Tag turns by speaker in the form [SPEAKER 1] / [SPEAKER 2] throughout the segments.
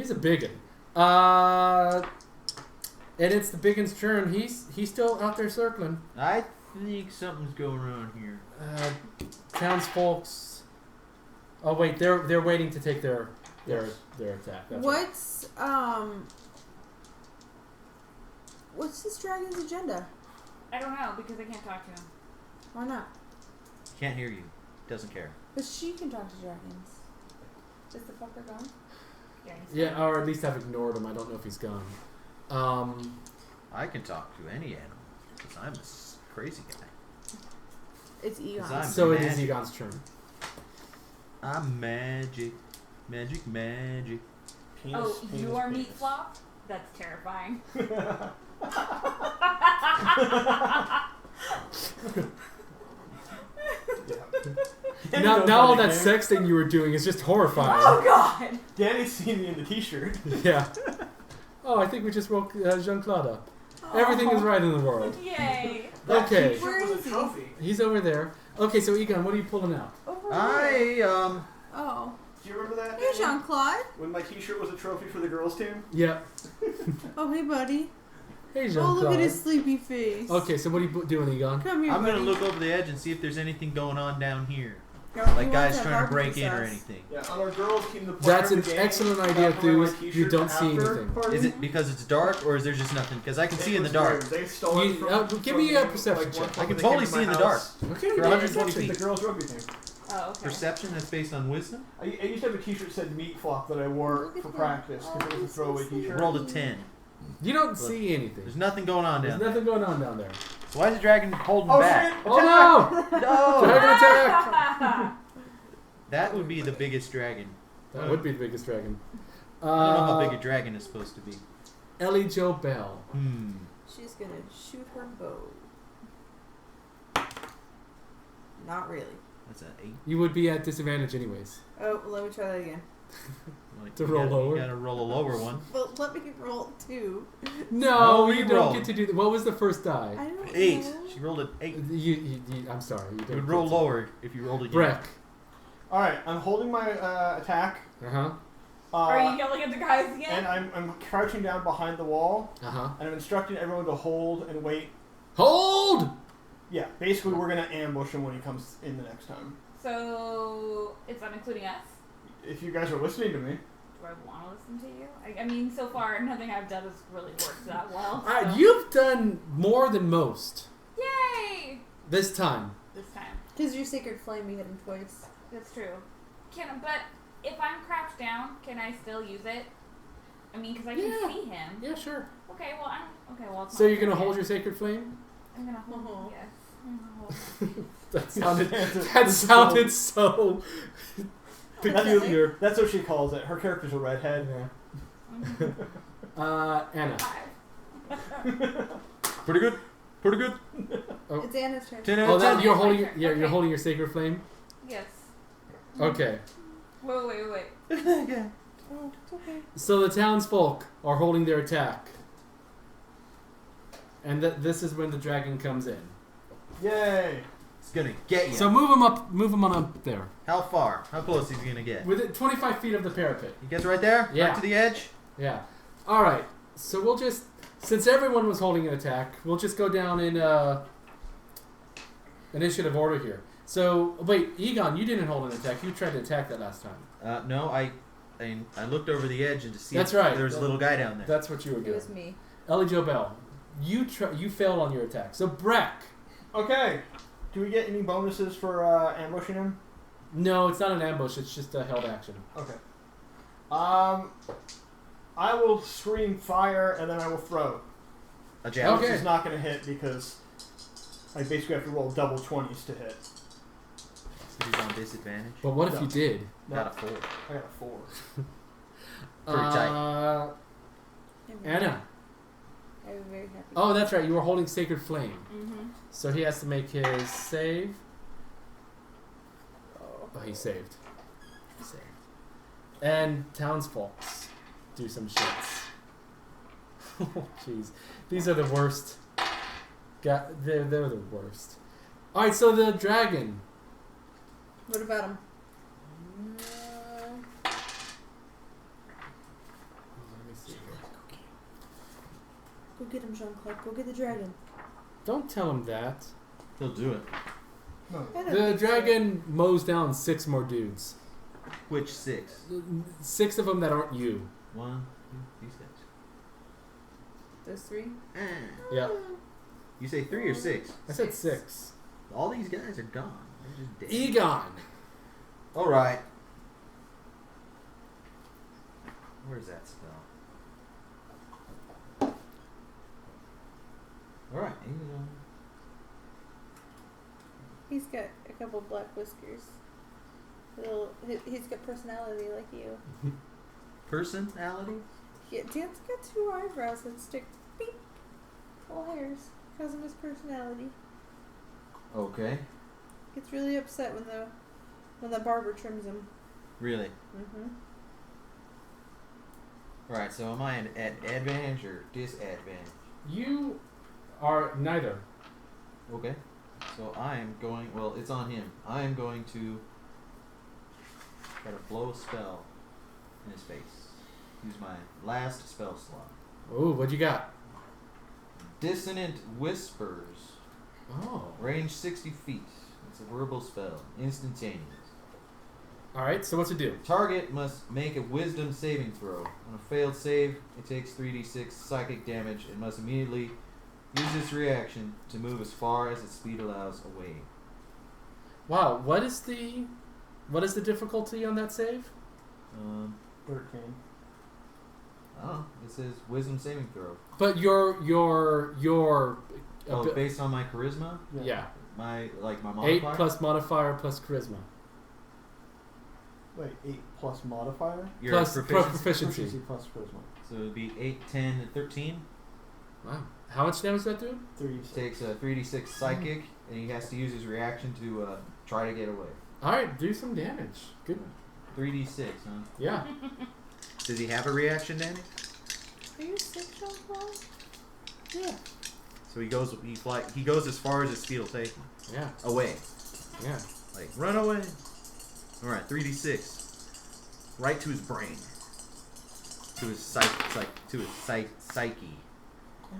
[SPEAKER 1] He's a biggin. And it's the biggin's turn. He's still out there circling.
[SPEAKER 2] I think something's going on here.
[SPEAKER 1] Townsfolk's. Oh wait, they're waiting to take their attack. That's
[SPEAKER 3] What's this dragon's agenda?
[SPEAKER 4] I don't know because I can't talk to him.
[SPEAKER 3] Why not?
[SPEAKER 2] Can't hear you. Doesn't care.
[SPEAKER 3] But she can talk to dragons. Is the fucker gone?
[SPEAKER 1] Yeah, or at least I've ignored him. I don't know if he's gone.
[SPEAKER 2] I can talk to any animal because I'm a crazy guy.
[SPEAKER 3] It's Egon.
[SPEAKER 1] So it is Egon's turn.
[SPEAKER 2] I'm magic. Magic.
[SPEAKER 4] Penis, you are meat flop? That's terrifying.
[SPEAKER 1] Now all that sex thing you were doing is just horrifying.
[SPEAKER 4] Oh god!
[SPEAKER 5] Danny's seen me in the t-shirt.
[SPEAKER 1] Yeah. Oh, I think we just woke Jean-Claude up. Everything is right in the world.
[SPEAKER 4] Yay!
[SPEAKER 1] Okay.
[SPEAKER 3] Where is he?
[SPEAKER 1] He's over there. Okay, so Egon, what are you pulling out?
[SPEAKER 3] Over Oh.
[SPEAKER 5] Do you remember that?
[SPEAKER 3] Hey, Jean-Claude.
[SPEAKER 5] When my t-shirt was a trophy for the girls' team?
[SPEAKER 1] Yeah.
[SPEAKER 3] Oh, hey, buddy.
[SPEAKER 1] Hey,
[SPEAKER 3] Oh,
[SPEAKER 1] Jean-Claude.
[SPEAKER 3] look at his sleepy face.
[SPEAKER 1] Okay, so what are you doing, Egon?
[SPEAKER 3] Come here,
[SPEAKER 2] I'm
[SPEAKER 3] buddy.
[SPEAKER 2] gonna look over the edge and see if there's anything going on down here.
[SPEAKER 3] He
[SPEAKER 2] Like
[SPEAKER 3] wants
[SPEAKER 2] guys
[SPEAKER 3] that
[SPEAKER 2] trying to break
[SPEAKER 3] barbecue
[SPEAKER 2] in or
[SPEAKER 3] sauce.
[SPEAKER 2] anything.
[SPEAKER 5] Yeah, on our girls' team, the
[SPEAKER 1] That's an
[SPEAKER 5] the game,
[SPEAKER 1] excellent idea,
[SPEAKER 5] got to wear my
[SPEAKER 1] Theus. You
[SPEAKER 5] t-shirt
[SPEAKER 1] don't see
[SPEAKER 5] after
[SPEAKER 1] anything.
[SPEAKER 5] party.
[SPEAKER 2] Is it because it's dark or is there just nothing? Because I can see in the
[SPEAKER 5] was
[SPEAKER 2] dark.
[SPEAKER 5] weird. They stole it from,
[SPEAKER 1] give
[SPEAKER 5] from
[SPEAKER 1] me a
[SPEAKER 5] me,
[SPEAKER 1] perception
[SPEAKER 5] like,
[SPEAKER 1] check.
[SPEAKER 5] one
[SPEAKER 2] I
[SPEAKER 5] time
[SPEAKER 2] can
[SPEAKER 5] they
[SPEAKER 2] totally
[SPEAKER 5] came to
[SPEAKER 2] see in
[SPEAKER 5] my
[SPEAKER 2] the dark.
[SPEAKER 5] house.
[SPEAKER 1] Okay,
[SPEAKER 2] For 120
[SPEAKER 5] The
[SPEAKER 2] feet.
[SPEAKER 5] girls' rugby team.
[SPEAKER 4] Oh, okay.
[SPEAKER 2] Perception that's based on wisdom?
[SPEAKER 5] I used to have a t-shirt that said meat flop that I wore
[SPEAKER 3] Look at
[SPEAKER 5] for
[SPEAKER 3] that.
[SPEAKER 5] practice because it was a throwaway t-shirt.
[SPEAKER 2] Rolled a 10.
[SPEAKER 1] You don't see anything.
[SPEAKER 2] There's nothing going on
[SPEAKER 1] There's
[SPEAKER 2] down there.
[SPEAKER 1] nothing going on down there.
[SPEAKER 2] So why is the dragon holding
[SPEAKER 5] Oh
[SPEAKER 2] back?
[SPEAKER 5] shit!
[SPEAKER 1] Oh no!
[SPEAKER 2] No!
[SPEAKER 1] Dragon attack!
[SPEAKER 2] That would be the biggest dragon.
[SPEAKER 1] That would be the biggest dragon.
[SPEAKER 2] I don't know how big a dragon is supposed to be.
[SPEAKER 1] Ellie Jo Bell.
[SPEAKER 3] She's gonna shoot her bow. Not really.
[SPEAKER 2] That's an 8.
[SPEAKER 1] You would be at disadvantage anyways.
[SPEAKER 3] Oh, let me try that again.
[SPEAKER 2] Like,
[SPEAKER 1] To
[SPEAKER 2] you
[SPEAKER 1] roll
[SPEAKER 2] gotta-
[SPEAKER 1] lower?
[SPEAKER 2] You gotta roll a lower one.
[SPEAKER 3] But let me roll 2.
[SPEAKER 1] No,
[SPEAKER 2] No,
[SPEAKER 1] you
[SPEAKER 2] reroll.
[SPEAKER 1] don't get to do that. What was the first
[SPEAKER 3] I
[SPEAKER 1] die?
[SPEAKER 3] don't
[SPEAKER 2] 8.
[SPEAKER 3] know.
[SPEAKER 2] She rolled an 8.
[SPEAKER 1] I'm sorry. You,
[SPEAKER 2] You
[SPEAKER 1] don't
[SPEAKER 2] would roll
[SPEAKER 1] get to-
[SPEAKER 2] lower if you rolled a
[SPEAKER 1] Breck.
[SPEAKER 5] Alright, I'm holding my attack.
[SPEAKER 1] Uh-huh.
[SPEAKER 4] Are you yelling at the guys again?
[SPEAKER 5] And I'm crouching down behind the wall,
[SPEAKER 1] Uh-huh.
[SPEAKER 5] and I'm instructing everyone to hold and wait.
[SPEAKER 1] Hold!
[SPEAKER 5] Yeah, basically we're gonna ambush him when he comes in the next time.
[SPEAKER 4] So, it's not including us?
[SPEAKER 5] If you guys are listening to me.
[SPEAKER 4] Do I want to listen to you? I mean, so far, nothing I've done has really worked that well. So.
[SPEAKER 1] You've done more than most
[SPEAKER 4] Yay!
[SPEAKER 1] this time.
[SPEAKER 4] This time.
[SPEAKER 3] Because your sacred flame, you hit him twice.
[SPEAKER 4] That's true. But if I'm crouched down, can I still use it? I mean, because I can
[SPEAKER 1] Yeah.
[SPEAKER 4] see him.
[SPEAKER 1] Yeah, sure.
[SPEAKER 4] Okay, well, it's
[SPEAKER 1] So
[SPEAKER 4] not
[SPEAKER 1] you're going to
[SPEAKER 4] fair
[SPEAKER 1] hold
[SPEAKER 4] yet.
[SPEAKER 1] your sacred flame?
[SPEAKER 4] I'm going to hold
[SPEAKER 3] Uh-huh.
[SPEAKER 4] yes. I'm gonna hold
[SPEAKER 1] That sounded so peculiar.
[SPEAKER 5] That's what she calls it. Her character's a redhead.
[SPEAKER 1] Anna.
[SPEAKER 2] Pretty good. Pretty good.
[SPEAKER 1] Oh.
[SPEAKER 3] It's Anna's turn.
[SPEAKER 2] 10 out
[SPEAKER 1] Oh,
[SPEAKER 2] of
[SPEAKER 1] that
[SPEAKER 2] 10.
[SPEAKER 1] you're
[SPEAKER 4] my
[SPEAKER 1] holding.
[SPEAKER 4] turn.
[SPEAKER 1] Yeah, you're
[SPEAKER 4] Okay.
[SPEAKER 1] holding your sacred flame.
[SPEAKER 4] Yes.
[SPEAKER 1] Okay.
[SPEAKER 4] Wait.
[SPEAKER 3] Oh, it's okay.
[SPEAKER 1] So the townsfolk are holding their attack, and this is when the dragon comes in.
[SPEAKER 5] Yay!
[SPEAKER 2] It's gonna get you.
[SPEAKER 1] So move him up. Move him on up there.
[SPEAKER 2] How far? How close is he gonna get?
[SPEAKER 1] Within 25 feet of the parapet.
[SPEAKER 2] He gets right there?
[SPEAKER 1] Yeah.
[SPEAKER 2] Right to the edge?
[SPEAKER 1] Yeah. All right. So we'll just, since everyone was holding an attack, we'll just go down in initiative order here. So wait, Egon, you didn't hold an attack. You tried to attack that last time.
[SPEAKER 2] No, I looked over the edge and to see
[SPEAKER 1] That's
[SPEAKER 2] if
[SPEAKER 1] right.
[SPEAKER 2] there was a little guy down there.
[SPEAKER 1] That's what you were
[SPEAKER 3] It
[SPEAKER 1] doing.
[SPEAKER 3] was me.
[SPEAKER 1] Ellie Jo Bell, you failed on your attack. So Breck.
[SPEAKER 5] Okay. Do we get any bonuses for ambushing him?
[SPEAKER 1] No, it's not an ambush. It's just a held action.
[SPEAKER 5] Okay. I will scream fire and then I will throw.
[SPEAKER 2] A javelin.
[SPEAKER 1] Okay.
[SPEAKER 5] Which is not going to hit because I basically have to roll double 20s to hit.
[SPEAKER 2] He's on disadvantage.
[SPEAKER 1] But what if
[SPEAKER 5] No.
[SPEAKER 1] you did?
[SPEAKER 2] Got a 4.
[SPEAKER 5] I got a 4.
[SPEAKER 2] Pretty tight.
[SPEAKER 1] Anna.
[SPEAKER 3] I was very happy.
[SPEAKER 1] Oh, that's right. You were holding Sacred Flame.
[SPEAKER 4] Mm-hmm.
[SPEAKER 1] So he has to make his save. Oh, he saved. He saved. And townsfolks do some shits. Oh, jeez. These are the worst. They're the worst. Alright, so the dragon.
[SPEAKER 3] What about him? Go get him, Jean-Claude. Go get the dragon.
[SPEAKER 1] Don't tell him that.
[SPEAKER 2] He'll do it.
[SPEAKER 5] No.
[SPEAKER 3] I don't
[SPEAKER 1] The
[SPEAKER 3] think so.
[SPEAKER 1] dragon mows down 6 more dudes.
[SPEAKER 2] Which 6?
[SPEAKER 1] 6 of them that aren't you.
[SPEAKER 2] 1, 2, these guys.
[SPEAKER 3] Those 3?
[SPEAKER 1] Yeah.
[SPEAKER 2] You say 3 or 6?
[SPEAKER 1] I said 6.
[SPEAKER 2] All these guys are gone. They're just dead.
[SPEAKER 1] Egon.
[SPEAKER 2] All right. Where's that spell? All right. Egon.
[SPEAKER 3] He's got a couple black whiskers. He's got personality like you.
[SPEAKER 2] Personality?
[SPEAKER 3] Yeah, Dan's got 2 eyebrows that stick beep. Little hairs. Because of his personality.
[SPEAKER 2] Okay.
[SPEAKER 3] Gets really upset when the barber trims him.
[SPEAKER 2] Really?
[SPEAKER 3] Mm-hmm.
[SPEAKER 2] All right. So am I at advantage or disadvantage?
[SPEAKER 1] You are neither.
[SPEAKER 2] Okay. So I am going. Well, it's on him. I am going to try to blow a spell in his face. Use my last spell slot.
[SPEAKER 1] Ooh, what you got?
[SPEAKER 2] Dissonant Whispers.
[SPEAKER 1] Oh.
[SPEAKER 2] Range 60 feet. It's a verbal spell. Instantaneous.
[SPEAKER 1] Alright, so what's it do?
[SPEAKER 2] Target must make a wisdom saving throw. On a failed save, it takes 3d6 psychic damage and must immediately use its reaction to move as far as its speed allows away.
[SPEAKER 1] Wow, what is the difficulty on that save?
[SPEAKER 5] 13.
[SPEAKER 2] I don't know. It says wisdom saving throw.
[SPEAKER 1] But your
[SPEAKER 2] Oh, based on my charisma?
[SPEAKER 1] yeah.
[SPEAKER 2] My
[SPEAKER 1] 8
[SPEAKER 2] modifier?
[SPEAKER 1] plus modifier plus charisma.
[SPEAKER 5] Wait, 8 plus modifier?
[SPEAKER 2] Your
[SPEAKER 1] Plus
[SPEAKER 2] proficiency.
[SPEAKER 1] proficiency.
[SPEAKER 5] Plus charisma.
[SPEAKER 2] So it would be 8, 10, and 13.
[SPEAKER 1] Wow. How much damage does that do?
[SPEAKER 5] 36.
[SPEAKER 2] Takes a 3d6 psychic, and he has to use his reaction to try to get away.
[SPEAKER 1] Alright, do some damage. Good.
[SPEAKER 2] 3d6, huh?
[SPEAKER 1] Yeah.
[SPEAKER 2] Does he have a reaction, Danny?
[SPEAKER 3] Are you sick, Jean-Claude?
[SPEAKER 1] Yeah.
[SPEAKER 2] So he goes as far as his speed will take him.
[SPEAKER 1] Yeah.
[SPEAKER 2] Away.
[SPEAKER 1] Yeah.
[SPEAKER 2] Like, run away. Alright, 3d6. Right to his brain. To his psyche.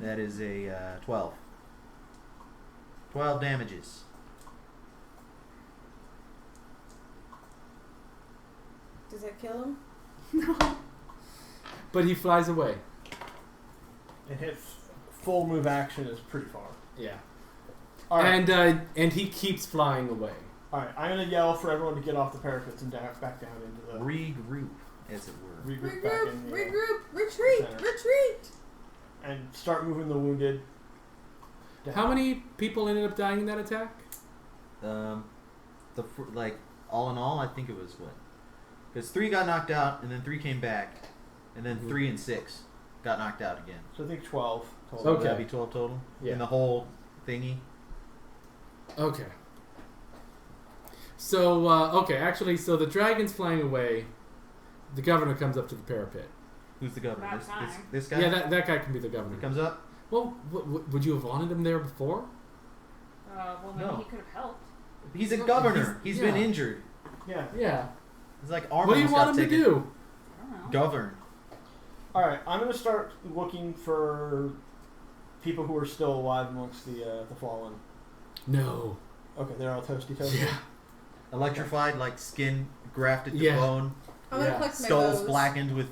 [SPEAKER 2] That is a 12. 12 damages.
[SPEAKER 3] Does that kill him?
[SPEAKER 1] But he flies away.
[SPEAKER 5] And his full move action is pretty far.
[SPEAKER 1] Yeah.
[SPEAKER 5] Alright.
[SPEAKER 1] And he keeps flying away.
[SPEAKER 5] Alright, I'm going to yell for everyone to get off the parapets and back down into the...
[SPEAKER 2] Regroup, as it were.
[SPEAKER 5] Regroup back in the...
[SPEAKER 3] Regroup! Retreat!
[SPEAKER 5] center.
[SPEAKER 3] Retreat!
[SPEAKER 5] And start moving the wounded down.
[SPEAKER 1] How many people ended up dying in that attack?
[SPEAKER 2] All in all, I think it was what? Because 3 got knocked out, and then 3 came back, and then 3 and 6 got knocked out again.
[SPEAKER 5] So I think 12 total.
[SPEAKER 2] So
[SPEAKER 1] Okay.
[SPEAKER 2] that'd be 12 total?
[SPEAKER 1] Yeah.
[SPEAKER 2] In the whole thingy?
[SPEAKER 1] Okay. So, so the dragon's flying away. The governor comes up to the parapet.
[SPEAKER 2] Who's the governor?
[SPEAKER 4] About
[SPEAKER 2] This
[SPEAKER 4] time.
[SPEAKER 2] this guy?
[SPEAKER 1] Yeah, that guy can be the governor.
[SPEAKER 2] He comes up?
[SPEAKER 1] Well, would you have wanted him there before?
[SPEAKER 4] Well, maybe
[SPEAKER 2] No.
[SPEAKER 4] he could have helped.
[SPEAKER 2] He's a
[SPEAKER 1] Well,
[SPEAKER 2] governor. He's been
[SPEAKER 1] yeah.
[SPEAKER 2] injured.
[SPEAKER 5] Yeah.
[SPEAKER 1] Yeah.
[SPEAKER 2] It's like arm
[SPEAKER 1] What do you
[SPEAKER 2] almost
[SPEAKER 1] want
[SPEAKER 2] got
[SPEAKER 1] him to
[SPEAKER 2] taken.
[SPEAKER 1] do?
[SPEAKER 4] I don't know.
[SPEAKER 2] Govern.
[SPEAKER 5] Alright, I'm going to start looking for people who are still alive amongst the fallen.
[SPEAKER 1] No.
[SPEAKER 5] Okay, they're all toasty.
[SPEAKER 1] Yeah.
[SPEAKER 2] Electrified, like skin grafted to
[SPEAKER 1] Yeah.
[SPEAKER 2] bone.
[SPEAKER 3] I'm gonna
[SPEAKER 1] Yeah.
[SPEAKER 3] collect my
[SPEAKER 2] Skulls
[SPEAKER 3] bows.
[SPEAKER 2] blackened with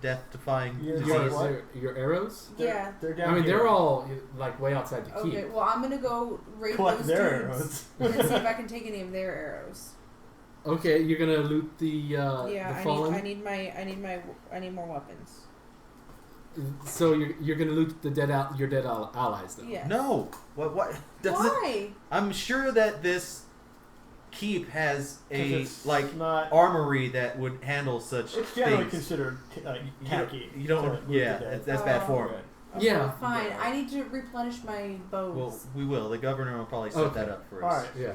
[SPEAKER 2] death-defying
[SPEAKER 5] You're-
[SPEAKER 2] disease.
[SPEAKER 5] you're what?
[SPEAKER 1] Your arrows?
[SPEAKER 3] Yeah.
[SPEAKER 5] They're down
[SPEAKER 1] I mean,
[SPEAKER 5] here.
[SPEAKER 1] they're all like way outside the keep.
[SPEAKER 3] Okay, well, I'm gonna go raid
[SPEAKER 5] Collect
[SPEAKER 3] those
[SPEAKER 5] their
[SPEAKER 3] dudes
[SPEAKER 5] arrows.
[SPEAKER 3] and see if I can take any of their arrows.
[SPEAKER 1] Okay, you're gonna loot the
[SPEAKER 3] Yeah,
[SPEAKER 1] the fallen.
[SPEAKER 3] I need more weapons.
[SPEAKER 1] So you're gonna loot your dead allies then.
[SPEAKER 3] Yes.
[SPEAKER 2] No! What? Does it,
[SPEAKER 3] Why?
[SPEAKER 2] I'm sure that this keep has
[SPEAKER 5] 'Cause
[SPEAKER 2] a
[SPEAKER 5] it's
[SPEAKER 2] like
[SPEAKER 5] not...
[SPEAKER 2] armory that would handle such
[SPEAKER 5] It's generally
[SPEAKER 2] things.
[SPEAKER 5] considered tacky.
[SPEAKER 2] You don't
[SPEAKER 5] to
[SPEAKER 2] want,
[SPEAKER 5] move
[SPEAKER 2] yeah,
[SPEAKER 5] the dead.
[SPEAKER 2] that's bad form.
[SPEAKER 5] Right.
[SPEAKER 3] Okay,
[SPEAKER 1] Yeah.
[SPEAKER 3] Fine. I need to replenish my bows.
[SPEAKER 2] Well, we will. The governor will probably set
[SPEAKER 1] Okay.
[SPEAKER 2] that up for us.
[SPEAKER 5] Alright.
[SPEAKER 1] Yeah.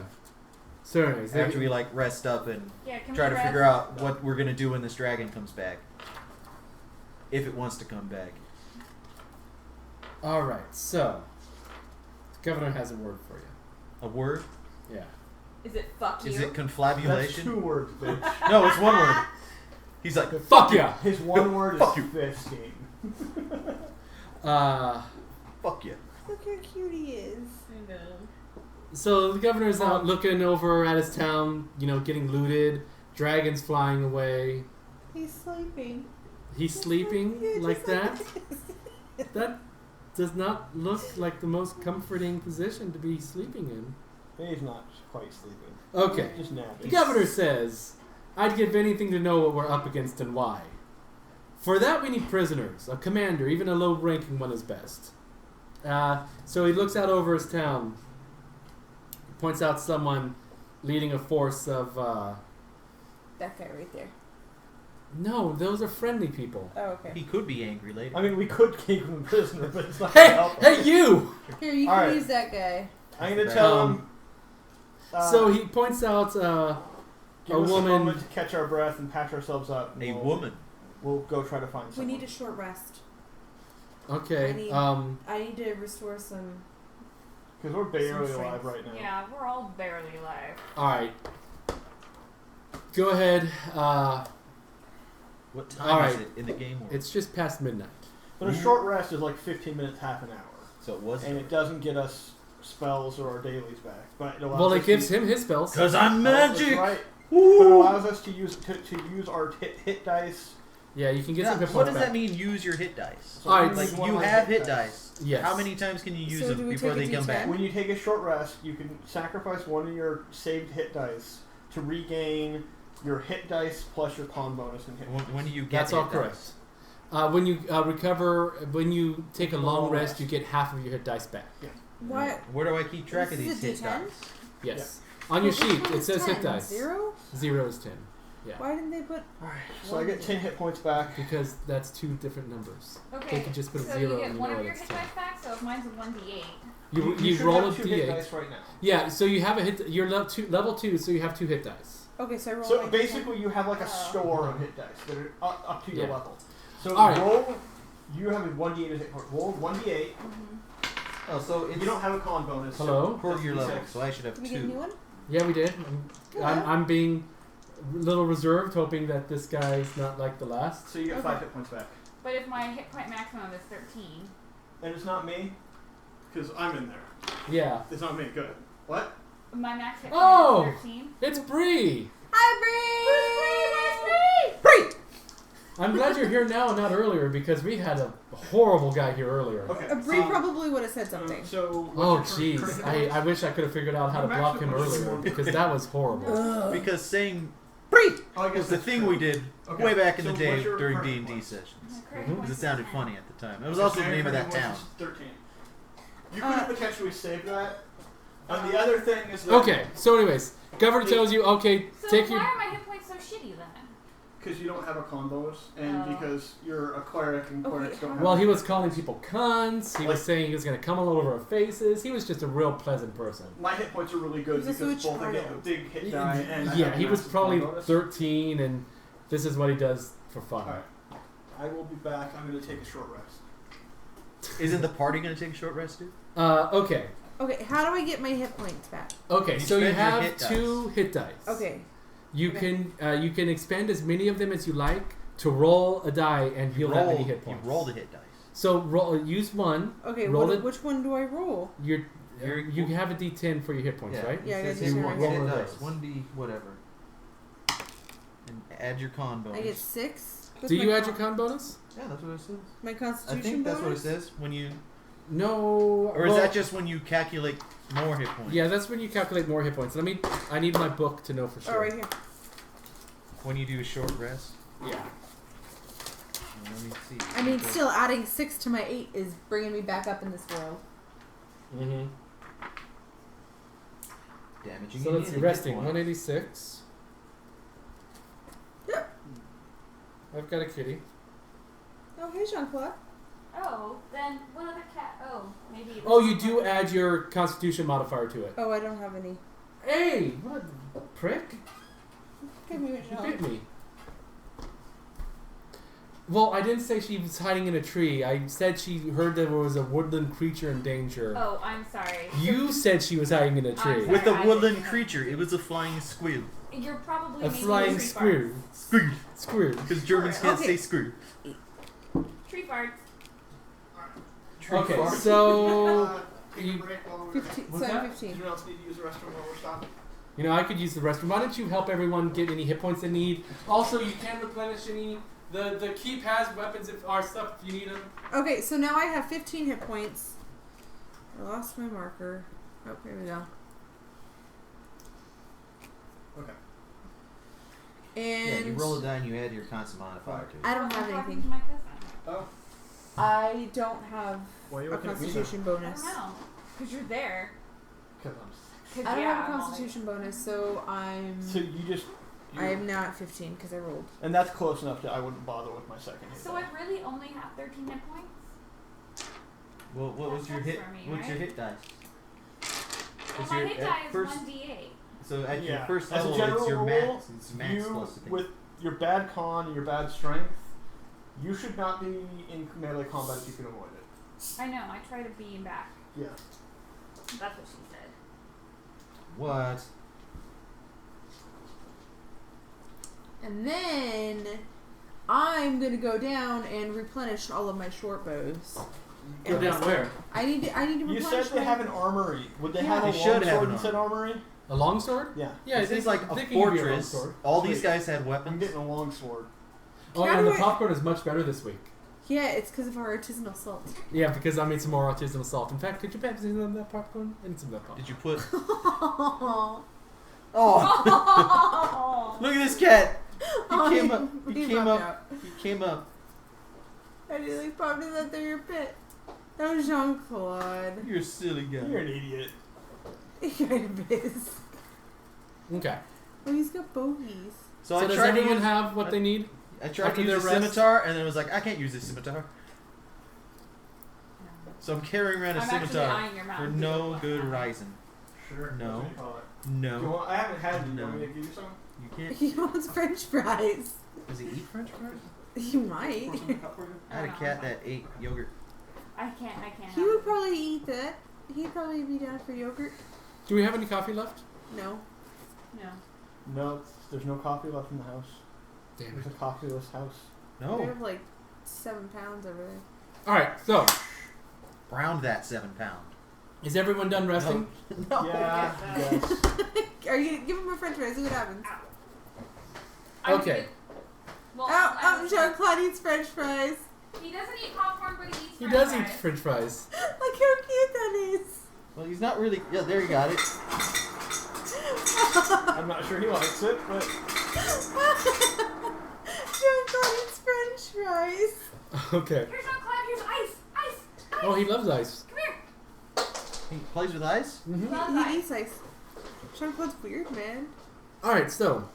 [SPEAKER 1] So anyways, they-
[SPEAKER 2] After we like rest up and
[SPEAKER 4] Yeah, can
[SPEAKER 2] try
[SPEAKER 4] we
[SPEAKER 2] to
[SPEAKER 4] rest?
[SPEAKER 2] figure out what we're gonna do when this dragon comes back. If it wants to come back.
[SPEAKER 1] all right. So the governor has a word for you.
[SPEAKER 2] A word?
[SPEAKER 1] Yeah.
[SPEAKER 4] Is it fuck you?
[SPEAKER 2] Is it
[SPEAKER 5] That's
[SPEAKER 2] confabulation?
[SPEAKER 5] 2 words, bitch.
[SPEAKER 2] No, it's 1 word. He's like,
[SPEAKER 1] Fuck yeah.
[SPEAKER 5] His one word is
[SPEAKER 2] Fuck you.
[SPEAKER 5] fisting.
[SPEAKER 2] Fuck you.
[SPEAKER 3] Look how cute he is.
[SPEAKER 4] I know.
[SPEAKER 1] So the governor's out looking over at his town, getting looted, dragons flying away.
[SPEAKER 3] He's sleeping.
[SPEAKER 1] He's sleeping
[SPEAKER 3] Yeah,
[SPEAKER 1] like
[SPEAKER 3] just
[SPEAKER 1] that?
[SPEAKER 3] this.
[SPEAKER 1] That does not look like the most comforting position to be sleeping in.
[SPEAKER 5] He's not quite sleeping.
[SPEAKER 1] Okay.
[SPEAKER 5] Just
[SPEAKER 1] The
[SPEAKER 5] napping.
[SPEAKER 1] governor says, I'd give anything to know what we're up against and why. For that we need prisoners, a commander, even a low-ranking one is best. So he looks out over his town, points out someone leading a force of,
[SPEAKER 3] That guy right there.
[SPEAKER 1] no, those are friendly people.
[SPEAKER 3] Oh, okay.
[SPEAKER 2] He could be angry later.
[SPEAKER 5] I mean, we could keep him a prisoner, but it's not going to
[SPEAKER 1] Hey,
[SPEAKER 5] help
[SPEAKER 1] hey
[SPEAKER 5] us.
[SPEAKER 1] you!
[SPEAKER 3] Here, you
[SPEAKER 5] All
[SPEAKER 3] can
[SPEAKER 5] right.
[SPEAKER 3] use that guy.
[SPEAKER 5] I'm going to tell him.
[SPEAKER 1] So he points out,
[SPEAKER 5] give
[SPEAKER 1] a
[SPEAKER 5] us a
[SPEAKER 1] woman.
[SPEAKER 5] moment to catch our breath and patch ourselves up. and
[SPEAKER 2] A
[SPEAKER 5] we'll-
[SPEAKER 2] woman.
[SPEAKER 5] We'll go try to find
[SPEAKER 3] We
[SPEAKER 5] someone.
[SPEAKER 3] need a short rest.
[SPEAKER 1] Okay,
[SPEAKER 3] I need to restore some.
[SPEAKER 5] Because we're barely
[SPEAKER 3] Some
[SPEAKER 5] alive
[SPEAKER 3] strength.
[SPEAKER 5] right now.
[SPEAKER 4] Yeah, we're all barely alive.
[SPEAKER 1] alright. Go ahead,
[SPEAKER 2] What time
[SPEAKER 1] All
[SPEAKER 2] is
[SPEAKER 1] right.
[SPEAKER 2] it in the game world?
[SPEAKER 1] it's just past midnight.
[SPEAKER 5] But a short rest is like 15 minutes, half an hour.
[SPEAKER 2] So it was.
[SPEAKER 5] And it doesn't get us spells or our dailies back. But it allows
[SPEAKER 1] Well,
[SPEAKER 5] us
[SPEAKER 1] it gives
[SPEAKER 5] to,
[SPEAKER 1] him his spells.
[SPEAKER 2] Because I'm
[SPEAKER 5] That's
[SPEAKER 2] magic!
[SPEAKER 5] right. But it allows us to use our hit dice.
[SPEAKER 1] Yeah, you can get
[SPEAKER 2] Yeah,
[SPEAKER 1] some hit
[SPEAKER 2] what
[SPEAKER 1] points
[SPEAKER 2] does
[SPEAKER 1] back.
[SPEAKER 2] that mean, use your hit dice?
[SPEAKER 5] So
[SPEAKER 1] Alright,
[SPEAKER 5] we
[SPEAKER 2] Like,
[SPEAKER 5] use one
[SPEAKER 2] you
[SPEAKER 5] of my
[SPEAKER 2] have hit dice.
[SPEAKER 1] Yes.
[SPEAKER 2] How many times can you use
[SPEAKER 3] So do
[SPEAKER 2] them
[SPEAKER 3] we
[SPEAKER 2] before
[SPEAKER 3] take
[SPEAKER 2] they
[SPEAKER 3] a
[SPEAKER 2] come back?
[SPEAKER 3] D10?
[SPEAKER 5] When you take a short rest, you can sacrifice one of your saved hit dice to regain your hit dice plus your con bonus and hit
[SPEAKER 2] When,
[SPEAKER 5] points.
[SPEAKER 2] when do you get
[SPEAKER 1] That's
[SPEAKER 2] hit
[SPEAKER 1] all correct.
[SPEAKER 2] dice?
[SPEAKER 1] When you recover, when you take a long
[SPEAKER 5] Long
[SPEAKER 1] rest,
[SPEAKER 5] rest.
[SPEAKER 1] you get half of your hit dice back.
[SPEAKER 3] What?
[SPEAKER 2] Where do I keep track of
[SPEAKER 3] This
[SPEAKER 2] these
[SPEAKER 3] is a
[SPEAKER 2] hit
[SPEAKER 3] D10?
[SPEAKER 2] dice?
[SPEAKER 1] Yes. On your
[SPEAKER 3] Which
[SPEAKER 1] sheet,
[SPEAKER 3] one
[SPEAKER 1] it
[SPEAKER 3] is
[SPEAKER 1] says
[SPEAKER 3] 10?
[SPEAKER 1] hit dice.
[SPEAKER 3] 0?
[SPEAKER 1] 0 is 10. Yeah.
[SPEAKER 3] Why didn't they put?
[SPEAKER 5] Alright, so I get 10 hit points back.
[SPEAKER 1] Because that's two different numbers.
[SPEAKER 4] Okay,
[SPEAKER 1] They could just put a
[SPEAKER 4] so
[SPEAKER 1] 0
[SPEAKER 4] you
[SPEAKER 1] and
[SPEAKER 4] get
[SPEAKER 1] you
[SPEAKER 4] one
[SPEAKER 1] know
[SPEAKER 4] of
[SPEAKER 1] what
[SPEAKER 4] your
[SPEAKER 1] it's
[SPEAKER 4] hit
[SPEAKER 1] 10.
[SPEAKER 4] dice back, so if mine's a 1d8.
[SPEAKER 1] You
[SPEAKER 5] should
[SPEAKER 1] roll a
[SPEAKER 5] have two hit
[SPEAKER 1] d8.
[SPEAKER 5] dice right now.
[SPEAKER 1] Yeah, so you have a hit. You're level 2, so you have 2 hit dice.
[SPEAKER 3] Okay, so I roll.
[SPEAKER 5] So
[SPEAKER 3] my
[SPEAKER 5] basically, you have like a
[SPEAKER 4] Oh.
[SPEAKER 5] store of hit dice that are up to your
[SPEAKER 1] Yeah.
[SPEAKER 5] level. So
[SPEAKER 1] Alright.
[SPEAKER 5] roll. You have a 1d8 as hit point. Roll 1d8.
[SPEAKER 2] Oh, so it's
[SPEAKER 5] You don't have a con bonus.
[SPEAKER 1] Hello?
[SPEAKER 2] per
[SPEAKER 5] that's
[SPEAKER 2] your
[SPEAKER 5] D6.
[SPEAKER 2] level, so I should have
[SPEAKER 3] Did we get a new
[SPEAKER 2] 2.
[SPEAKER 3] one?
[SPEAKER 1] Yeah, we did.
[SPEAKER 3] Yeah.
[SPEAKER 1] I'm being a little reserved, hoping that this guy's not like the last.
[SPEAKER 5] So you get
[SPEAKER 3] Okay.
[SPEAKER 5] 5 hit points back.
[SPEAKER 4] But if my hit point maximum is 13,
[SPEAKER 5] And it's not me, because I'm in there.
[SPEAKER 1] Yeah.
[SPEAKER 5] It's not me. Good. What?
[SPEAKER 4] my max hit point
[SPEAKER 1] Oh!
[SPEAKER 4] is 13.
[SPEAKER 1] It's Bree!
[SPEAKER 3] Hi,
[SPEAKER 1] Bree! I'm glad you're here now and not earlier because we had a horrible guy here earlier.
[SPEAKER 5] Okay.
[SPEAKER 3] Bree probably would have said something.
[SPEAKER 5] So.
[SPEAKER 1] Oh,
[SPEAKER 5] what's your
[SPEAKER 1] jeez.
[SPEAKER 5] current hit
[SPEAKER 1] I
[SPEAKER 5] points?
[SPEAKER 1] wish I could have figured out how to
[SPEAKER 5] I'm
[SPEAKER 1] block him
[SPEAKER 5] actually
[SPEAKER 1] earlier
[SPEAKER 5] going to-
[SPEAKER 1] because that was horrible.
[SPEAKER 2] Because saying "Bree"
[SPEAKER 5] Oh, I guess
[SPEAKER 2] was the
[SPEAKER 5] that's
[SPEAKER 2] thing
[SPEAKER 5] true.
[SPEAKER 2] we did
[SPEAKER 5] Okay.
[SPEAKER 2] way back in
[SPEAKER 5] So
[SPEAKER 2] the day
[SPEAKER 5] what's your
[SPEAKER 2] during
[SPEAKER 5] current
[SPEAKER 2] D&D
[SPEAKER 5] points?
[SPEAKER 2] sessions.
[SPEAKER 4] My
[SPEAKER 1] Mhm.
[SPEAKER 4] current
[SPEAKER 2] Because
[SPEAKER 4] point
[SPEAKER 2] it
[SPEAKER 4] is
[SPEAKER 2] sounded
[SPEAKER 4] 10.
[SPEAKER 2] funny at the time. It was also the name of that town.
[SPEAKER 5] 13. You could have potentially saved that. And the other thing is that.
[SPEAKER 1] Okay, so anyways, Governor tells you, okay,
[SPEAKER 4] So
[SPEAKER 1] take
[SPEAKER 4] why
[SPEAKER 1] your...
[SPEAKER 4] are my hit points so shitty then?
[SPEAKER 5] Because you don't have a con bonus, and
[SPEAKER 4] Oh.
[SPEAKER 5] because you're a cleric, and
[SPEAKER 3] Okay,
[SPEAKER 5] clerics don't have.
[SPEAKER 1] Well, he was calling people cunts. He was
[SPEAKER 5] Like-
[SPEAKER 1] saying he was going to come all over our faces. He was just a real pleasant person.
[SPEAKER 5] My hit points are really good
[SPEAKER 3] He's also
[SPEAKER 5] because
[SPEAKER 3] a
[SPEAKER 5] both I get a
[SPEAKER 3] child.
[SPEAKER 5] big hit die and I
[SPEAKER 1] Yeah,
[SPEAKER 5] have a
[SPEAKER 1] he was
[SPEAKER 5] massive
[SPEAKER 1] probably
[SPEAKER 5] con bonus.
[SPEAKER 1] 13, and this is what he does for fun.
[SPEAKER 5] Alright. I will be back. I'm going to take a short rest.
[SPEAKER 2] Isn't the party going to take a short rest, dude?
[SPEAKER 1] Okay.
[SPEAKER 3] Okay, how do I get my hit points back?
[SPEAKER 1] Okay,
[SPEAKER 2] You
[SPEAKER 1] so you
[SPEAKER 2] spend your
[SPEAKER 1] have
[SPEAKER 2] hit
[SPEAKER 1] 2 hit dice.
[SPEAKER 3] Okay.
[SPEAKER 1] You
[SPEAKER 3] Okay.
[SPEAKER 1] can expend as many of them as you like to roll a die and heal that many hit points.
[SPEAKER 2] You roll the hit dice.
[SPEAKER 1] So use one.
[SPEAKER 3] Okay,
[SPEAKER 1] Roll it.
[SPEAKER 3] which one do I roll?
[SPEAKER 1] You have a D10 for your hit points, right?
[SPEAKER 3] Yeah, I
[SPEAKER 2] it
[SPEAKER 3] got
[SPEAKER 2] says
[SPEAKER 3] D10
[SPEAKER 2] you
[SPEAKER 3] right
[SPEAKER 2] roll
[SPEAKER 1] here.
[SPEAKER 2] hit
[SPEAKER 1] Roll
[SPEAKER 2] dice.
[SPEAKER 1] those.
[SPEAKER 2] 1d whatever. And add your con bonus.
[SPEAKER 3] I get 6. What's
[SPEAKER 1] Do
[SPEAKER 3] my
[SPEAKER 1] you add your con bonus?
[SPEAKER 2] Yeah, that's what it says.
[SPEAKER 3] My
[SPEAKER 2] I
[SPEAKER 3] constitution
[SPEAKER 2] think that's what it
[SPEAKER 3] bonus?
[SPEAKER 2] says when you...
[SPEAKER 1] No.
[SPEAKER 2] Or is
[SPEAKER 1] well,
[SPEAKER 2] that just when you calculate more hit points?
[SPEAKER 1] Yeah, that's when you calculate more hit points. I need my book to know for sure.
[SPEAKER 3] Oh, right here.
[SPEAKER 2] When you do a short rest?
[SPEAKER 1] Yeah.
[SPEAKER 2] Let me see.
[SPEAKER 3] I mean, still adding 6 to my 8 is bringing me back up in this world.
[SPEAKER 1] Mm-hmm.
[SPEAKER 2] Damaging
[SPEAKER 1] So
[SPEAKER 2] you
[SPEAKER 1] let's see.
[SPEAKER 2] in
[SPEAKER 1] Resting.
[SPEAKER 2] hit points.
[SPEAKER 1] 186. I've got a kitty.
[SPEAKER 3] Oh, hey, Jean-Claude.
[SPEAKER 4] Oh, then what other cat? Oh, maybe. this
[SPEAKER 1] Oh,
[SPEAKER 4] is
[SPEAKER 1] you do
[SPEAKER 4] one-
[SPEAKER 1] add your Constitution modifier to it.
[SPEAKER 3] Oh, I don't have any.
[SPEAKER 1] Hey, what prick?
[SPEAKER 3] Give me a
[SPEAKER 1] She
[SPEAKER 3] shot.
[SPEAKER 1] bit me. Well, I didn't say she was hiding in a tree. I said she heard there was a woodland creature in danger.
[SPEAKER 4] Oh, I'm sorry.
[SPEAKER 1] You said she was hiding in a
[SPEAKER 4] I'm
[SPEAKER 1] tree.
[SPEAKER 4] sorry.
[SPEAKER 2] With a
[SPEAKER 4] I
[SPEAKER 2] woodland
[SPEAKER 4] didn't-
[SPEAKER 2] creature. It was a flying squid.
[SPEAKER 4] You're probably
[SPEAKER 1] A
[SPEAKER 4] making
[SPEAKER 1] flying
[SPEAKER 4] tree
[SPEAKER 1] screw.
[SPEAKER 2] Squid.
[SPEAKER 1] Screw.
[SPEAKER 2] Because Germans can't
[SPEAKER 3] Okay.
[SPEAKER 2] say screw.
[SPEAKER 4] Farts. Tree farts.
[SPEAKER 1] Okay, so
[SPEAKER 5] Take a
[SPEAKER 1] you-
[SPEAKER 5] break while we're
[SPEAKER 3] 15,
[SPEAKER 1] What's
[SPEAKER 3] so
[SPEAKER 1] that?
[SPEAKER 3] 15.
[SPEAKER 5] Anyone else need to use the restroom while we're stopping?
[SPEAKER 1] I could use the restroom. Why don't you help everyone get any hit points they need? Also, you can replenish any. The keep has weapons if our stuff if you need them.
[SPEAKER 3] Okay, so now I have 15 hit points. I lost my marker. Oh, here we go.
[SPEAKER 5] Okay.
[SPEAKER 3] And
[SPEAKER 2] Yeah, you roll a die and you add your constant modifier to it.
[SPEAKER 3] I don't have
[SPEAKER 4] I'm talking
[SPEAKER 3] anything.
[SPEAKER 4] to my cousin.
[SPEAKER 5] Oh.
[SPEAKER 3] I don't have
[SPEAKER 5] Why are you
[SPEAKER 3] a
[SPEAKER 5] looking at me?
[SPEAKER 3] constitution
[SPEAKER 4] I
[SPEAKER 3] bonus.
[SPEAKER 4] don't know. Because you're there.
[SPEAKER 5] Because I'm.
[SPEAKER 4] 'Cause,
[SPEAKER 3] I don't
[SPEAKER 4] yeah,
[SPEAKER 3] have a
[SPEAKER 4] I'm only-
[SPEAKER 3] constitution bonus, so I'm.
[SPEAKER 5] So you just.
[SPEAKER 3] I am now at 15 because I rolled.
[SPEAKER 5] And that's close enough that I wouldn't bother with my second hit.
[SPEAKER 4] So
[SPEAKER 5] die.
[SPEAKER 4] I really only have 13 hit points?
[SPEAKER 2] Well, what was your
[SPEAKER 4] That's
[SPEAKER 2] hit?
[SPEAKER 4] for me,
[SPEAKER 2] What's your
[SPEAKER 4] right?
[SPEAKER 2] hit dice?
[SPEAKER 4] Well,
[SPEAKER 2] What's
[SPEAKER 4] my
[SPEAKER 2] your-
[SPEAKER 4] hit
[SPEAKER 2] at
[SPEAKER 4] die is
[SPEAKER 2] first-
[SPEAKER 4] 1d8.
[SPEAKER 2] So at your
[SPEAKER 5] Yeah.
[SPEAKER 2] first
[SPEAKER 5] As a
[SPEAKER 2] level,
[SPEAKER 5] general
[SPEAKER 2] it's your
[SPEAKER 5] rule,
[SPEAKER 2] max. It's max
[SPEAKER 5] you,
[SPEAKER 2] plus the thing.
[SPEAKER 5] with your bad con and your bad strength, you should not be in melee combat if you can avoid it.
[SPEAKER 4] I know, I try to beam back.
[SPEAKER 5] Yeah.
[SPEAKER 4] That's what she said.
[SPEAKER 2] What?
[SPEAKER 3] And then I'm gonna go down and replenish all of my short bows.
[SPEAKER 1] Go down where?
[SPEAKER 3] I need to
[SPEAKER 5] You
[SPEAKER 3] replenish
[SPEAKER 5] said they
[SPEAKER 3] my-
[SPEAKER 5] have an armory. Would they
[SPEAKER 3] Yeah.
[SPEAKER 5] have a
[SPEAKER 2] They should have
[SPEAKER 5] longsword
[SPEAKER 2] an
[SPEAKER 5] instead armory?
[SPEAKER 1] A longsword?
[SPEAKER 5] Yeah.
[SPEAKER 1] Yeah,
[SPEAKER 2] This is like
[SPEAKER 1] they
[SPEAKER 2] a
[SPEAKER 1] can give you a
[SPEAKER 2] fortress.
[SPEAKER 1] longsword.
[SPEAKER 2] All these
[SPEAKER 5] Sweet.
[SPEAKER 2] guys had
[SPEAKER 5] I'm
[SPEAKER 2] weapons.
[SPEAKER 5] getting a longsword.
[SPEAKER 1] Oh,
[SPEAKER 3] How
[SPEAKER 1] and
[SPEAKER 3] do
[SPEAKER 1] the
[SPEAKER 3] I-
[SPEAKER 1] popcorn is much better this week.
[SPEAKER 3] Yeah, it's because of our artisanal salt.
[SPEAKER 1] Yeah, because I made some more artisanal salt. In fact, could you pass me some of that popcorn? I need some of that popcorn.
[SPEAKER 2] Did you put?
[SPEAKER 3] Oh,
[SPEAKER 2] Oh! Look at this cat.
[SPEAKER 3] Oh,
[SPEAKER 2] He came up. He
[SPEAKER 3] he
[SPEAKER 2] came
[SPEAKER 3] popped
[SPEAKER 2] up.
[SPEAKER 3] out.
[SPEAKER 2] He came up.
[SPEAKER 3] I nearly popped in that through your pit. That was Jean Claude.
[SPEAKER 2] You're a silly guy.
[SPEAKER 5] You're an idiot.
[SPEAKER 3] He kind of is.
[SPEAKER 1] Okay.
[SPEAKER 3] Oh, he's got bogeys.
[SPEAKER 2] So,
[SPEAKER 1] So
[SPEAKER 2] I
[SPEAKER 1] does
[SPEAKER 2] tried to
[SPEAKER 1] everyone
[SPEAKER 2] use.
[SPEAKER 1] have what they need?
[SPEAKER 2] I tried
[SPEAKER 1] after
[SPEAKER 2] to use a
[SPEAKER 1] their rest?
[SPEAKER 2] scimitar, and then it was like, I can't use this scimitar.
[SPEAKER 4] No.
[SPEAKER 2] So I'm carrying around a
[SPEAKER 4] I'm actually
[SPEAKER 2] scimitar
[SPEAKER 4] eyeing your mouth.
[SPEAKER 2] for no good reason.
[SPEAKER 5] Sure.
[SPEAKER 2] No.
[SPEAKER 5] That's what you call it. Do you
[SPEAKER 2] No,
[SPEAKER 5] want, I haven't had any.
[SPEAKER 2] No.
[SPEAKER 5] Want me to give you some?
[SPEAKER 2] you can't.
[SPEAKER 3] He wants French fries.
[SPEAKER 2] Does he eat French fries?
[SPEAKER 3] You might.
[SPEAKER 5] Pour some in the cup for you?
[SPEAKER 2] I had a cat that ate yogurt.
[SPEAKER 4] I can't
[SPEAKER 3] He
[SPEAKER 4] have
[SPEAKER 3] would
[SPEAKER 4] it.
[SPEAKER 3] probably eat that. He'd probably be down for yogurt.
[SPEAKER 1] Do we have any coffee left?
[SPEAKER 3] No.
[SPEAKER 4] No.
[SPEAKER 5] No, there's no coffee left in the house.
[SPEAKER 1] Damn
[SPEAKER 5] There's
[SPEAKER 1] it.
[SPEAKER 5] a coffeeless house.
[SPEAKER 3] We
[SPEAKER 2] No,
[SPEAKER 3] have like 7 pounds over there.
[SPEAKER 1] Alright, so,
[SPEAKER 2] browned that 7 pound.
[SPEAKER 1] is everyone done resting?
[SPEAKER 2] No.
[SPEAKER 5] Yeah. Yes.
[SPEAKER 3] Are you give him a French fry? See what happens.
[SPEAKER 4] I would
[SPEAKER 1] Okay.
[SPEAKER 4] get- Well,
[SPEAKER 3] Oh, Jean Claude eats French fries.
[SPEAKER 4] He doesn't eat popcorn, but he eats
[SPEAKER 1] He
[SPEAKER 4] french
[SPEAKER 1] does
[SPEAKER 4] fries.
[SPEAKER 1] eat french fries.
[SPEAKER 3] Look how cute that is.
[SPEAKER 2] Well, he's not really. Yeah, there you got it.
[SPEAKER 5] I'm not sure he likes it, but
[SPEAKER 3] Jean Claude eats French fries.
[SPEAKER 1] Okay.
[SPEAKER 4] Here's Jean-Claude, here's ice! Ice! Ice!
[SPEAKER 1] Oh, he loves ice.
[SPEAKER 4] Come here!
[SPEAKER 2] He plays with ice.
[SPEAKER 1] Mm-hmm.
[SPEAKER 4] Loves
[SPEAKER 3] He
[SPEAKER 4] ice.
[SPEAKER 3] eats ice. Jean Claude's weird, man.
[SPEAKER 1] Alright, so,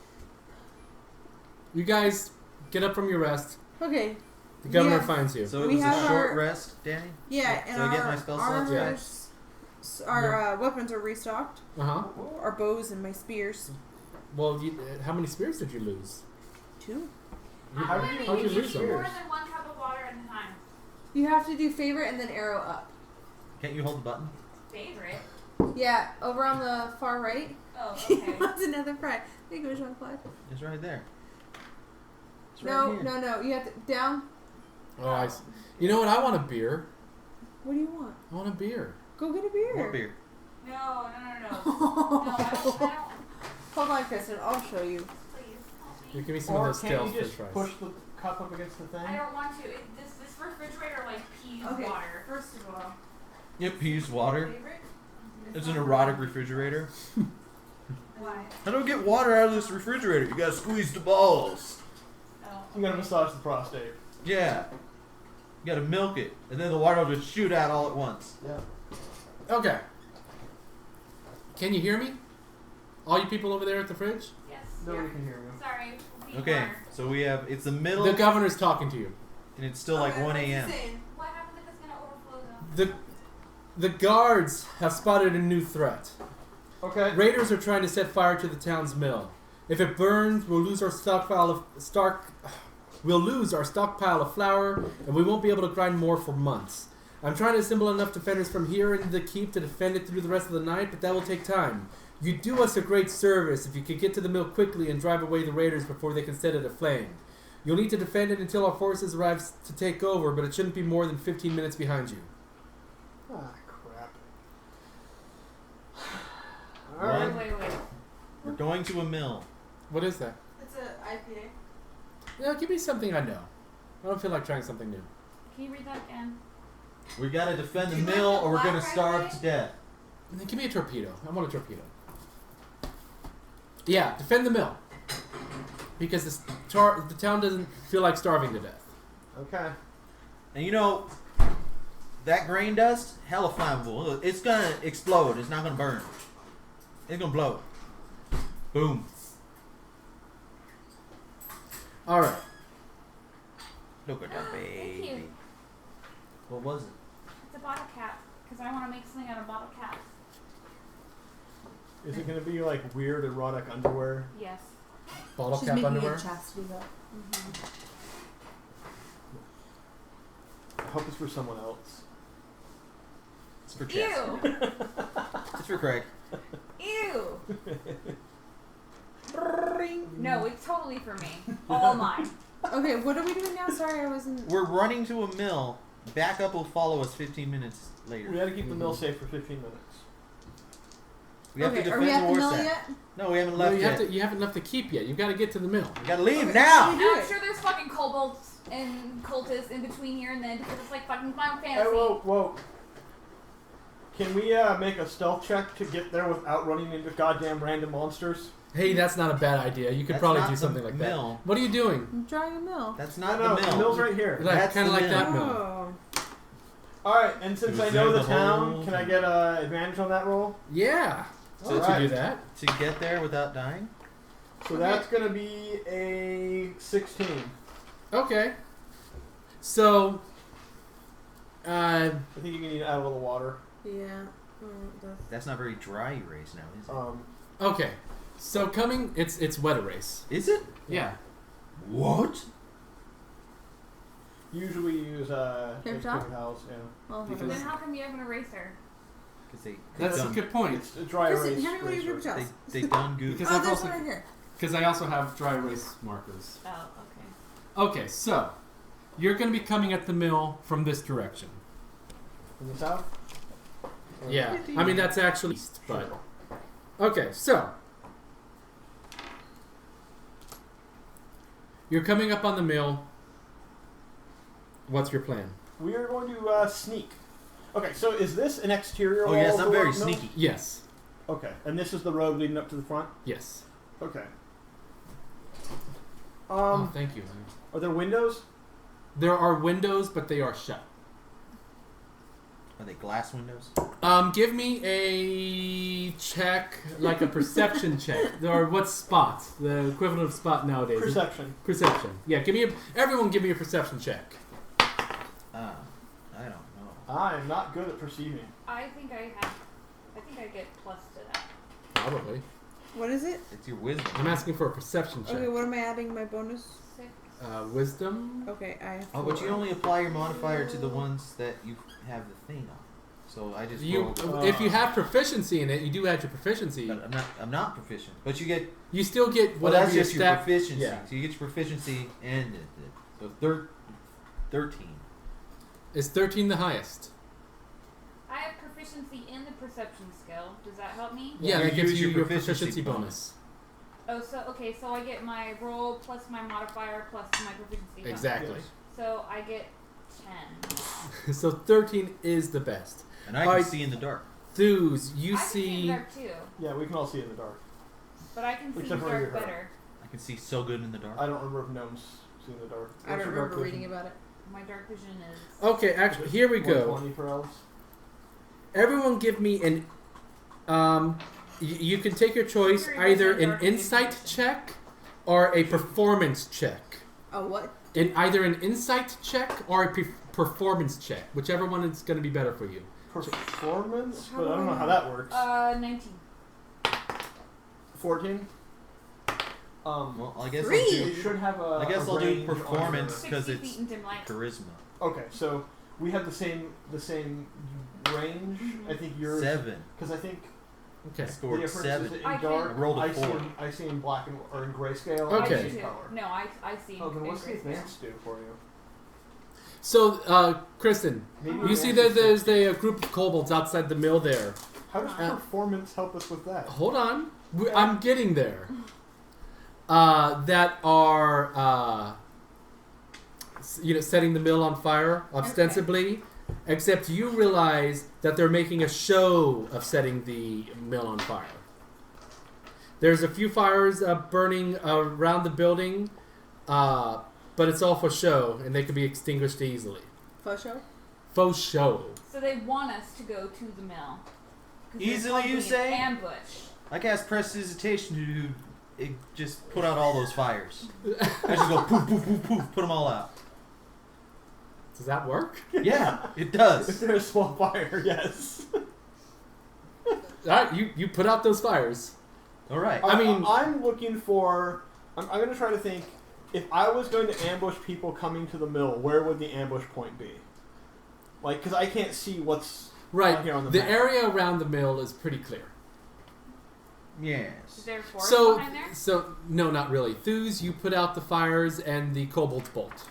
[SPEAKER 1] you guys get up from your rest.
[SPEAKER 3] Okay.
[SPEAKER 1] The governor
[SPEAKER 3] Yeah.
[SPEAKER 1] finds you.
[SPEAKER 2] So it
[SPEAKER 3] We
[SPEAKER 2] was a
[SPEAKER 3] have
[SPEAKER 2] short
[SPEAKER 3] our-
[SPEAKER 2] rest, Danny.
[SPEAKER 3] Yeah, and
[SPEAKER 2] So I
[SPEAKER 3] our
[SPEAKER 2] get my spell slots back?
[SPEAKER 3] armors, our weapons are restocked.
[SPEAKER 1] Uh-huh.
[SPEAKER 3] Our bows and my spears.
[SPEAKER 1] Well, how many spears did you lose?
[SPEAKER 3] 2.
[SPEAKER 5] How
[SPEAKER 4] I'm
[SPEAKER 5] do
[SPEAKER 4] gonna
[SPEAKER 5] you-
[SPEAKER 1] how'd you
[SPEAKER 4] use
[SPEAKER 1] lose them?
[SPEAKER 4] more than 1 cup of water at a time.
[SPEAKER 3] You have to do favorite and then arrow up.
[SPEAKER 2] Can't you hold the button?
[SPEAKER 4] Favorite?
[SPEAKER 3] Yeah, over on the far right.
[SPEAKER 4] Oh,
[SPEAKER 3] He
[SPEAKER 4] okay.
[SPEAKER 3] wants another fry. There you go, Jean Claude.
[SPEAKER 2] It's right there. It's
[SPEAKER 3] No,
[SPEAKER 2] right here.
[SPEAKER 3] no. You have to down.
[SPEAKER 1] Oh, I see. You know what? I want a beer.
[SPEAKER 3] What do you want?
[SPEAKER 1] I want a beer.
[SPEAKER 3] Go get a beer.
[SPEAKER 2] More beer.
[SPEAKER 4] No. No, I don't.
[SPEAKER 3] Hold on, Kristen. I'll show you.
[SPEAKER 4] Please, help
[SPEAKER 1] You
[SPEAKER 4] me.
[SPEAKER 1] give me some
[SPEAKER 5] or
[SPEAKER 1] of those
[SPEAKER 5] can't
[SPEAKER 1] stale
[SPEAKER 5] you
[SPEAKER 1] french
[SPEAKER 5] just
[SPEAKER 1] fries.
[SPEAKER 5] push the cup up against the thing?
[SPEAKER 4] I don't want to. This refrigerator, like, pees
[SPEAKER 3] Okay.
[SPEAKER 4] water.
[SPEAKER 3] First of all,
[SPEAKER 2] Yep, he used water.
[SPEAKER 3] favorite.
[SPEAKER 2] It's an erotic refrigerator.
[SPEAKER 4] Why?
[SPEAKER 2] How do I get water out of this refrigerator? You gotta squeeze the balls.
[SPEAKER 4] Oh.
[SPEAKER 5] You gotta massage the prostate.
[SPEAKER 2] Yeah. You gotta milk it, and then the water will just shoot out all at once.
[SPEAKER 5] Yeah.
[SPEAKER 1] Okay. Can you hear me? All you people over there at the fridge?
[SPEAKER 4] Yes.
[SPEAKER 5] Nobody
[SPEAKER 4] yeah.
[SPEAKER 5] can hear me.
[SPEAKER 4] Sorry. we
[SPEAKER 2] Okay,
[SPEAKER 4] are.
[SPEAKER 2] so we have, it's the middle,
[SPEAKER 1] The governor's talking to you.
[SPEAKER 2] and it's still like 1 a.m.
[SPEAKER 4] What happens if it's gonna overflow though?
[SPEAKER 1] The guards have spotted a new threat.
[SPEAKER 5] Okay.
[SPEAKER 1] Raiders are trying to set fire to the town's mill. If it burns, we'll lose our stockpile of flour, and we won't be able to grind more for months. I'm trying to assemble enough defenders from here in the keep to defend it through the rest of the night, but that will take time. You'd do us a great service if you could get to the mill quickly and drive away the raiders before they can set it aflame. You'll need to defend it until our forces arrive to take over, but it shouldn't be more than 15 minutes behind you.
[SPEAKER 5] Ah, crap.
[SPEAKER 2] One.
[SPEAKER 5] Alright.
[SPEAKER 4] Wait.
[SPEAKER 2] We're going to a mill.
[SPEAKER 1] What is that?
[SPEAKER 3] It's an IPA.
[SPEAKER 1] No, give me something I know. I don't feel like trying something new.
[SPEAKER 4] Can you read that again?
[SPEAKER 2] We gotta defend the
[SPEAKER 3] You
[SPEAKER 2] mill
[SPEAKER 3] want the
[SPEAKER 2] or we're gonna
[SPEAKER 3] black
[SPEAKER 2] starve
[SPEAKER 3] right
[SPEAKER 2] to death.
[SPEAKER 1] Then give me a torpedo. I want a torpedo. Yeah, defend the mill. Because the town doesn't feel like starving to death.
[SPEAKER 5] Okay.
[SPEAKER 2] And you know, that grain dust, hella flammable. It's gonna explode. It's not gonna burn. It's gonna blow. Boom.
[SPEAKER 1] Alright.
[SPEAKER 2] Look at that
[SPEAKER 4] Thank
[SPEAKER 2] baby.
[SPEAKER 4] you.
[SPEAKER 2] What was it?
[SPEAKER 4] It's a bottle cap. Because I want to make something out of bottle caps.
[SPEAKER 5] Is it going to be like weird erotic underwear?
[SPEAKER 4] Yes.
[SPEAKER 1] Bottle
[SPEAKER 3] She's
[SPEAKER 1] cap
[SPEAKER 3] making
[SPEAKER 1] underwear.
[SPEAKER 3] a chastity belt.
[SPEAKER 5] I hope it's for someone else.
[SPEAKER 2] It's for Chess.
[SPEAKER 4] Ew!
[SPEAKER 2] It's for Craig.
[SPEAKER 4] Ew! No, it's totally for me. All mine.
[SPEAKER 3] Okay, what are we doing now? Sorry, I wasn't.
[SPEAKER 2] We're running to a mill. Backup will follow us 15 minutes
[SPEAKER 5] We
[SPEAKER 2] later.
[SPEAKER 5] got to keep the mill safe for 15 minutes.
[SPEAKER 2] We have to
[SPEAKER 3] Okay, are
[SPEAKER 2] defend
[SPEAKER 3] we at
[SPEAKER 2] the
[SPEAKER 3] the
[SPEAKER 2] war
[SPEAKER 3] mill
[SPEAKER 2] sack.
[SPEAKER 3] yet?
[SPEAKER 2] No, we haven't
[SPEAKER 1] No,
[SPEAKER 2] left
[SPEAKER 1] you,
[SPEAKER 2] yet.
[SPEAKER 1] you haven't left the keep yet. You've got to get to the mill.
[SPEAKER 2] We gotta leave
[SPEAKER 3] Okay,
[SPEAKER 2] now.
[SPEAKER 3] how do we do
[SPEAKER 4] I'm
[SPEAKER 3] it?
[SPEAKER 4] sure there's fucking kobolds and cultists in between here and then because it's like fucking Final
[SPEAKER 5] Hey,
[SPEAKER 4] Fantasy.
[SPEAKER 5] whoa. Can we make a stealth check to get there without running into goddamn random monsters?
[SPEAKER 1] Hey, that's not a bad idea. You could
[SPEAKER 2] That's
[SPEAKER 1] probably
[SPEAKER 2] not
[SPEAKER 1] do
[SPEAKER 2] the
[SPEAKER 1] something like
[SPEAKER 2] mill.
[SPEAKER 1] that. What are you doing?
[SPEAKER 3] I'm drawing a mill.
[SPEAKER 2] That's
[SPEAKER 5] No,
[SPEAKER 2] not
[SPEAKER 5] no,
[SPEAKER 2] the mill.
[SPEAKER 5] mill's right here.
[SPEAKER 1] Like,
[SPEAKER 2] That's
[SPEAKER 1] kind of
[SPEAKER 2] the
[SPEAKER 1] like that mill.
[SPEAKER 3] Oh.
[SPEAKER 5] Alright, and since
[SPEAKER 2] It
[SPEAKER 5] I
[SPEAKER 2] was
[SPEAKER 5] know
[SPEAKER 2] there
[SPEAKER 5] the
[SPEAKER 2] the
[SPEAKER 5] town,
[SPEAKER 2] whole
[SPEAKER 5] can I
[SPEAKER 2] time.
[SPEAKER 5] get advantage on that roll?
[SPEAKER 1] Yeah.
[SPEAKER 2] So
[SPEAKER 1] To
[SPEAKER 5] Alright.
[SPEAKER 1] do that.
[SPEAKER 2] To get there without dying?
[SPEAKER 5] So that's going to be a 16.
[SPEAKER 1] Okay. So,
[SPEAKER 5] I think you can need to add a little water.
[SPEAKER 3] Yeah. That's...
[SPEAKER 2] That's not very dry erase now, is it?
[SPEAKER 1] okay. So coming, it's wet erase.
[SPEAKER 2] Is it?
[SPEAKER 1] Yeah.
[SPEAKER 2] What?
[SPEAKER 5] Usually use
[SPEAKER 3] Paper
[SPEAKER 5] paper
[SPEAKER 3] towel?
[SPEAKER 5] towels, yeah.
[SPEAKER 3] Well,
[SPEAKER 1] Because-
[SPEAKER 4] But then how come you have an eraser?
[SPEAKER 2] Because they
[SPEAKER 1] That's a
[SPEAKER 2] done,
[SPEAKER 1] good point.
[SPEAKER 5] It's a dry
[SPEAKER 3] Kristen,
[SPEAKER 5] erase.
[SPEAKER 3] hand me one of your
[SPEAKER 5] eraser.
[SPEAKER 3] paper towels.
[SPEAKER 2] they done goofy.
[SPEAKER 1] Because
[SPEAKER 3] Oh,
[SPEAKER 1] I've
[SPEAKER 3] there's
[SPEAKER 1] also
[SPEAKER 3] one right here.
[SPEAKER 1] because I also have dry erase markers.
[SPEAKER 4] Oh, okay.
[SPEAKER 1] Okay, so you're going to be coming at the mill from this direction.
[SPEAKER 5] From the south? Or-
[SPEAKER 1] Yeah. I mean that's actually east, but okay. So you're coming up on the mill. What's your plan?
[SPEAKER 5] We are going to sneak. Okay, so is this an exterior
[SPEAKER 2] Oh
[SPEAKER 5] wall
[SPEAKER 2] yes,
[SPEAKER 5] of
[SPEAKER 2] I'm
[SPEAKER 5] the
[SPEAKER 2] very
[SPEAKER 5] mill?
[SPEAKER 2] sneaky.
[SPEAKER 1] Yes.
[SPEAKER 5] Okay, and this is the road leading up to the front?
[SPEAKER 1] Yes.
[SPEAKER 5] Okay.
[SPEAKER 1] Oh, thank you.
[SPEAKER 5] Are there windows?
[SPEAKER 1] There are windows, but they are shut.
[SPEAKER 2] Are they glass windows?
[SPEAKER 1] Give me a check, like a perception check. Or what's spot? The equivalent of spot nowadays.
[SPEAKER 5] Perception.
[SPEAKER 1] Perception. Yeah, everyone give me a perception check.
[SPEAKER 2] I don't know.
[SPEAKER 5] I am not good at perceiving.
[SPEAKER 4] I think I get plus to that.
[SPEAKER 1] Probably.
[SPEAKER 3] What is it?
[SPEAKER 2] It's your wisdom.
[SPEAKER 1] I'm asking for a perception check.
[SPEAKER 3] Okay, what am I adding my bonus?
[SPEAKER 4] 6.
[SPEAKER 1] Wisdom.
[SPEAKER 3] Okay, I have
[SPEAKER 2] Oh, but you
[SPEAKER 3] 4.
[SPEAKER 2] only apply your modifier to the ones that you have the thing on. So I just
[SPEAKER 1] You,
[SPEAKER 2] rolled.
[SPEAKER 1] if you have proficiency in it, you do add your proficiency.
[SPEAKER 2] But I'm not proficient. But you get.
[SPEAKER 1] You still get
[SPEAKER 2] Well,
[SPEAKER 1] whatever
[SPEAKER 2] that's
[SPEAKER 1] your
[SPEAKER 2] just your
[SPEAKER 1] stat.
[SPEAKER 2] proficiency.
[SPEAKER 1] Yeah.
[SPEAKER 2] So you get your proficiency and so 13.
[SPEAKER 1] Is 13 the highest?
[SPEAKER 4] I have proficiency in the perception skill. Does that help me?
[SPEAKER 1] Yeah,
[SPEAKER 2] You
[SPEAKER 1] that gives
[SPEAKER 2] use
[SPEAKER 1] you
[SPEAKER 2] your
[SPEAKER 1] your
[SPEAKER 2] proficiency
[SPEAKER 1] proficiency bonus.
[SPEAKER 4] Oh, so okay, so I get my roll plus my modifier plus my proficiency. bonus.
[SPEAKER 1] Exactly.
[SPEAKER 5] Yes.
[SPEAKER 4] So I get 10.
[SPEAKER 1] So 13 is the best.
[SPEAKER 2] And I can
[SPEAKER 1] Alright.
[SPEAKER 2] see in the dark.
[SPEAKER 1] Thews, you
[SPEAKER 4] I can see in
[SPEAKER 1] see.
[SPEAKER 4] the dark too,
[SPEAKER 5] Yeah, we can all see in the dark.
[SPEAKER 4] but I can see in
[SPEAKER 5] Except
[SPEAKER 4] the
[SPEAKER 5] for
[SPEAKER 4] dark
[SPEAKER 5] your hair.
[SPEAKER 4] better.
[SPEAKER 2] I can see so good in the dark.
[SPEAKER 5] I don't remember if gnomes see in the dark.
[SPEAKER 3] I don't
[SPEAKER 5] What's your dark
[SPEAKER 3] remember
[SPEAKER 5] vision?
[SPEAKER 3] reading about it.
[SPEAKER 4] My dark vision is.
[SPEAKER 1] Okay, actually, here we go.
[SPEAKER 5] 120 for elves.
[SPEAKER 1] Everyone give me an. You can take your choice, either an insight check or a performance check.
[SPEAKER 3] Oh, what?
[SPEAKER 1] Either an insight check or a performance check, whichever one is going to be better for you.
[SPEAKER 5] Performance?
[SPEAKER 3] How
[SPEAKER 5] But I don't know
[SPEAKER 3] do
[SPEAKER 5] how
[SPEAKER 3] I-
[SPEAKER 5] that works.
[SPEAKER 4] 19.
[SPEAKER 5] 14?
[SPEAKER 2] Well, I guess
[SPEAKER 3] Three.
[SPEAKER 2] I'll
[SPEAKER 5] You
[SPEAKER 2] do.
[SPEAKER 5] should have a.
[SPEAKER 2] I guess
[SPEAKER 5] a
[SPEAKER 2] I'll do
[SPEAKER 5] range on
[SPEAKER 2] performance.
[SPEAKER 5] your-
[SPEAKER 2] 'Cause
[SPEAKER 4] 60
[SPEAKER 2] it's-
[SPEAKER 4] feet in dim light.
[SPEAKER 2] Charisma.
[SPEAKER 5] Okay, so we have the same range.
[SPEAKER 4] Mhm.
[SPEAKER 5] I think yours.
[SPEAKER 2] 7.
[SPEAKER 5] Because I think
[SPEAKER 1] Okay.
[SPEAKER 2] I
[SPEAKER 5] the
[SPEAKER 2] scored
[SPEAKER 5] difference
[SPEAKER 2] 7.
[SPEAKER 5] is in
[SPEAKER 4] I can-
[SPEAKER 5] dark.
[SPEAKER 2] I rolled a
[SPEAKER 5] I see
[SPEAKER 2] 4.
[SPEAKER 5] I see in black and or in grayscale.
[SPEAKER 1] Okay.
[SPEAKER 5] I
[SPEAKER 4] I do
[SPEAKER 5] see
[SPEAKER 4] too.
[SPEAKER 5] color.
[SPEAKER 4] No, I see.
[SPEAKER 5] Oh, then
[SPEAKER 4] in
[SPEAKER 5] what's the
[SPEAKER 4] grayscale.
[SPEAKER 5] advanced do for you?
[SPEAKER 1] So, Kristen,
[SPEAKER 5] Maybe
[SPEAKER 1] you
[SPEAKER 5] we'll
[SPEAKER 1] see
[SPEAKER 5] just-
[SPEAKER 1] that there's a group of kobolds outside the mill there.
[SPEAKER 5] How does performance help us with that?
[SPEAKER 1] Hold on. I'm getting there. That are, setting the mill on fire, ostensibly. Except you realize that they're making a show of setting the mill on fire. There's a few fires burning around the building, but it's all for show, and they can be extinguished easily.
[SPEAKER 3] Faux show?
[SPEAKER 1] Faux show.
[SPEAKER 4] So they want us to go to the mill. 'Cause they're
[SPEAKER 2] Easily,
[SPEAKER 4] planting
[SPEAKER 2] you
[SPEAKER 4] an
[SPEAKER 2] say?
[SPEAKER 4] Ambush.
[SPEAKER 2] I cast prestidigitation to just put out all those fires. I just go poof, poof, poof, poof, put them all out.
[SPEAKER 1] Does that work?
[SPEAKER 2] Yeah, it
[SPEAKER 5] If
[SPEAKER 2] does.
[SPEAKER 5] there's a small fire, yes.
[SPEAKER 1] Alright, you put out those fires.
[SPEAKER 2] All right.
[SPEAKER 1] I mean-
[SPEAKER 5] I'm looking for. I'm going to try to think. If I was going to ambush people coming to the mill, where would the ambush point be? Like, because I can't see what's
[SPEAKER 1] Right.
[SPEAKER 5] here on the
[SPEAKER 1] The
[SPEAKER 5] map.
[SPEAKER 1] area around the mill is pretty clear.
[SPEAKER 4] Is
[SPEAKER 2] Yes.
[SPEAKER 4] there a forest
[SPEAKER 1] So,
[SPEAKER 4] behind there?
[SPEAKER 1] no, not really. Thuse, you put out the fires, and the kobolds bolt.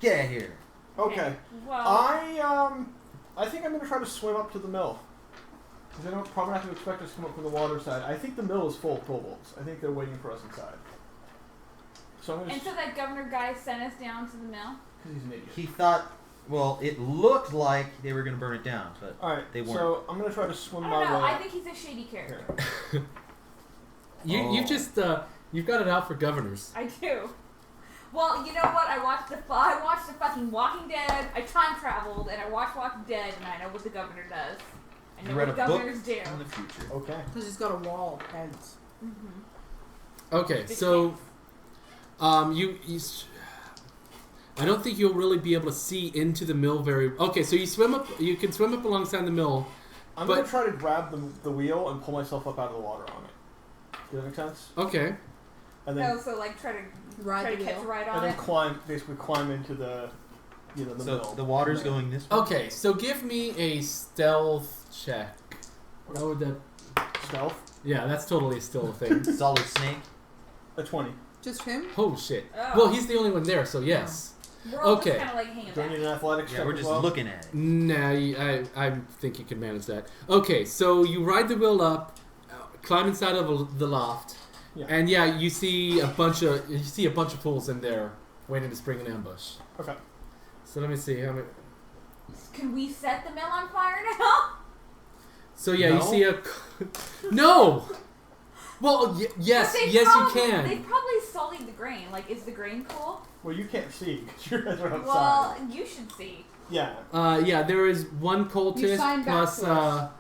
[SPEAKER 2] Get here.
[SPEAKER 5] Okay.
[SPEAKER 4] Well,
[SPEAKER 5] I think I'm going to try to swim up to the mill. Because I don't probably not to expect us to come up from the water side. I think the mill is full of kobolds. I think they're waiting for us inside. So I'm going
[SPEAKER 4] and
[SPEAKER 5] to.
[SPEAKER 4] so that governor guy sent us down to the mill?
[SPEAKER 5] Because he's an idiot.
[SPEAKER 2] He thought. Well, it looked like they were going to burn it down, but
[SPEAKER 5] Alright,
[SPEAKER 2] They weren't.
[SPEAKER 5] so I'm going to try to swim
[SPEAKER 4] I
[SPEAKER 5] my
[SPEAKER 4] don't know.
[SPEAKER 5] way
[SPEAKER 4] I
[SPEAKER 5] up.
[SPEAKER 4] think he's a shady character.
[SPEAKER 5] Here.
[SPEAKER 1] You've just you've got it out for governors.
[SPEAKER 4] I do. Well, you know what? I watched the fucking Walking Dead. I time traveled and I watched Walking Dead, and I know what the governor does. I know
[SPEAKER 2] you read
[SPEAKER 4] what
[SPEAKER 2] a book
[SPEAKER 4] governors do.
[SPEAKER 2] in the future.
[SPEAKER 5] Okay.
[SPEAKER 3] Because he's got a wall of heads.
[SPEAKER 4] Mm-hmm.
[SPEAKER 1] Okay,
[SPEAKER 4] Big
[SPEAKER 1] so I don't think you'll really be able to see into the mill very. Okay, so you swim up. You can swim up alongside the mill.
[SPEAKER 5] I'm
[SPEAKER 1] But-
[SPEAKER 5] going to try to grab the wheel and pull myself up out of the water on it. Does that make sense?
[SPEAKER 1] Okay.
[SPEAKER 5] And then,
[SPEAKER 4] No, so like try to
[SPEAKER 3] Ride the
[SPEAKER 4] catch
[SPEAKER 3] wheel.
[SPEAKER 4] right
[SPEAKER 5] and
[SPEAKER 4] on
[SPEAKER 5] then
[SPEAKER 4] it.
[SPEAKER 5] basically climb into the
[SPEAKER 2] So
[SPEAKER 5] mill.
[SPEAKER 2] the water's going this way.
[SPEAKER 1] Okay, so give me a stealth check. What would that?
[SPEAKER 5] Stealth.
[SPEAKER 1] Yeah, that's totally still a thing.
[SPEAKER 2] Solid snake.
[SPEAKER 5] A 20.
[SPEAKER 3] Just him?
[SPEAKER 1] Oh shit.
[SPEAKER 4] Oh.
[SPEAKER 1] Well, he's the only one there, so yes.
[SPEAKER 4] We're all
[SPEAKER 1] okay.
[SPEAKER 4] just kind of like hanging
[SPEAKER 5] Do I
[SPEAKER 4] back.
[SPEAKER 5] need an athletics
[SPEAKER 2] Yeah,
[SPEAKER 5] check
[SPEAKER 2] we're
[SPEAKER 5] as
[SPEAKER 2] just
[SPEAKER 5] well?
[SPEAKER 2] looking at it.
[SPEAKER 1] Nah, I think you can manage that. Okay, so you ride the wheel up, climb inside of the loft,
[SPEAKER 5] Yeah.
[SPEAKER 1] and yeah, you see a bunch of fools in there waiting to spring an ambush.
[SPEAKER 5] Okay.
[SPEAKER 1] So let me see how many.
[SPEAKER 4] Can we set the mill on fire now?
[SPEAKER 1] So yeah, you
[SPEAKER 2] No?
[SPEAKER 1] see a. No. Well, yes,
[SPEAKER 4] But they
[SPEAKER 1] yes,
[SPEAKER 4] probably,
[SPEAKER 1] you can.
[SPEAKER 4] They probably sullied the grain. Like, is the grain cool?
[SPEAKER 5] Well, you can't see because your guys are outside.
[SPEAKER 4] Well, you should see.
[SPEAKER 5] Yeah.
[SPEAKER 1] Yeah, there is one
[SPEAKER 3] You
[SPEAKER 1] cultist
[SPEAKER 3] signed back
[SPEAKER 1] plus
[SPEAKER 3] to us.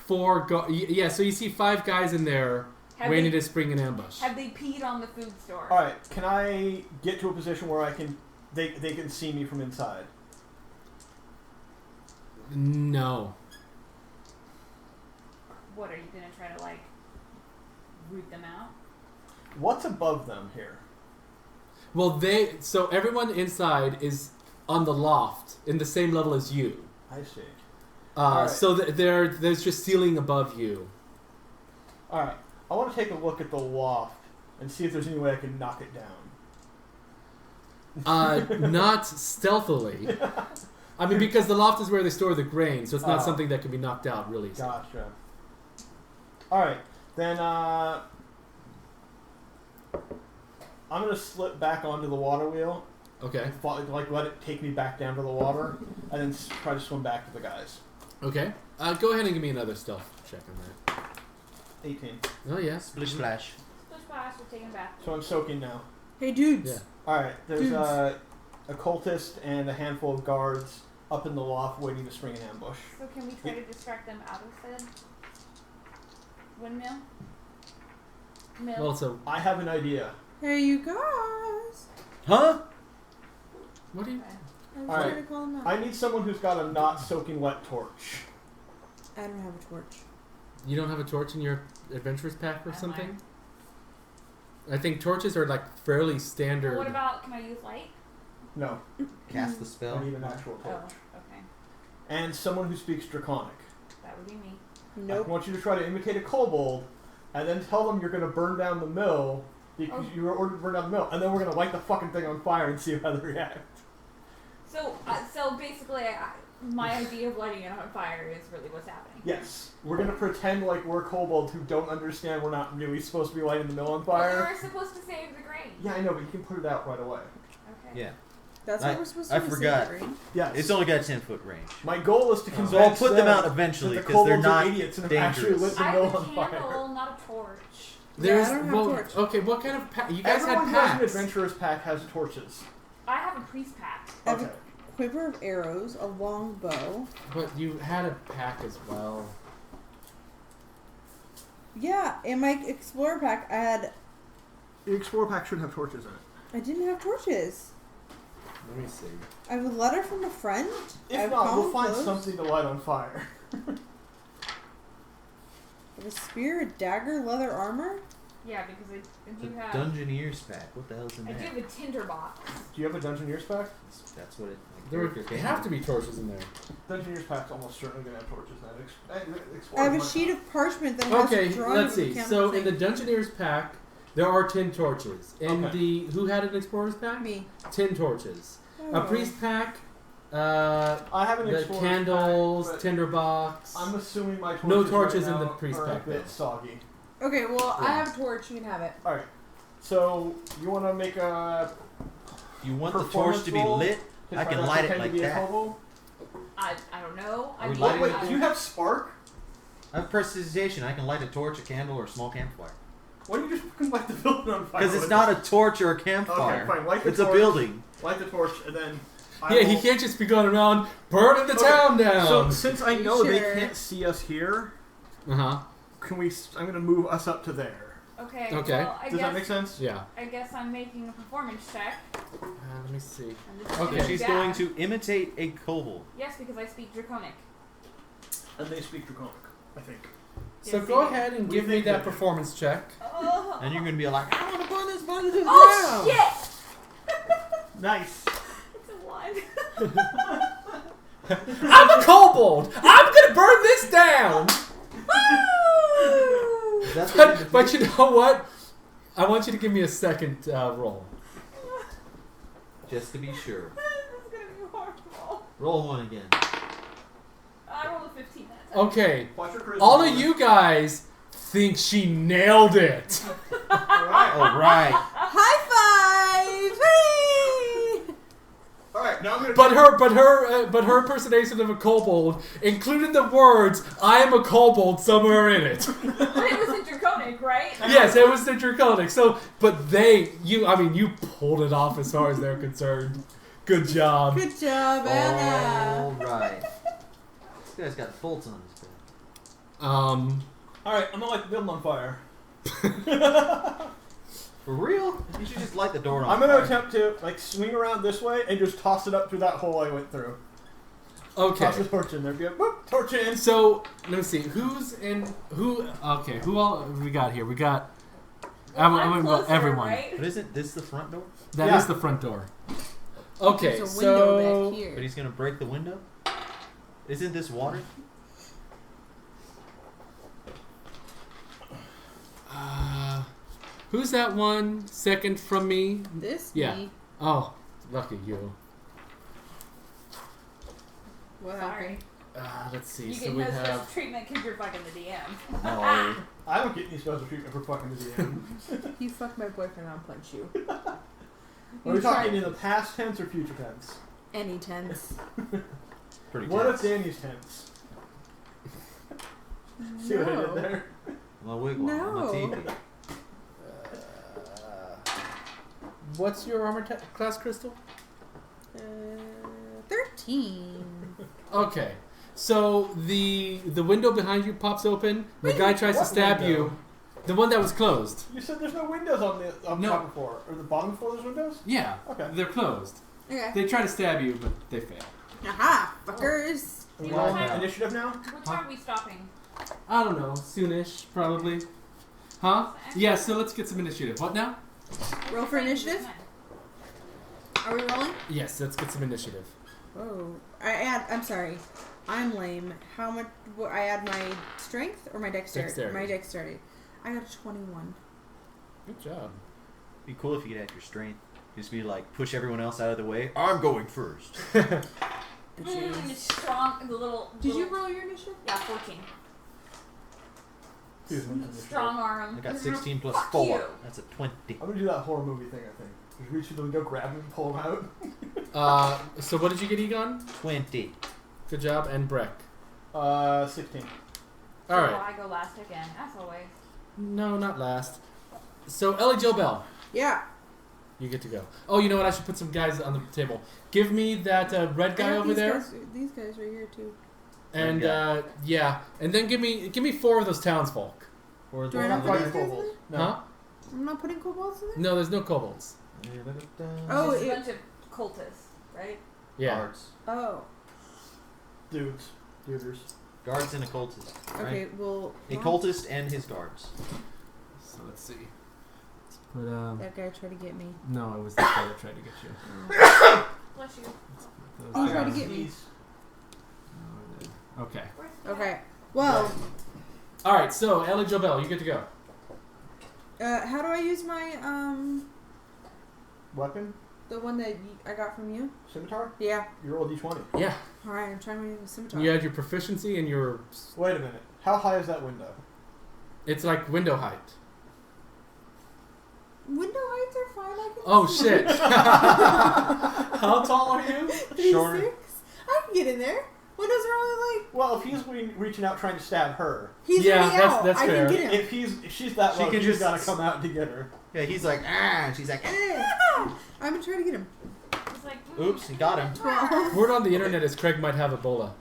[SPEAKER 1] 4. Yeah, so you see 5 guys in there
[SPEAKER 4] Have
[SPEAKER 1] waiting
[SPEAKER 4] they,
[SPEAKER 1] to spring an ambush.
[SPEAKER 4] have they peed on the food store?
[SPEAKER 5] All right. Can I get to a position where they can see me from inside?
[SPEAKER 1] No.
[SPEAKER 4] What, are you going to try to, like, root them out?
[SPEAKER 5] What's above them here?
[SPEAKER 1] Well, so everyone inside is on the loft in the same level as you.
[SPEAKER 5] I see. Alright.
[SPEAKER 1] So there's just ceiling above you.
[SPEAKER 5] All right. I want to take a look at the loft and see if there's any way I can knock it down.
[SPEAKER 1] Not stealthily. I mean, because the loft is where they store the grain, so it's not
[SPEAKER 5] Oh.
[SPEAKER 1] something that can be knocked out really easily.
[SPEAKER 5] Gotcha. All right. Then I'm gonna slip back onto the water wheel
[SPEAKER 1] Okay.
[SPEAKER 5] and like let it take me back down to the water, and then try to swim back to the guys.
[SPEAKER 1] Okay. Go ahead and give me another stealth check on that.
[SPEAKER 5] 18.
[SPEAKER 1] Oh yes.
[SPEAKER 2] Splish splash.
[SPEAKER 4] Splish splash, we're taking a bath.
[SPEAKER 5] So I'm soaking now.
[SPEAKER 3] Hey, dudes.
[SPEAKER 1] Yeah.
[SPEAKER 5] All right. There's
[SPEAKER 3] Dudes.
[SPEAKER 5] a cultist and a handful of guards up in the loft waiting to spring an ambush.
[SPEAKER 4] So can we try to distract them out of said windmill? Mill?
[SPEAKER 1] Well, so
[SPEAKER 5] I have an idea.
[SPEAKER 3] Hey, you guys.
[SPEAKER 2] Huh?
[SPEAKER 1] what do you?
[SPEAKER 3] I was
[SPEAKER 5] All right.
[SPEAKER 3] trying to call him out.
[SPEAKER 5] I need someone who's got a not soaking wet torch.
[SPEAKER 3] I don't have a torch.
[SPEAKER 1] You don't have a torch in your adventurers pack or
[SPEAKER 4] I
[SPEAKER 1] something? I think torches are like fairly standard.
[SPEAKER 4] What about, can I use light?
[SPEAKER 5] No,
[SPEAKER 2] Cast the
[SPEAKER 5] I
[SPEAKER 2] spell.
[SPEAKER 5] need an actual torch.
[SPEAKER 4] Oh, okay.
[SPEAKER 5] And someone who speaks Draconic.
[SPEAKER 4] That would be me.
[SPEAKER 5] I
[SPEAKER 3] Nope.
[SPEAKER 5] want you to try to imitate a kobold, and then tell them you're going to burn down the mill because
[SPEAKER 4] Oh.
[SPEAKER 5] you were ordered to burn down the mill, and then we're going to light the fucking thing on fire and see how they react.
[SPEAKER 4] So basically, my idea of lighting it on fire is really what's happening.
[SPEAKER 5] Yes. We're gonna pretend like we're kobolds who don't understand we're not really supposed to be lighting the mill on
[SPEAKER 4] Well,
[SPEAKER 5] fire.
[SPEAKER 4] we're supposed to save the grain.
[SPEAKER 5] Yeah, I know, but you can put it out right away.
[SPEAKER 4] Okay.
[SPEAKER 2] Yeah.
[SPEAKER 3] That's what we're supposed to
[SPEAKER 2] I
[SPEAKER 3] do.
[SPEAKER 2] forgot.
[SPEAKER 3] Save, right?
[SPEAKER 5] Yes.
[SPEAKER 2] It's only got a 10-foot range.
[SPEAKER 5] My goal is to convince
[SPEAKER 2] So I'll put them out
[SPEAKER 5] that
[SPEAKER 2] eventually
[SPEAKER 5] the
[SPEAKER 2] because they're
[SPEAKER 5] kobolds
[SPEAKER 2] not
[SPEAKER 5] are idiots and have actually lit
[SPEAKER 2] dangerous.
[SPEAKER 5] the
[SPEAKER 4] I
[SPEAKER 5] mill
[SPEAKER 4] have a
[SPEAKER 5] on fire.
[SPEAKER 4] candle, not a torch.
[SPEAKER 1] There's
[SPEAKER 3] I don't have torch.
[SPEAKER 1] Okay, what kind of pack? You guys
[SPEAKER 5] Everyone
[SPEAKER 1] had
[SPEAKER 5] who has an
[SPEAKER 1] packs.
[SPEAKER 5] adventurer's pack has torches.
[SPEAKER 4] I have a priest pack.
[SPEAKER 3] I have
[SPEAKER 5] Okay.
[SPEAKER 3] a quiver of arrows, a long bow.
[SPEAKER 1] But you had a pack as well.
[SPEAKER 3] Yeah, in my explorer pack, I had.
[SPEAKER 5] The explorer pack should have torches in it.
[SPEAKER 3] I didn't have torches.
[SPEAKER 1] Let me see.
[SPEAKER 3] I have a letter from a friend. I
[SPEAKER 5] If
[SPEAKER 3] have
[SPEAKER 5] not, we'll
[SPEAKER 3] common
[SPEAKER 5] find
[SPEAKER 3] clothes.
[SPEAKER 5] something to light on fire.
[SPEAKER 3] I have a spear, a dagger, leather armor.
[SPEAKER 4] Yeah, because I
[SPEAKER 2] The
[SPEAKER 4] do have.
[SPEAKER 2] Dungeoneer's pack. What the hell's in
[SPEAKER 4] I
[SPEAKER 2] there?
[SPEAKER 4] do have a tinder box.
[SPEAKER 5] Do you have a Dungeoneer's pack?
[SPEAKER 2] That's what it. My
[SPEAKER 1] There
[SPEAKER 2] character
[SPEAKER 1] would
[SPEAKER 2] came
[SPEAKER 1] have
[SPEAKER 2] with.
[SPEAKER 1] to be torches in there.
[SPEAKER 5] Dungeoneer's pack's almost certainly gonna have torches in it.
[SPEAKER 3] I have a sheet of parchment that has
[SPEAKER 1] Okay,
[SPEAKER 3] a drawing
[SPEAKER 1] let's
[SPEAKER 3] of a
[SPEAKER 1] see.
[SPEAKER 3] camel
[SPEAKER 1] So
[SPEAKER 3] thing.
[SPEAKER 1] in the Dungeoneer's pack, there are 10 torches. In
[SPEAKER 5] Okay.
[SPEAKER 1] the who had an explorer's pack?
[SPEAKER 3] Me.
[SPEAKER 1] 10 torches.
[SPEAKER 3] Oh.
[SPEAKER 1] A priest pack.
[SPEAKER 5] I have an
[SPEAKER 1] The
[SPEAKER 5] explorer's
[SPEAKER 1] candles,
[SPEAKER 5] pack, but
[SPEAKER 1] tinderbox.
[SPEAKER 5] I'm assuming my torches
[SPEAKER 1] No torches
[SPEAKER 5] right
[SPEAKER 1] in the
[SPEAKER 5] now
[SPEAKER 1] priest
[SPEAKER 5] are
[SPEAKER 1] pack,
[SPEAKER 5] a bit
[SPEAKER 1] though.
[SPEAKER 5] soggy.
[SPEAKER 3] Okay, well, I
[SPEAKER 1] Yeah.
[SPEAKER 3] have a torch. You can have it.
[SPEAKER 5] All right. So you want to make a
[SPEAKER 2] You want the
[SPEAKER 5] performance
[SPEAKER 2] torch to be
[SPEAKER 5] roll
[SPEAKER 2] lit?
[SPEAKER 5] to
[SPEAKER 2] I
[SPEAKER 5] try
[SPEAKER 2] can
[SPEAKER 5] to
[SPEAKER 2] light it
[SPEAKER 5] pretend
[SPEAKER 2] like
[SPEAKER 5] to be a
[SPEAKER 2] that.
[SPEAKER 5] kobold?
[SPEAKER 4] I don't know.
[SPEAKER 2] Are we
[SPEAKER 4] I
[SPEAKER 2] lighting
[SPEAKER 5] Wait,
[SPEAKER 2] it?
[SPEAKER 5] do you have spark?
[SPEAKER 2] I have prestidigitation. I can light a torch, a candle, or a small campfire.
[SPEAKER 5] Why don't you just fucking light the building on fire?
[SPEAKER 2] Because it's not a torch or a campfire.
[SPEAKER 5] Okay, fine. Light the
[SPEAKER 2] It's a
[SPEAKER 5] torch.
[SPEAKER 2] building.
[SPEAKER 5] Light the torch, and then.
[SPEAKER 1] Yeah, he can't just be going around burning the
[SPEAKER 5] Okay,
[SPEAKER 1] town down.
[SPEAKER 5] So since I know they
[SPEAKER 3] Sure.
[SPEAKER 5] can't see us here,
[SPEAKER 1] Uh-huh.
[SPEAKER 5] can we? I'm gonna move us up to there.
[SPEAKER 4] Okay.
[SPEAKER 1] Okay.
[SPEAKER 4] Well,
[SPEAKER 5] Does that make sense?
[SPEAKER 1] Yeah.
[SPEAKER 4] I guess I'm making a performance check.
[SPEAKER 1] Let me see.
[SPEAKER 4] I'm just
[SPEAKER 1] Okay.
[SPEAKER 4] doing
[SPEAKER 2] She's
[SPEAKER 4] that.
[SPEAKER 2] going to imitate a kobold.
[SPEAKER 4] Yes, because I speak Draconic.
[SPEAKER 5] And they speak Draconic, I think.
[SPEAKER 1] So
[SPEAKER 4] Yes,
[SPEAKER 1] go
[SPEAKER 4] they do.
[SPEAKER 1] ahead and
[SPEAKER 5] We
[SPEAKER 1] give me
[SPEAKER 5] think
[SPEAKER 1] that
[SPEAKER 5] that-
[SPEAKER 1] performance check.
[SPEAKER 4] Oh,
[SPEAKER 2] And you're going to be like, I want to burn this body to the
[SPEAKER 4] oh
[SPEAKER 2] ground.
[SPEAKER 4] shit!
[SPEAKER 5] Nice.
[SPEAKER 4] It's a 1.
[SPEAKER 1] I'm a kobold! I'm gonna burn this down!
[SPEAKER 2] Is that the end of
[SPEAKER 1] But
[SPEAKER 2] you?
[SPEAKER 1] you know what? I want you to give me a second roll.
[SPEAKER 2] Just to be sure.
[SPEAKER 4] This is gonna be horrible.
[SPEAKER 2] Roll one again.
[SPEAKER 4] I rolled a 15 that time.
[SPEAKER 1] Okay,
[SPEAKER 5] Watch your charisma.
[SPEAKER 1] all of you guys think she nailed it.
[SPEAKER 5] Alright.
[SPEAKER 2] All right.
[SPEAKER 3] High five! Hey!
[SPEAKER 5] Alright, now I'm gonna.
[SPEAKER 1] But her impersonation of a kobold included the words "I am a kobold" somewhere in it.
[SPEAKER 4] But it was in Draconic, right?
[SPEAKER 1] Yes, it was the draconic. So, but you pulled it off as far as they're concerned. Good job.
[SPEAKER 3] Good job, Anna.
[SPEAKER 2] All right. This guy's got bolts on his back.
[SPEAKER 5] Alright, I'm gonna light the building on fire.
[SPEAKER 2] For real? You should just light the door on
[SPEAKER 5] I'm gonna
[SPEAKER 2] fire.
[SPEAKER 5] attempt to swing around this way and just toss it up through that hole I went through.
[SPEAKER 1] Okay.
[SPEAKER 5] Toss the torch in there. Be like, boop, torch in.
[SPEAKER 1] So let me see who's in who. Okay, who all we got here? We got. I'm gonna go
[SPEAKER 4] closer,
[SPEAKER 1] everyone.
[SPEAKER 4] Right?
[SPEAKER 2] But isn't this the front door?
[SPEAKER 1] That is
[SPEAKER 5] Yeah.
[SPEAKER 1] the front door. Okay,
[SPEAKER 3] There's a window
[SPEAKER 1] so
[SPEAKER 3] back here.
[SPEAKER 2] But he's gonna break the window? Isn't this water?
[SPEAKER 1] who's that one second from me?
[SPEAKER 3] This
[SPEAKER 1] Yeah.
[SPEAKER 3] me.
[SPEAKER 1] Oh, lucky you.
[SPEAKER 3] What
[SPEAKER 4] Sorry.
[SPEAKER 3] happened?
[SPEAKER 1] Let's see.
[SPEAKER 4] You
[SPEAKER 1] So
[SPEAKER 4] get
[SPEAKER 1] we
[SPEAKER 4] no special
[SPEAKER 1] have.
[SPEAKER 4] treatment because you're fucking the DM.
[SPEAKER 2] No.
[SPEAKER 5] I don't get any special treatment for fucking the DM.
[SPEAKER 3] You fuck my boyfriend, I'll punch you.
[SPEAKER 5] Are we talking in the past tense or future tense?
[SPEAKER 3] Any tense.
[SPEAKER 2] Pretty
[SPEAKER 5] What
[SPEAKER 2] tense.
[SPEAKER 5] if Danny's tense? See what I did there?
[SPEAKER 2] My wigwam,
[SPEAKER 3] No.
[SPEAKER 2] my teepee.
[SPEAKER 1] What's your armor class, Crystal?
[SPEAKER 3] 13.
[SPEAKER 1] Okay. So the window behind you pops open. The guy tries to
[SPEAKER 5] What
[SPEAKER 1] stab
[SPEAKER 5] window?
[SPEAKER 1] you. The one that was closed.
[SPEAKER 5] You said there's no windows on the
[SPEAKER 1] No.
[SPEAKER 5] top floor. Or the bottom floor there's windows?
[SPEAKER 1] Yeah.
[SPEAKER 5] Okay.
[SPEAKER 1] They're closed.
[SPEAKER 3] Okay.
[SPEAKER 1] They try to stab you, but they fail.
[SPEAKER 3] Aha, fuckers.
[SPEAKER 5] Are we
[SPEAKER 4] What
[SPEAKER 5] all
[SPEAKER 4] time-
[SPEAKER 5] initiative now?
[SPEAKER 4] What time are we stopping?
[SPEAKER 1] I don't know. Soonish, probably. Huh? Yeah. So let's get some initiative. What now?
[SPEAKER 3] Roll for initiative? Are we rolling?
[SPEAKER 1] Yes. Let's get some initiative.
[SPEAKER 3] Oh. I'm sorry. I'm lame. How much? I add my strength or my dexterity?
[SPEAKER 1] Dexterity.
[SPEAKER 3] My dexterity. I got a 21.
[SPEAKER 1] Good job.
[SPEAKER 2] Be cool if you could add your strength. Just be like, push everyone else out of the way. I'm going first.
[SPEAKER 4] Strong, the little.
[SPEAKER 3] Did you roll your initiative?
[SPEAKER 4] Yeah, 14.
[SPEAKER 5] Strong.
[SPEAKER 4] Strong arm.
[SPEAKER 2] I got 16 plus
[SPEAKER 4] Fuck
[SPEAKER 2] 4.
[SPEAKER 4] you.
[SPEAKER 2] That's a 20.
[SPEAKER 5] I'm gonna do that horror movie thing. I think. Just reach through the window, grab him, and pull him out.
[SPEAKER 1] So what did you get, Egon?
[SPEAKER 2] 20.
[SPEAKER 1] Good job. And Breck.
[SPEAKER 5] 16.
[SPEAKER 1] All right.
[SPEAKER 4] I go last again, as always.
[SPEAKER 1] No, not last. So Ellie Jill Bell,
[SPEAKER 3] Yeah.
[SPEAKER 1] you get to go. Oh, you know what? I should put some guys on the table. Give me that red guy over there.
[SPEAKER 3] These guys right here too.
[SPEAKER 1] And
[SPEAKER 2] Red
[SPEAKER 1] yeah, and then give me 4 of those townsfolk.
[SPEAKER 2] Or
[SPEAKER 3] Do I not put
[SPEAKER 5] Like
[SPEAKER 3] these guys in
[SPEAKER 5] kobolds.
[SPEAKER 3] there?
[SPEAKER 5] No.
[SPEAKER 1] Huh?
[SPEAKER 3] I'm not putting kobolds in there?
[SPEAKER 1] No, there's no kobolds.
[SPEAKER 3] Oh,
[SPEAKER 4] It's a
[SPEAKER 3] it-
[SPEAKER 4] bunch of cultists, right?
[SPEAKER 1] Yeah.
[SPEAKER 2] Guards.
[SPEAKER 3] Oh.
[SPEAKER 5] Dudes. Duders.
[SPEAKER 2] Guards and a cultist. Right?
[SPEAKER 3] Okay, well...
[SPEAKER 2] A cultist and his guards.
[SPEAKER 1] So let's see. Let's put
[SPEAKER 3] That guy tried to get me.
[SPEAKER 1] No, it was this guy that tried to get you.
[SPEAKER 4] Bless you.
[SPEAKER 3] He tried to get me.
[SPEAKER 5] These.
[SPEAKER 1] Okay.
[SPEAKER 4] Where's the
[SPEAKER 3] Okay. Well,
[SPEAKER 1] All right. So Ellie Jill Bell, you get to go.
[SPEAKER 3] how do I use my,
[SPEAKER 5] Weapon.
[SPEAKER 3] the one that I got from you?
[SPEAKER 5] Scimitar.
[SPEAKER 3] Yeah.
[SPEAKER 5] You roll a d20.
[SPEAKER 1] Yeah.
[SPEAKER 3] Alright, I'm trying to use a scimitar.
[SPEAKER 1] You had your proficiency and your.
[SPEAKER 5] Wait a minute. How high is that window?
[SPEAKER 1] It's like window height.
[SPEAKER 3] Window heights are fine, I can
[SPEAKER 1] Oh
[SPEAKER 3] see.
[SPEAKER 1] shit! How tall are you?
[SPEAKER 3] 3'6". I can get in there. Windows are only like...
[SPEAKER 5] Well, if he's reaching out trying to stab her,
[SPEAKER 3] He's
[SPEAKER 1] Yeah,
[SPEAKER 3] already
[SPEAKER 1] that's-
[SPEAKER 3] out.
[SPEAKER 1] that's
[SPEAKER 3] I
[SPEAKER 1] fair.
[SPEAKER 3] can get him.
[SPEAKER 5] if she's that
[SPEAKER 2] She
[SPEAKER 5] low,
[SPEAKER 2] can
[SPEAKER 5] he's
[SPEAKER 2] just-
[SPEAKER 5] gotta come out to get her.
[SPEAKER 2] Yeah, he's like, ah, and she's like, ah.
[SPEAKER 3] I'm gonna try to get him.
[SPEAKER 4] It's like,
[SPEAKER 2] Oops, he got him.
[SPEAKER 3] 12.
[SPEAKER 1] Word on the internet is Craig might have Ebola.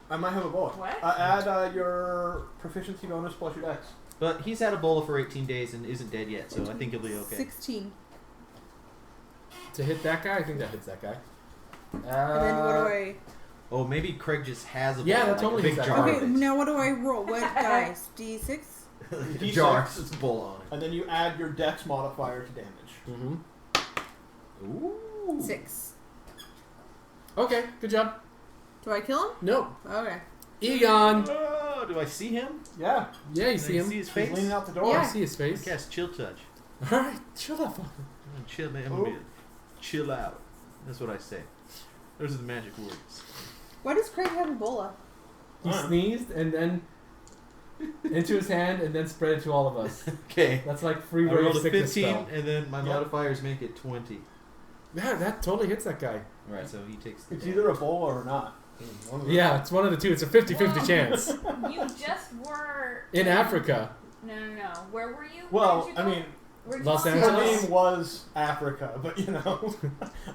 [SPEAKER 5] I might have a bullet.
[SPEAKER 4] What?
[SPEAKER 5] Add your proficiency bonus plus your dex.
[SPEAKER 2] But he's had Ebola for 18 days and isn't dead yet, so I think he'll be okay.
[SPEAKER 3] 16.
[SPEAKER 1] To hit that guy, I think that hits that guy.
[SPEAKER 3] And then what do I...
[SPEAKER 2] Oh, maybe Craig just has Ebola.
[SPEAKER 1] Yeah, that
[SPEAKER 2] like
[SPEAKER 1] totally
[SPEAKER 2] a big
[SPEAKER 1] is that
[SPEAKER 2] jar
[SPEAKER 3] Okay,
[SPEAKER 2] of it.
[SPEAKER 3] now what do I roll? What dice? D6?
[SPEAKER 5] D6.
[SPEAKER 2] Jar. It's Ebola on
[SPEAKER 5] And then you add your dex modifier to damage.
[SPEAKER 1] Mm-hmm.
[SPEAKER 2] it. Ooh.
[SPEAKER 3] 6.
[SPEAKER 1] Okay, good job.
[SPEAKER 3] Do I kill him?
[SPEAKER 1] No.
[SPEAKER 3] Okay.
[SPEAKER 1] Egon!
[SPEAKER 2] Oh, do I see him?
[SPEAKER 5] Yeah.
[SPEAKER 1] Yeah, you
[SPEAKER 2] Can
[SPEAKER 1] see
[SPEAKER 2] I
[SPEAKER 1] him.
[SPEAKER 2] see his
[SPEAKER 5] He's
[SPEAKER 2] face?
[SPEAKER 5] leaning out the door.
[SPEAKER 1] I
[SPEAKER 3] Yeah.
[SPEAKER 1] see his face.
[SPEAKER 2] Cast chill touch.
[SPEAKER 1] Alright, chill the fuck.
[SPEAKER 2] I'm gonna chill, man. I'm gonna be chill out. That's what I say. Those are the magic words.
[SPEAKER 3] Why does Craig have Ebola?
[SPEAKER 1] He sneezed and then into his hand and then spread it to all of us.
[SPEAKER 2] Okay.
[SPEAKER 1] That's like free
[SPEAKER 2] I rolled
[SPEAKER 1] wave
[SPEAKER 2] a
[SPEAKER 1] sickness
[SPEAKER 2] 15,
[SPEAKER 1] spell.
[SPEAKER 2] and then my
[SPEAKER 1] Yep.
[SPEAKER 2] modifiers make it 20.
[SPEAKER 1] Yeah, that totally hits that guy.
[SPEAKER 2] Alright, so he takes the
[SPEAKER 5] It's either a bowl or not. One of the-
[SPEAKER 1] Yeah, it's one of the two. It's a 50-50 chance.
[SPEAKER 4] You just were
[SPEAKER 1] In Africa.
[SPEAKER 4] No. Where were you?
[SPEAKER 5] Well,
[SPEAKER 4] Where did you
[SPEAKER 5] I
[SPEAKER 4] go?
[SPEAKER 5] mean,
[SPEAKER 4] Where'd
[SPEAKER 1] Los
[SPEAKER 4] you go?
[SPEAKER 5] her
[SPEAKER 1] Angeles?
[SPEAKER 5] name was Africa, but you know,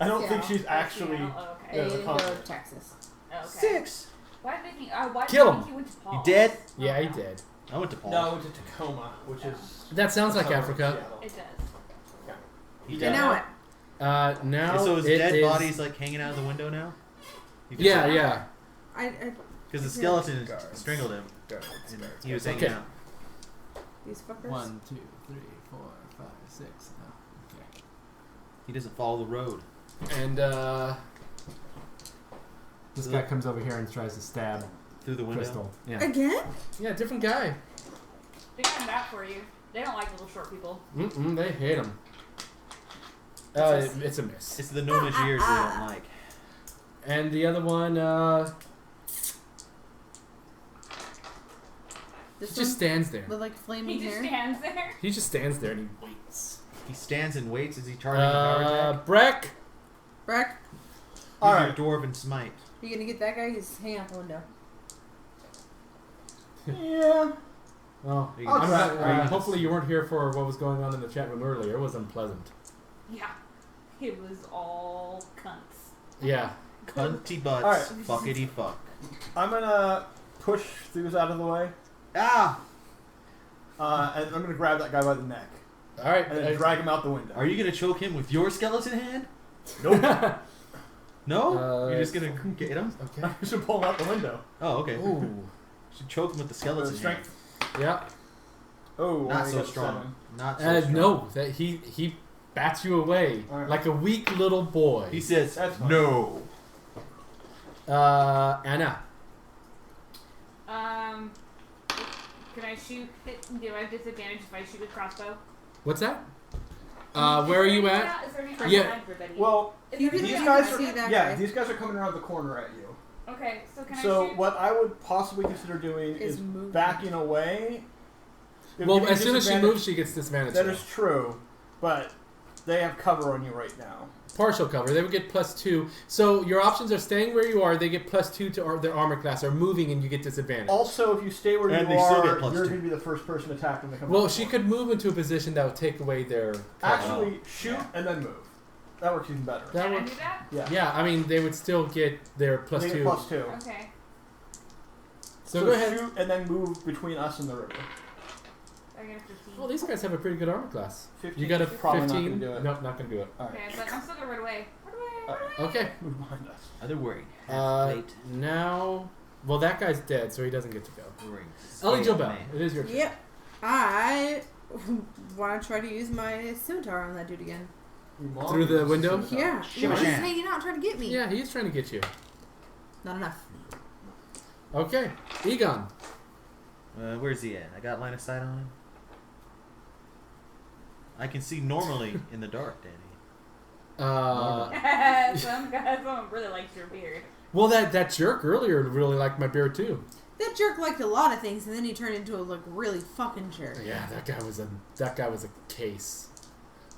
[SPEAKER 5] I don't think she's actually.
[SPEAKER 4] Oh,
[SPEAKER 3] I
[SPEAKER 4] okay.
[SPEAKER 5] Yeah,
[SPEAKER 3] didn't
[SPEAKER 5] the
[SPEAKER 3] go to
[SPEAKER 5] continent.
[SPEAKER 3] Texas.
[SPEAKER 4] Okay.
[SPEAKER 2] 6.
[SPEAKER 4] Why did he? Why
[SPEAKER 1] Kill
[SPEAKER 4] did
[SPEAKER 1] him.
[SPEAKER 4] he went to
[SPEAKER 2] You
[SPEAKER 4] Paul?
[SPEAKER 2] dead?
[SPEAKER 1] Yeah, he did.
[SPEAKER 2] I went to Paul.
[SPEAKER 5] No, I went to Tacoma, which is.
[SPEAKER 1] That sounds like
[SPEAKER 5] suburb of
[SPEAKER 1] Africa.
[SPEAKER 5] Seattle.
[SPEAKER 4] It does.
[SPEAKER 2] He
[SPEAKER 5] Yeah.
[SPEAKER 2] died.
[SPEAKER 3] Now what?
[SPEAKER 1] Now
[SPEAKER 2] So his
[SPEAKER 1] it
[SPEAKER 2] dead
[SPEAKER 1] is-
[SPEAKER 2] body's like hanging out of the window now?
[SPEAKER 1] Yeah, yeah.
[SPEAKER 2] Because the skeleton
[SPEAKER 1] Guards.
[SPEAKER 2] strangled him.
[SPEAKER 1] Guards,
[SPEAKER 2] And
[SPEAKER 1] guards,
[SPEAKER 2] he was
[SPEAKER 1] guards.
[SPEAKER 2] hanging
[SPEAKER 1] Okay.
[SPEAKER 2] out.
[SPEAKER 3] These fuckers.
[SPEAKER 1] 1, 2, 3, 4, 5, 6. No. Okay.
[SPEAKER 2] He doesn't follow the road.
[SPEAKER 1] And this guy comes over here and tries to stab
[SPEAKER 2] Through the window.
[SPEAKER 1] Crystal. Yeah.
[SPEAKER 3] Again?
[SPEAKER 1] Yeah, different guy.
[SPEAKER 4] They got that for you. They don't like little short people.
[SPEAKER 1] They hate him. It's a miss.
[SPEAKER 2] It's the gnomish ears they don't like.
[SPEAKER 1] And the other one,
[SPEAKER 3] This
[SPEAKER 1] he just
[SPEAKER 3] one
[SPEAKER 1] stands there.
[SPEAKER 3] with like flaming
[SPEAKER 4] He just
[SPEAKER 3] hair.
[SPEAKER 4] stands there.
[SPEAKER 1] He just stands there and he waits.
[SPEAKER 2] He stands and waits as he charges a power attack.
[SPEAKER 1] Breck.
[SPEAKER 3] Breck,
[SPEAKER 5] All
[SPEAKER 2] Use
[SPEAKER 5] right.
[SPEAKER 2] your dwarven smite.
[SPEAKER 3] you gonna get that guy? He's hanging out the window.
[SPEAKER 5] Yeah.
[SPEAKER 1] Oh,
[SPEAKER 2] You
[SPEAKER 5] I'll
[SPEAKER 2] can-
[SPEAKER 5] try.
[SPEAKER 2] or you can-
[SPEAKER 1] hopefully you weren't here for what was going on in the chat room earlier. It was unpleasant.
[SPEAKER 4] Yeah. It was all cunts.
[SPEAKER 1] Yeah.
[SPEAKER 2] Cunty butts.
[SPEAKER 5] Alright.
[SPEAKER 2] Fuckity fuck.
[SPEAKER 5] I'm gonna push Thews out of the way,
[SPEAKER 2] Ah!
[SPEAKER 5] and I'm gonna grab that guy by the neck
[SPEAKER 1] All right.
[SPEAKER 5] and then drag him out the window.
[SPEAKER 2] Are you gonna choke him with your skeleton hand?
[SPEAKER 5] Nope.
[SPEAKER 2] No? You're just gonna get him?
[SPEAKER 1] Okay.
[SPEAKER 5] I should pull him out the window.
[SPEAKER 2] Oh, okay.
[SPEAKER 1] Ooh.
[SPEAKER 2] You should choke him with the skeleton hand.
[SPEAKER 5] Strength.
[SPEAKER 1] Yeah.
[SPEAKER 5] Oh,
[SPEAKER 2] Not
[SPEAKER 5] only
[SPEAKER 2] so
[SPEAKER 5] got
[SPEAKER 2] strong.
[SPEAKER 5] 7.
[SPEAKER 2] Not so strong.
[SPEAKER 1] No, that he bats you away
[SPEAKER 5] All right.
[SPEAKER 1] like a weak little boy.
[SPEAKER 2] He says,
[SPEAKER 5] That's fine.
[SPEAKER 2] no.
[SPEAKER 1] Anna.
[SPEAKER 4] Can I shoot? Do I have disadvantage if I shoot with crossbow?
[SPEAKER 1] What's that? Where are you at?
[SPEAKER 4] Is there any
[SPEAKER 1] Yeah.
[SPEAKER 4] time for everybody?
[SPEAKER 5] Well,
[SPEAKER 4] Is
[SPEAKER 3] You
[SPEAKER 4] there
[SPEAKER 3] can
[SPEAKER 4] any
[SPEAKER 5] these
[SPEAKER 3] see
[SPEAKER 4] time
[SPEAKER 5] guys
[SPEAKER 4] for
[SPEAKER 5] are
[SPEAKER 3] that
[SPEAKER 5] yeah,
[SPEAKER 3] guy.
[SPEAKER 5] these guys are coming around the corner at you.
[SPEAKER 4] Okay, so can I
[SPEAKER 5] So
[SPEAKER 4] shoot?
[SPEAKER 5] what I would possibly consider doing
[SPEAKER 3] Is
[SPEAKER 5] is
[SPEAKER 3] moving.
[SPEAKER 5] backing away. If
[SPEAKER 1] Well,
[SPEAKER 5] you
[SPEAKER 1] as soon as she
[SPEAKER 5] disadvantage-
[SPEAKER 1] moves, she gets disadvantage.
[SPEAKER 5] that
[SPEAKER 1] though.
[SPEAKER 5] is true, but they have cover on you right now.
[SPEAKER 1] Partial cover. They would get +2. So your options are staying where you are. They get +2 to their armor class, or moving, and you get disadvantage.
[SPEAKER 5] Also, if you stay where
[SPEAKER 2] And
[SPEAKER 5] you
[SPEAKER 2] they still
[SPEAKER 5] are,
[SPEAKER 2] get
[SPEAKER 5] you're
[SPEAKER 2] +2.
[SPEAKER 5] going to be the first person attacked when they come.
[SPEAKER 1] Well,
[SPEAKER 5] up
[SPEAKER 1] she
[SPEAKER 5] the
[SPEAKER 1] could move into a position that would take away their.
[SPEAKER 5] actually shoot and then move. That works even better.
[SPEAKER 1] That
[SPEAKER 4] Can I
[SPEAKER 1] would.
[SPEAKER 4] do that?
[SPEAKER 5] Yeah.
[SPEAKER 1] Yeah, I mean they would still get their +2.
[SPEAKER 5] They get +2.
[SPEAKER 4] Okay.
[SPEAKER 1] So go ahead.
[SPEAKER 5] shoot and then move between us and the river.
[SPEAKER 4] I got a 15.
[SPEAKER 1] Well, these guys have a pretty good armor class.
[SPEAKER 5] 15
[SPEAKER 1] You got a
[SPEAKER 5] is probably
[SPEAKER 1] 15.
[SPEAKER 5] not gonna do it.
[SPEAKER 1] Nope, not gonna do it.
[SPEAKER 5] All right.
[SPEAKER 4] Okay, but I'm still gonna run away. Run away.
[SPEAKER 1] Okay.
[SPEAKER 5] Move behind us.
[SPEAKER 2] Other word.
[SPEAKER 1] Uh, now, well, that guy's dead, so he doesn't get to go. Ellie
[SPEAKER 2] Scale
[SPEAKER 1] Jobel,
[SPEAKER 2] man.
[SPEAKER 1] it is your turn.
[SPEAKER 3] Yep. I want to try to use my scimitar on that dude again.
[SPEAKER 1] Through the window?
[SPEAKER 3] Yeah.
[SPEAKER 2] Shimmy
[SPEAKER 3] He's
[SPEAKER 2] sham.
[SPEAKER 3] hanging out trying to get me.
[SPEAKER 1] Yeah, he's trying to get you.
[SPEAKER 3] Not enough.
[SPEAKER 1] Okay, Egon.
[SPEAKER 2] Where's he at? I got line of sight on him. I can see normally in the dark, Danny.
[SPEAKER 4] Someone really likes your beard.
[SPEAKER 1] Well, that jerk earlier really liked my beard too.
[SPEAKER 3] That jerk liked a lot of things, and then he turned into a really fucking jerk.
[SPEAKER 1] Yeah, that guy was a case.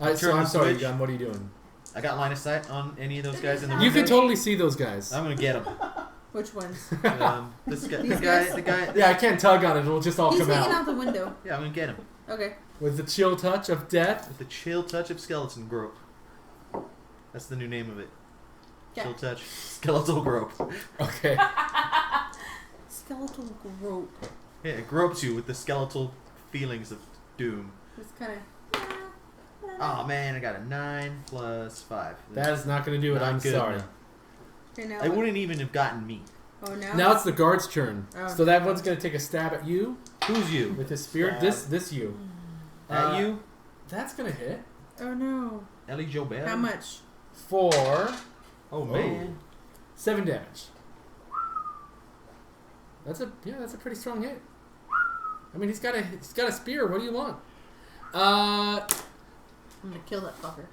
[SPEAKER 2] Turn
[SPEAKER 1] So I'm
[SPEAKER 2] the
[SPEAKER 1] sorry,
[SPEAKER 2] switch.
[SPEAKER 1] Egon. What are you doing?
[SPEAKER 2] I got line of sight on any of those guys in the
[SPEAKER 1] You
[SPEAKER 2] window.
[SPEAKER 1] can totally see those guys.
[SPEAKER 2] I'm gonna get him.
[SPEAKER 3] Which ones?
[SPEAKER 2] This guy,
[SPEAKER 3] These
[SPEAKER 2] the guy.
[SPEAKER 1] Yeah, I can't tug on it. It'll just all
[SPEAKER 3] He's
[SPEAKER 1] come
[SPEAKER 3] hanging
[SPEAKER 1] out
[SPEAKER 3] out the window.
[SPEAKER 2] Yeah, I'm gonna get him
[SPEAKER 3] Okay.
[SPEAKER 1] with the chill touch of death.
[SPEAKER 2] with the chill touch of skeleton grope. That's the new name of it.
[SPEAKER 3] Yeah.
[SPEAKER 2] Chill touch, skeletal grope.
[SPEAKER 1] Okay.
[SPEAKER 3] Skeletal grope.
[SPEAKER 2] Yeah, it gropes you with the skeletal feelings of doom.
[SPEAKER 3] It's kind of.
[SPEAKER 2] Oh man, I got a 9 plus 5.
[SPEAKER 1] That is not going to do it.
[SPEAKER 2] Not
[SPEAKER 1] I'm
[SPEAKER 2] good
[SPEAKER 1] sorry.
[SPEAKER 2] enough.
[SPEAKER 3] Okay, now
[SPEAKER 2] I wouldn't even have gotten me.
[SPEAKER 3] Oh, now.
[SPEAKER 1] Now it's the guard's turn.
[SPEAKER 3] Oh,
[SPEAKER 1] So that one's going to take a stab at you
[SPEAKER 2] Who's you?
[SPEAKER 1] with his spear.
[SPEAKER 5] Stab.
[SPEAKER 1] This you.
[SPEAKER 2] At you?
[SPEAKER 1] That's going to hit
[SPEAKER 3] Oh no.
[SPEAKER 2] Ellie Jobel?
[SPEAKER 3] How much?
[SPEAKER 1] for
[SPEAKER 2] Oh man.
[SPEAKER 1] 7 damage. That's a pretty strong hit. I mean, he's got a spear. What do you want?
[SPEAKER 3] I'm gonna kill that fucker.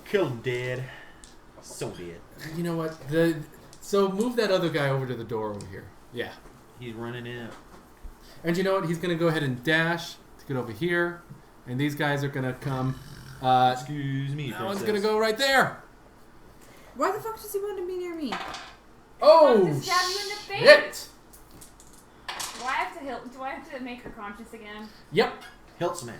[SPEAKER 2] Kill him dead. So dead.
[SPEAKER 1] You know what? So move that other guy over to the door over here. Yeah.
[SPEAKER 2] He's running in.
[SPEAKER 1] And you know what? He's going to go ahead and dash to get over here. And these guys are going to come.
[SPEAKER 2] Excuse me,
[SPEAKER 1] That one's
[SPEAKER 2] princess.
[SPEAKER 1] going to go right there.
[SPEAKER 3] Why the fuck does he want to be near me?
[SPEAKER 1] Oh,
[SPEAKER 4] to stab you in the face.
[SPEAKER 1] shit.
[SPEAKER 4] Do I have to make her conscious again?
[SPEAKER 1] Yep.
[SPEAKER 2] Hilt smash.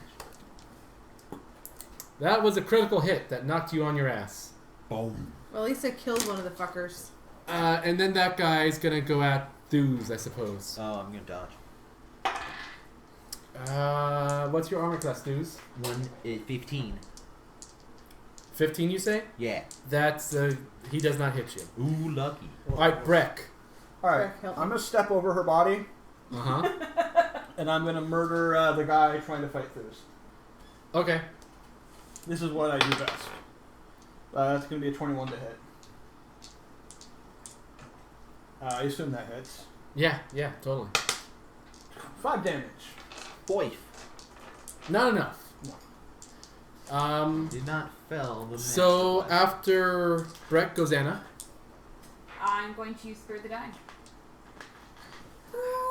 [SPEAKER 1] That was a critical hit that knocked you on your ass.
[SPEAKER 2] Boom.
[SPEAKER 3] Well, at least I killed one of the fuckers.
[SPEAKER 1] And then that guy's going to go at Thews, I suppose.
[SPEAKER 2] Oh, I'm gonna dodge.
[SPEAKER 1] What's your armor class, Thews?
[SPEAKER 2] 15.
[SPEAKER 1] 15, you say?
[SPEAKER 2] Yeah.
[SPEAKER 1] That's, he does not hit you.
[SPEAKER 2] Ooh, lucky.
[SPEAKER 1] Alright, Breck.
[SPEAKER 5] All right,
[SPEAKER 3] Help me.
[SPEAKER 5] I'm gonna step over her body
[SPEAKER 1] Uh-huh.
[SPEAKER 5] and I'm gonna murder the guy trying to fight Theus.
[SPEAKER 1] Okay.
[SPEAKER 5] This is what I do best. That's gonna be a 21 to hit. I assume that hits.
[SPEAKER 1] Yeah, totally.
[SPEAKER 5] 5 damage.
[SPEAKER 2] Boy.
[SPEAKER 1] Not enough.
[SPEAKER 2] Did not fell the
[SPEAKER 1] So
[SPEAKER 2] master
[SPEAKER 1] after Breck goes Anna.
[SPEAKER 4] I'm going to spare the dying.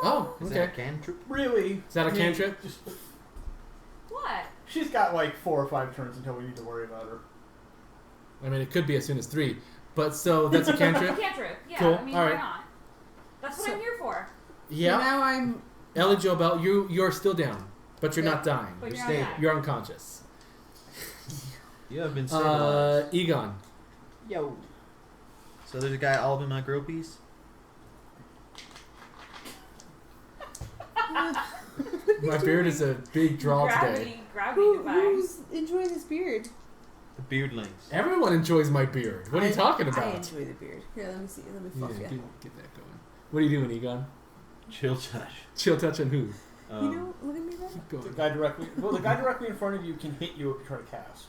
[SPEAKER 1] Oh,
[SPEAKER 2] Is
[SPEAKER 1] okay.
[SPEAKER 2] that a cantrip?
[SPEAKER 5] Really?
[SPEAKER 1] Is that a
[SPEAKER 5] I mean,
[SPEAKER 1] cantrip?
[SPEAKER 5] Just,
[SPEAKER 4] What?
[SPEAKER 5] she's got like 4 or 5 turns until we need to worry about her.
[SPEAKER 1] I mean, it could be as soon as 3. But so that's a cantrip?
[SPEAKER 4] Cantrip. Yeah,
[SPEAKER 1] Cool.
[SPEAKER 4] I mean,
[SPEAKER 1] All
[SPEAKER 4] why
[SPEAKER 1] right.
[SPEAKER 4] not? That's what
[SPEAKER 3] So-
[SPEAKER 4] I'm here for.
[SPEAKER 3] So
[SPEAKER 1] Yeah.
[SPEAKER 3] now I'm.
[SPEAKER 1] Ellie Jobel, you're still down, but you're
[SPEAKER 3] Yeah.
[SPEAKER 1] not dying.
[SPEAKER 4] But
[SPEAKER 2] You're
[SPEAKER 4] you're
[SPEAKER 2] stable.
[SPEAKER 4] not dying.
[SPEAKER 1] You're unconscious.
[SPEAKER 2] You have been stabilized.
[SPEAKER 1] Egon.
[SPEAKER 2] Yo. So there's a guy all up in my gropies?
[SPEAKER 1] My beard is a big draw today.
[SPEAKER 4] Gravity device.
[SPEAKER 3] Who's enjoying this beard?
[SPEAKER 2] The beardlings.
[SPEAKER 1] Everyone enjoys my beard. What are you talking about?
[SPEAKER 3] I enjoy the beard. Here, let me see. Let me
[SPEAKER 1] Yeah,
[SPEAKER 3] fluff you.
[SPEAKER 1] get that going. What are you doing, Egon?
[SPEAKER 2] Chill touch.
[SPEAKER 1] Chill touch on who?
[SPEAKER 3] You know, look at me then.
[SPEAKER 1] Keep
[SPEAKER 5] The
[SPEAKER 1] going.
[SPEAKER 5] guy directly. Well, the guy directly in front of you can hit you if you try to cast.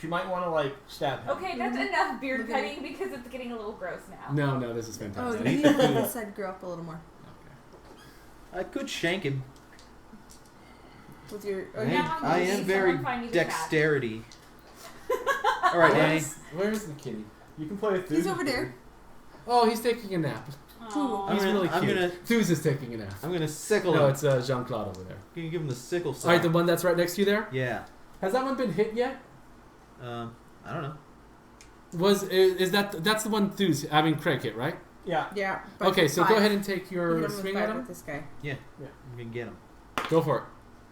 [SPEAKER 5] She might want to like stab him.
[SPEAKER 4] Okay, that's enough beard
[SPEAKER 3] Look at
[SPEAKER 4] cutting because it's getting a little gross now.
[SPEAKER 1] No, this is
[SPEAKER 3] Oh,
[SPEAKER 1] fantastic.
[SPEAKER 3] you need to let this side grow up a little more.
[SPEAKER 1] Okay.
[SPEAKER 2] I could shank him.
[SPEAKER 3] With your. Oh,
[SPEAKER 2] I
[SPEAKER 3] yeah.
[SPEAKER 4] Now I'm
[SPEAKER 2] I
[SPEAKER 4] gonna
[SPEAKER 2] am
[SPEAKER 4] need
[SPEAKER 2] very
[SPEAKER 4] someone find me the cat.
[SPEAKER 2] dexterity. All right, Danny.
[SPEAKER 1] Where's the kitty?
[SPEAKER 5] You can play with
[SPEAKER 3] He's over there.
[SPEAKER 1] Oh, he's taking a nap.
[SPEAKER 4] Aw.
[SPEAKER 1] He's really
[SPEAKER 2] I'm
[SPEAKER 1] cute.
[SPEAKER 2] gonna-
[SPEAKER 1] Theus is taking a nap.
[SPEAKER 2] I'm gonna sickle
[SPEAKER 1] No,
[SPEAKER 2] him.
[SPEAKER 1] it's Jean-Claude over there.
[SPEAKER 2] Can you give him the sickle?
[SPEAKER 1] All right, the one that's right next to you there.
[SPEAKER 2] Yeah.
[SPEAKER 1] Has that one been hit yet?
[SPEAKER 2] I don't know.
[SPEAKER 1] Is that's the one Theus having Craig hit, right?
[SPEAKER 5] Yeah.
[SPEAKER 3] Yeah.
[SPEAKER 1] Okay, so go
[SPEAKER 3] 5.
[SPEAKER 1] ahead and take
[SPEAKER 3] Hit
[SPEAKER 1] your
[SPEAKER 3] him with
[SPEAKER 1] swing
[SPEAKER 3] 5
[SPEAKER 1] at him.
[SPEAKER 3] with this guy.
[SPEAKER 2] You can get him.
[SPEAKER 1] Go for it.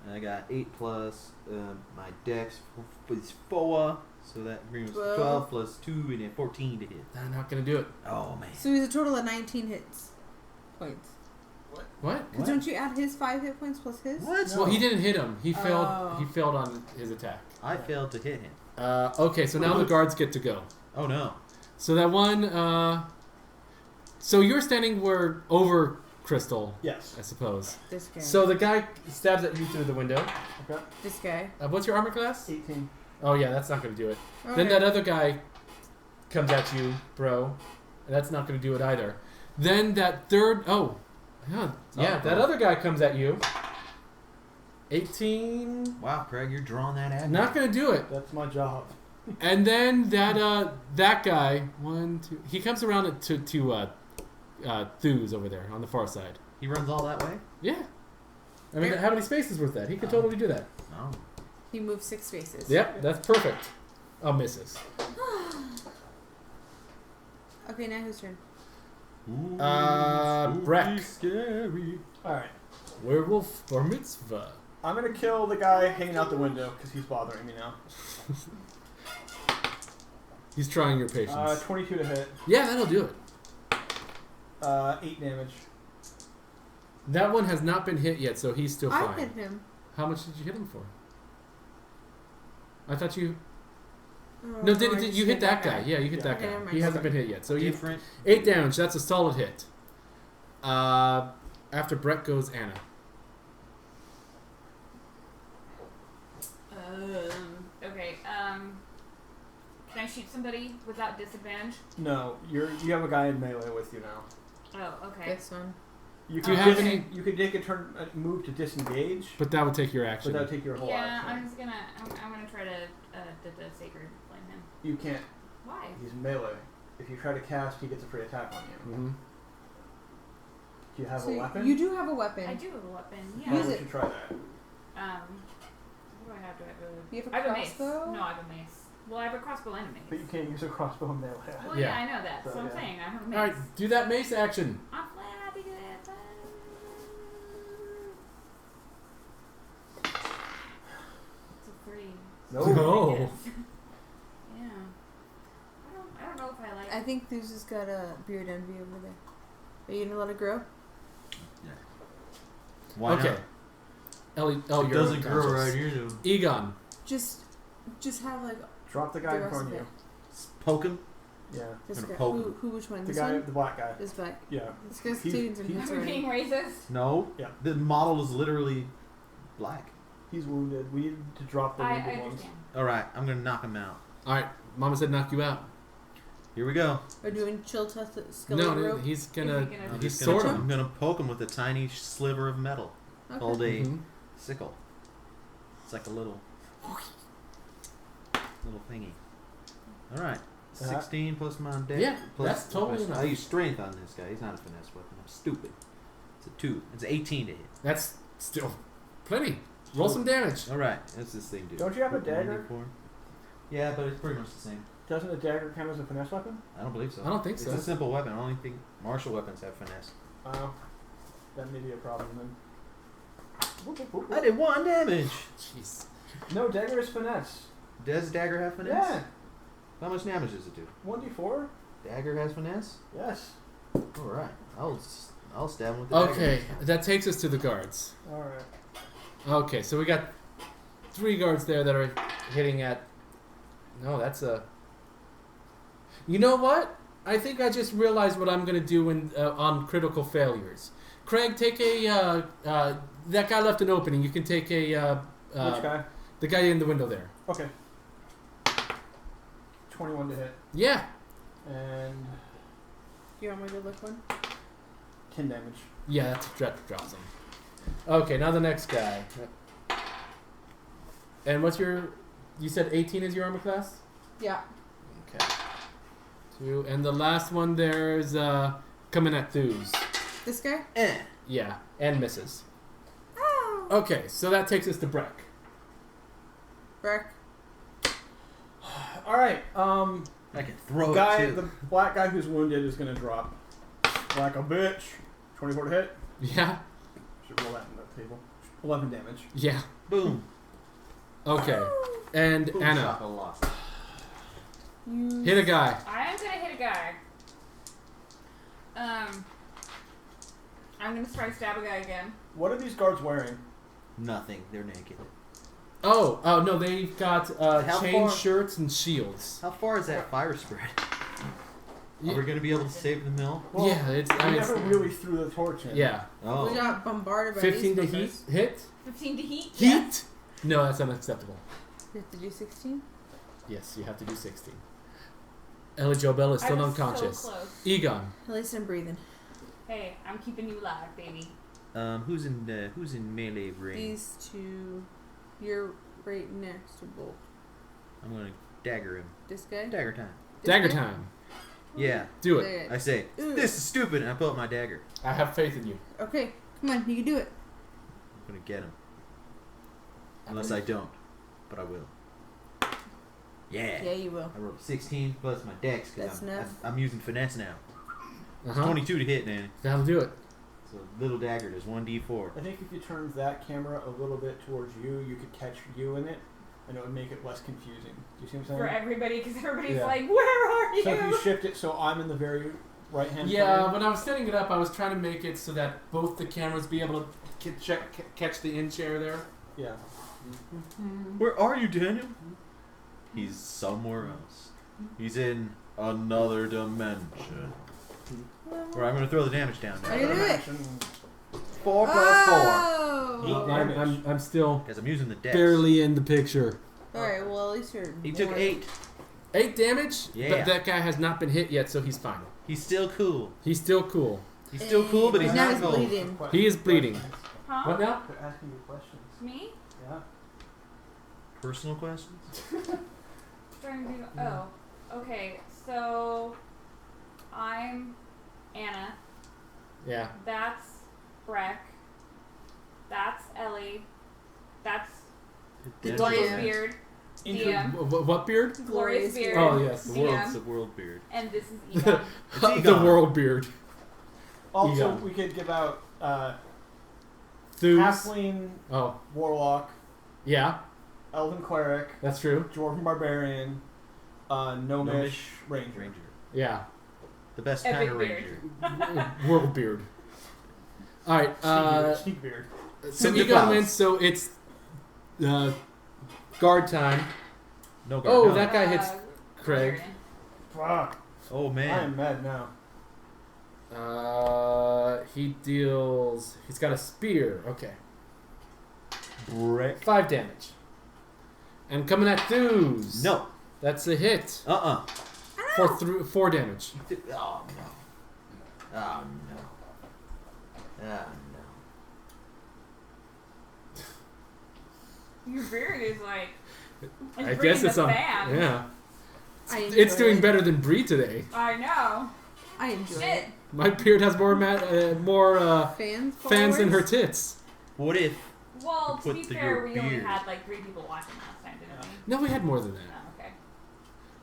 [SPEAKER 2] And I got 8 plus my dex is 4, so that brings 12 plus 2 and then 14 to hit.
[SPEAKER 1] I'm not gonna do it.
[SPEAKER 2] Oh man.
[SPEAKER 3] So he's a total of 19 hits points.
[SPEAKER 1] What?
[SPEAKER 3] Because don't you add his 5 hit points plus his?
[SPEAKER 2] What?
[SPEAKER 1] Well, he didn't hit him. He failed.
[SPEAKER 3] Oh.
[SPEAKER 1] He failed on his attack.
[SPEAKER 2] I failed to hit him.
[SPEAKER 1] Okay, so now the guards get to go.
[SPEAKER 2] Oh no.
[SPEAKER 1] So that one. So you're standing over Crystal,
[SPEAKER 5] Yes.
[SPEAKER 1] I suppose.
[SPEAKER 3] This guy.
[SPEAKER 1] So the guy stabs at you through the window.
[SPEAKER 5] Okay.
[SPEAKER 3] This guy.
[SPEAKER 1] What's your armor class?
[SPEAKER 5] 18.
[SPEAKER 1] Oh yeah, that's not gonna do it.
[SPEAKER 3] Okay.
[SPEAKER 1] Then that other guy comes at you, bro. And that's not gonna do it either. Then that third. Oh, yeah. That other guy comes at you. 18.
[SPEAKER 2] Wow, Craig, you're drawing that at me.
[SPEAKER 1] Not gonna do it.
[SPEAKER 5] That's my job.
[SPEAKER 1] And then that guy, 1, 2, he comes around to Theus over there on the far side.
[SPEAKER 2] He runs all that way?
[SPEAKER 1] Yeah. I mean, how many spaces was that? He could totally do that.
[SPEAKER 2] Oh.
[SPEAKER 3] He moves 6 spaces.
[SPEAKER 1] Yep, that's perfect. Oh, misses.
[SPEAKER 3] Okay, now whose turn?
[SPEAKER 2] Ooh,
[SPEAKER 1] Breck.
[SPEAKER 2] Scary.
[SPEAKER 5] Alright.
[SPEAKER 1] Werewolf bar mitzvah.
[SPEAKER 5] I'm going to kill the guy hanging out the window because he's bothering me now.
[SPEAKER 1] He's trying your patience.
[SPEAKER 5] 22 to hit.
[SPEAKER 1] Yeah, that'll do it.
[SPEAKER 5] 8 damage.
[SPEAKER 1] That one has not been hit yet, so he's still
[SPEAKER 3] I
[SPEAKER 1] fine.
[SPEAKER 3] hit him.
[SPEAKER 1] How much did you hit him for? I thought you...
[SPEAKER 3] Oh,
[SPEAKER 1] No,
[SPEAKER 3] I
[SPEAKER 1] did
[SPEAKER 3] just
[SPEAKER 1] you hit that guy? Yeah, you hit
[SPEAKER 5] Yeah.
[SPEAKER 1] that
[SPEAKER 3] Okay,
[SPEAKER 1] guy.
[SPEAKER 3] never mind.
[SPEAKER 1] He hasn't
[SPEAKER 3] Okay.
[SPEAKER 1] been hit yet. So you
[SPEAKER 2] Different.
[SPEAKER 1] 8 damage. That's a solid hit. After Brett goes Anna.
[SPEAKER 4] Okay. Can I shoot somebody without disadvantage?
[SPEAKER 5] No, you have a guy in melee with you now.
[SPEAKER 4] Oh, okay.
[SPEAKER 3] This one.
[SPEAKER 5] You
[SPEAKER 1] Do you
[SPEAKER 5] could
[SPEAKER 1] have any-
[SPEAKER 5] You could take a turn, move to disengage,
[SPEAKER 1] But that would take your action.
[SPEAKER 5] but that would take your whole
[SPEAKER 4] Yeah,
[SPEAKER 5] action.
[SPEAKER 4] I'm just gonna. I'm gonna try to the sacred flame him.
[SPEAKER 5] You can't.
[SPEAKER 4] Why?
[SPEAKER 5] He's melee. If you try to cast, he gets a free attack on you.
[SPEAKER 1] Mm-hmm.
[SPEAKER 5] Do you have
[SPEAKER 3] So
[SPEAKER 5] a weapon?
[SPEAKER 3] you do have a weapon.
[SPEAKER 4] I do have a weapon.
[SPEAKER 5] Why
[SPEAKER 4] Yeah.
[SPEAKER 3] Use
[SPEAKER 5] don't
[SPEAKER 3] it.
[SPEAKER 5] you try that?
[SPEAKER 4] What do I have? Do I have a?
[SPEAKER 3] You have a
[SPEAKER 4] I have a mace.
[SPEAKER 3] crossbow?
[SPEAKER 4] No, I have a mace. Well, I have a crossbow and a mace.
[SPEAKER 5] But you can't use a crossbow in melee.
[SPEAKER 4] Well,
[SPEAKER 1] Yeah.
[SPEAKER 4] yeah, I know that.
[SPEAKER 5] So,
[SPEAKER 4] So I'm
[SPEAKER 5] yeah.
[SPEAKER 4] saying I have a mace.
[SPEAKER 1] All right, do that mace action.
[SPEAKER 4] I'm flappy good. It's a 3.
[SPEAKER 5] No.
[SPEAKER 1] No.
[SPEAKER 4] Yes. Yeah. I don't know if I like.
[SPEAKER 3] I think Theus has got a beard envy over there. Are you gonna let it grow?
[SPEAKER 2] Why
[SPEAKER 1] Okay.
[SPEAKER 2] not?
[SPEAKER 1] Ellie, oh,
[SPEAKER 2] It
[SPEAKER 1] you're
[SPEAKER 2] doesn't grow
[SPEAKER 1] unconscious.
[SPEAKER 2] right here, though.
[SPEAKER 1] Egon.
[SPEAKER 3] Just have like
[SPEAKER 5] Drop the guy
[SPEAKER 3] the
[SPEAKER 5] in
[SPEAKER 3] rest
[SPEAKER 5] front
[SPEAKER 3] of
[SPEAKER 5] of
[SPEAKER 3] it.
[SPEAKER 5] you.
[SPEAKER 2] Poke him?
[SPEAKER 5] Yeah.
[SPEAKER 3] This
[SPEAKER 2] Gonna
[SPEAKER 3] guy.
[SPEAKER 2] poke
[SPEAKER 3] Who? Which one?
[SPEAKER 5] The
[SPEAKER 3] This
[SPEAKER 5] guy,
[SPEAKER 3] one.
[SPEAKER 5] the black guy.
[SPEAKER 3] This back.
[SPEAKER 5] Yeah.
[SPEAKER 3] This guy's
[SPEAKER 5] He's-
[SPEAKER 3] tunes and
[SPEAKER 5] he's-
[SPEAKER 3] hits
[SPEAKER 4] Am I
[SPEAKER 3] already.
[SPEAKER 4] being racist?
[SPEAKER 2] No.
[SPEAKER 5] Yeah.
[SPEAKER 2] The model is literally black.
[SPEAKER 5] He's wounded. We need to drop the
[SPEAKER 4] I
[SPEAKER 5] wounded ones.
[SPEAKER 4] understand.
[SPEAKER 2] Alright, I'm gonna knock him out.
[SPEAKER 1] All right, Mama said knock you out.
[SPEAKER 2] Here we go.
[SPEAKER 3] Are doing chill test
[SPEAKER 1] No,
[SPEAKER 3] skeleton
[SPEAKER 1] no,
[SPEAKER 3] rope?
[SPEAKER 1] he's gonna.
[SPEAKER 4] Is he gonna-
[SPEAKER 2] I'm
[SPEAKER 1] He's
[SPEAKER 2] just gonna,
[SPEAKER 1] sort
[SPEAKER 2] I'm
[SPEAKER 1] of.
[SPEAKER 2] gonna poke him with a tiny sliver of metal
[SPEAKER 3] Okay.
[SPEAKER 2] called a
[SPEAKER 1] Mhm.
[SPEAKER 2] sickle. It's like a little thingy. Alright. 16 plus my dex.
[SPEAKER 1] Yeah,
[SPEAKER 2] plus
[SPEAKER 1] that's totally
[SPEAKER 2] I
[SPEAKER 1] enough.
[SPEAKER 2] use strength on this guy. He's not a finesse weapon. I'm stupid. It's a 2. It's 18 to hit.
[SPEAKER 1] That's still plenty. Roll some damage.
[SPEAKER 2] Alright, what's this thing do?
[SPEAKER 5] Don't you have a dagger?
[SPEAKER 2] 1d4? Yeah, but it's pretty much the same.
[SPEAKER 5] Doesn't a dagger count as a finesse weapon?
[SPEAKER 2] I don't believe so.
[SPEAKER 1] I don't think
[SPEAKER 2] It's
[SPEAKER 1] so.
[SPEAKER 2] a simple weapon. I only think martial weapons have finesse.
[SPEAKER 5] Oh. That may be a problem then. Whoop, whoop, whoop,
[SPEAKER 2] I
[SPEAKER 5] whoop.
[SPEAKER 2] did 1 damage.
[SPEAKER 1] Jeez.
[SPEAKER 5] No, dagger is finesse.
[SPEAKER 2] Does dagger have finesse?
[SPEAKER 5] Yeah.
[SPEAKER 2] How much damage does it do?
[SPEAKER 5] 1d4?
[SPEAKER 2] Dagger has finesse?
[SPEAKER 5] Yes.
[SPEAKER 2] Alright. I'll stab him with the dagger.
[SPEAKER 1] Okay, that takes us to the guards.
[SPEAKER 5] Alright.
[SPEAKER 1] Okay, so we got 3 guards there that are hitting at. No, that's a. You know what? I think I just realized what I'm gonna do on critical failures. Craig, take a. That guy left an opening. You can take a.
[SPEAKER 5] Which guy?
[SPEAKER 1] The guy in the window there.
[SPEAKER 5] Okay. 21 to hit.
[SPEAKER 1] Yeah.
[SPEAKER 5] And
[SPEAKER 3] You want my good luck one?
[SPEAKER 5] 10 damage.
[SPEAKER 1] Yeah, that drops him. Okay, now the next guy. And what's your? You said 18 is your armor class?
[SPEAKER 3] Yeah.
[SPEAKER 1] Okay. 2, and the last one there's coming at Thews.
[SPEAKER 3] This guy?
[SPEAKER 1] Yeah, and misses.
[SPEAKER 3] Oh.
[SPEAKER 1] Okay, so that takes us to Breck.
[SPEAKER 3] Breck.
[SPEAKER 5] All right.
[SPEAKER 2] I can throw
[SPEAKER 5] Guy,
[SPEAKER 2] it too.
[SPEAKER 5] the black guy who's wounded is gonna drop like a bitch. 24 to hit.
[SPEAKER 1] Yeah.
[SPEAKER 5] Should roll that in the table. 11 damage.
[SPEAKER 1] Yeah.
[SPEAKER 2] Boom.
[SPEAKER 1] Okay. And
[SPEAKER 2] Boom
[SPEAKER 1] Anna,
[SPEAKER 2] shaka lost.
[SPEAKER 3] You.
[SPEAKER 1] hit a guy.
[SPEAKER 4] I am gonna hit a guy. I'm gonna try to stab a guy again.
[SPEAKER 5] What are these guards wearing?
[SPEAKER 2] Nothing. They're naked.
[SPEAKER 1] Oh no, they've got
[SPEAKER 2] How
[SPEAKER 1] chain
[SPEAKER 2] far-
[SPEAKER 1] shirts and shields.
[SPEAKER 2] How far is that fire spread?
[SPEAKER 1] Yeah.
[SPEAKER 2] Are we gonna be able to save the mill?
[SPEAKER 5] Well,
[SPEAKER 1] Yeah, it's.
[SPEAKER 5] I
[SPEAKER 1] I mean,
[SPEAKER 5] never
[SPEAKER 1] it's
[SPEAKER 5] really threw the torch in.
[SPEAKER 1] yeah.
[SPEAKER 3] We
[SPEAKER 2] Oh.
[SPEAKER 3] got bombarded by
[SPEAKER 1] 15 to
[SPEAKER 3] these
[SPEAKER 1] heat.
[SPEAKER 3] fuckers.
[SPEAKER 1] Hit.
[SPEAKER 4] 15 to heat.
[SPEAKER 1] Heat. No, that's unacceptable.
[SPEAKER 3] You have to do 16?
[SPEAKER 1] Yes, you have to do 16. Ellie Jo Bell is still
[SPEAKER 4] I was
[SPEAKER 1] unconscious.
[SPEAKER 4] So close.
[SPEAKER 1] Egon.
[SPEAKER 3] At least I'm breathing.
[SPEAKER 4] Hey, I'm keeping you alive, baby.
[SPEAKER 2] Who's in melee range?
[SPEAKER 3] These two. You're right next to Bolt.
[SPEAKER 2] I'm gonna dagger him.
[SPEAKER 3] This guy?
[SPEAKER 2] Dagger time.
[SPEAKER 3] This
[SPEAKER 1] Dagger
[SPEAKER 3] guy?
[SPEAKER 1] time.
[SPEAKER 2] Yeah.
[SPEAKER 1] Do it.
[SPEAKER 3] There.
[SPEAKER 2] I say,
[SPEAKER 3] Ooh.
[SPEAKER 2] this is stupid, and I pull out my dagger.
[SPEAKER 1] I have faith in you.
[SPEAKER 3] Okay, come on, you can do it.
[SPEAKER 2] I'm gonna get him. Unless I don't, but I will. Yeah.
[SPEAKER 3] Yeah, you will.
[SPEAKER 2] I rolled 16 plus my dex
[SPEAKER 3] That's
[SPEAKER 2] because
[SPEAKER 3] enough.
[SPEAKER 2] I'm using finesse now. It's
[SPEAKER 1] Uh-huh.
[SPEAKER 2] 22 to hit, man.
[SPEAKER 1] That'll do it.
[SPEAKER 2] So little dagger does 1d4.
[SPEAKER 5] I think if you turned that camera a little bit towards you, you could catch you in it, and it would make it less confusing. Do you see what I'm
[SPEAKER 4] For
[SPEAKER 5] saying?
[SPEAKER 4] everybody, because everybody's
[SPEAKER 5] Yeah.
[SPEAKER 4] like, where are you?
[SPEAKER 5] So if you shift it so I'm in the very right hand.
[SPEAKER 1] Yeah, when I was setting it up, I was trying to make it so that both the cameras be able to catch the in chair there.
[SPEAKER 5] Yeah.
[SPEAKER 2] Where are you, Daniel? He's somewhere else. He's in another dimension. Where I'm gonna throw the damage down
[SPEAKER 3] I can
[SPEAKER 2] now.
[SPEAKER 3] do it.
[SPEAKER 2] 4 plus
[SPEAKER 3] Oh!
[SPEAKER 1] I'm still
[SPEAKER 2] 4. Because I'm using the dex.
[SPEAKER 1] barely in the picture.
[SPEAKER 3] Alright, well, at least you're.
[SPEAKER 2] He took
[SPEAKER 3] more-
[SPEAKER 2] 8.
[SPEAKER 1] 8 damage?
[SPEAKER 2] Yeah.
[SPEAKER 1] But that guy has not been hit yet, so he's fine.
[SPEAKER 2] He's still cool.
[SPEAKER 1] He's still cool.
[SPEAKER 2] He's still cool, but he's
[SPEAKER 3] now
[SPEAKER 2] not
[SPEAKER 3] he's
[SPEAKER 2] cool.
[SPEAKER 3] bleeding.
[SPEAKER 1] He is bleeding.
[SPEAKER 4] Huh?
[SPEAKER 1] What now?
[SPEAKER 5] They're asking you questions.
[SPEAKER 4] Me?
[SPEAKER 5] Yeah.
[SPEAKER 2] Personal questions?
[SPEAKER 4] Trying to do. Oh, okay. So I'm Anna.
[SPEAKER 1] Yeah.
[SPEAKER 4] That's Breck. That's Ellie. That's
[SPEAKER 3] The
[SPEAKER 4] Glorious
[SPEAKER 3] DM.
[SPEAKER 4] Beard.
[SPEAKER 5] Intro-
[SPEAKER 4] DM.
[SPEAKER 1] What beard?
[SPEAKER 4] Glorious Beard.
[SPEAKER 1] Oh, yes.
[SPEAKER 2] The
[SPEAKER 4] DM.
[SPEAKER 2] world's the world beard.
[SPEAKER 4] And this is Egon.
[SPEAKER 1] the
[SPEAKER 2] Egon.
[SPEAKER 1] world beard.
[SPEAKER 5] Also,
[SPEAKER 1] Egon.
[SPEAKER 5] we could give out
[SPEAKER 1] Thews.
[SPEAKER 5] Halfling,
[SPEAKER 1] Oh,
[SPEAKER 5] Warlock,
[SPEAKER 1] yeah.
[SPEAKER 5] Elven Cleric,
[SPEAKER 1] That's true.
[SPEAKER 5] Dwarven Barbarian, Gnomish, Ranger.
[SPEAKER 2] Ranger.
[SPEAKER 1] Yeah.
[SPEAKER 2] The best
[SPEAKER 4] Epic
[SPEAKER 2] kind of
[SPEAKER 4] beard.
[SPEAKER 2] ranger.
[SPEAKER 1] World beard. All right.
[SPEAKER 5] Sneak beard.
[SPEAKER 1] So
[SPEAKER 2] Send the
[SPEAKER 1] Egon
[SPEAKER 2] clouds.
[SPEAKER 1] wins. So it's guard time.
[SPEAKER 2] No guard.
[SPEAKER 1] Oh,
[SPEAKER 2] no.
[SPEAKER 1] that guy hits Craig.
[SPEAKER 4] Valerian.
[SPEAKER 5] Fuck.
[SPEAKER 2] Oh
[SPEAKER 5] I
[SPEAKER 2] man.
[SPEAKER 5] am mad now.
[SPEAKER 1] He deals. He's got a spear. Okay.
[SPEAKER 2] Brick.
[SPEAKER 1] 5 damage. And coming at Thews.
[SPEAKER 2] No.
[SPEAKER 1] That's a hit.
[SPEAKER 2] Uh-uh.
[SPEAKER 1] For 4 damage.
[SPEAKER 2] Oh no. Oh no. Oh no.
[SPEAKER 4] Your beard is like.
[SPEAKER 1] I guess it's on.
[SPEAKER 4] Fan.
[SPEAKER 1] Yeah.
[SPEAKER 3] I
[SPEAKER 1] It's
[SPEAKER 3] enjoy
[SPEAKER 1] doing
[SPEAKER 3] it.
[SPEAKER 1] better than Bree today.
[SPEAKER 4] I know.
[SPEAKER 3] I enjoy
[SPEAKER 4] Shit.
[SPEAKER 3] it.
[SPEAKER 1] My beard has more
[SPEAKER 3] Fans?
[SPEAKER 1] fans than her
[SPEAKER 3] followers?
[SPEAKER 1] tits.
[SPEAKER 2] What if?
[SPEAKER 4] Well, to
[SPEAKER 2] Put
[SPEAKER 4] be
[SPEAKER 2] the-
[SPEAKER 4] fair,
[SPEAKER 2] your
[SPEAKER 4] we only
[SPEAKER 2] beard.
[SPEAKER 4] had like 3 people watching last time, didn't we?
[SPEAKER 1] No, we had more than that.
[SPEAKER 4] Oh, okay.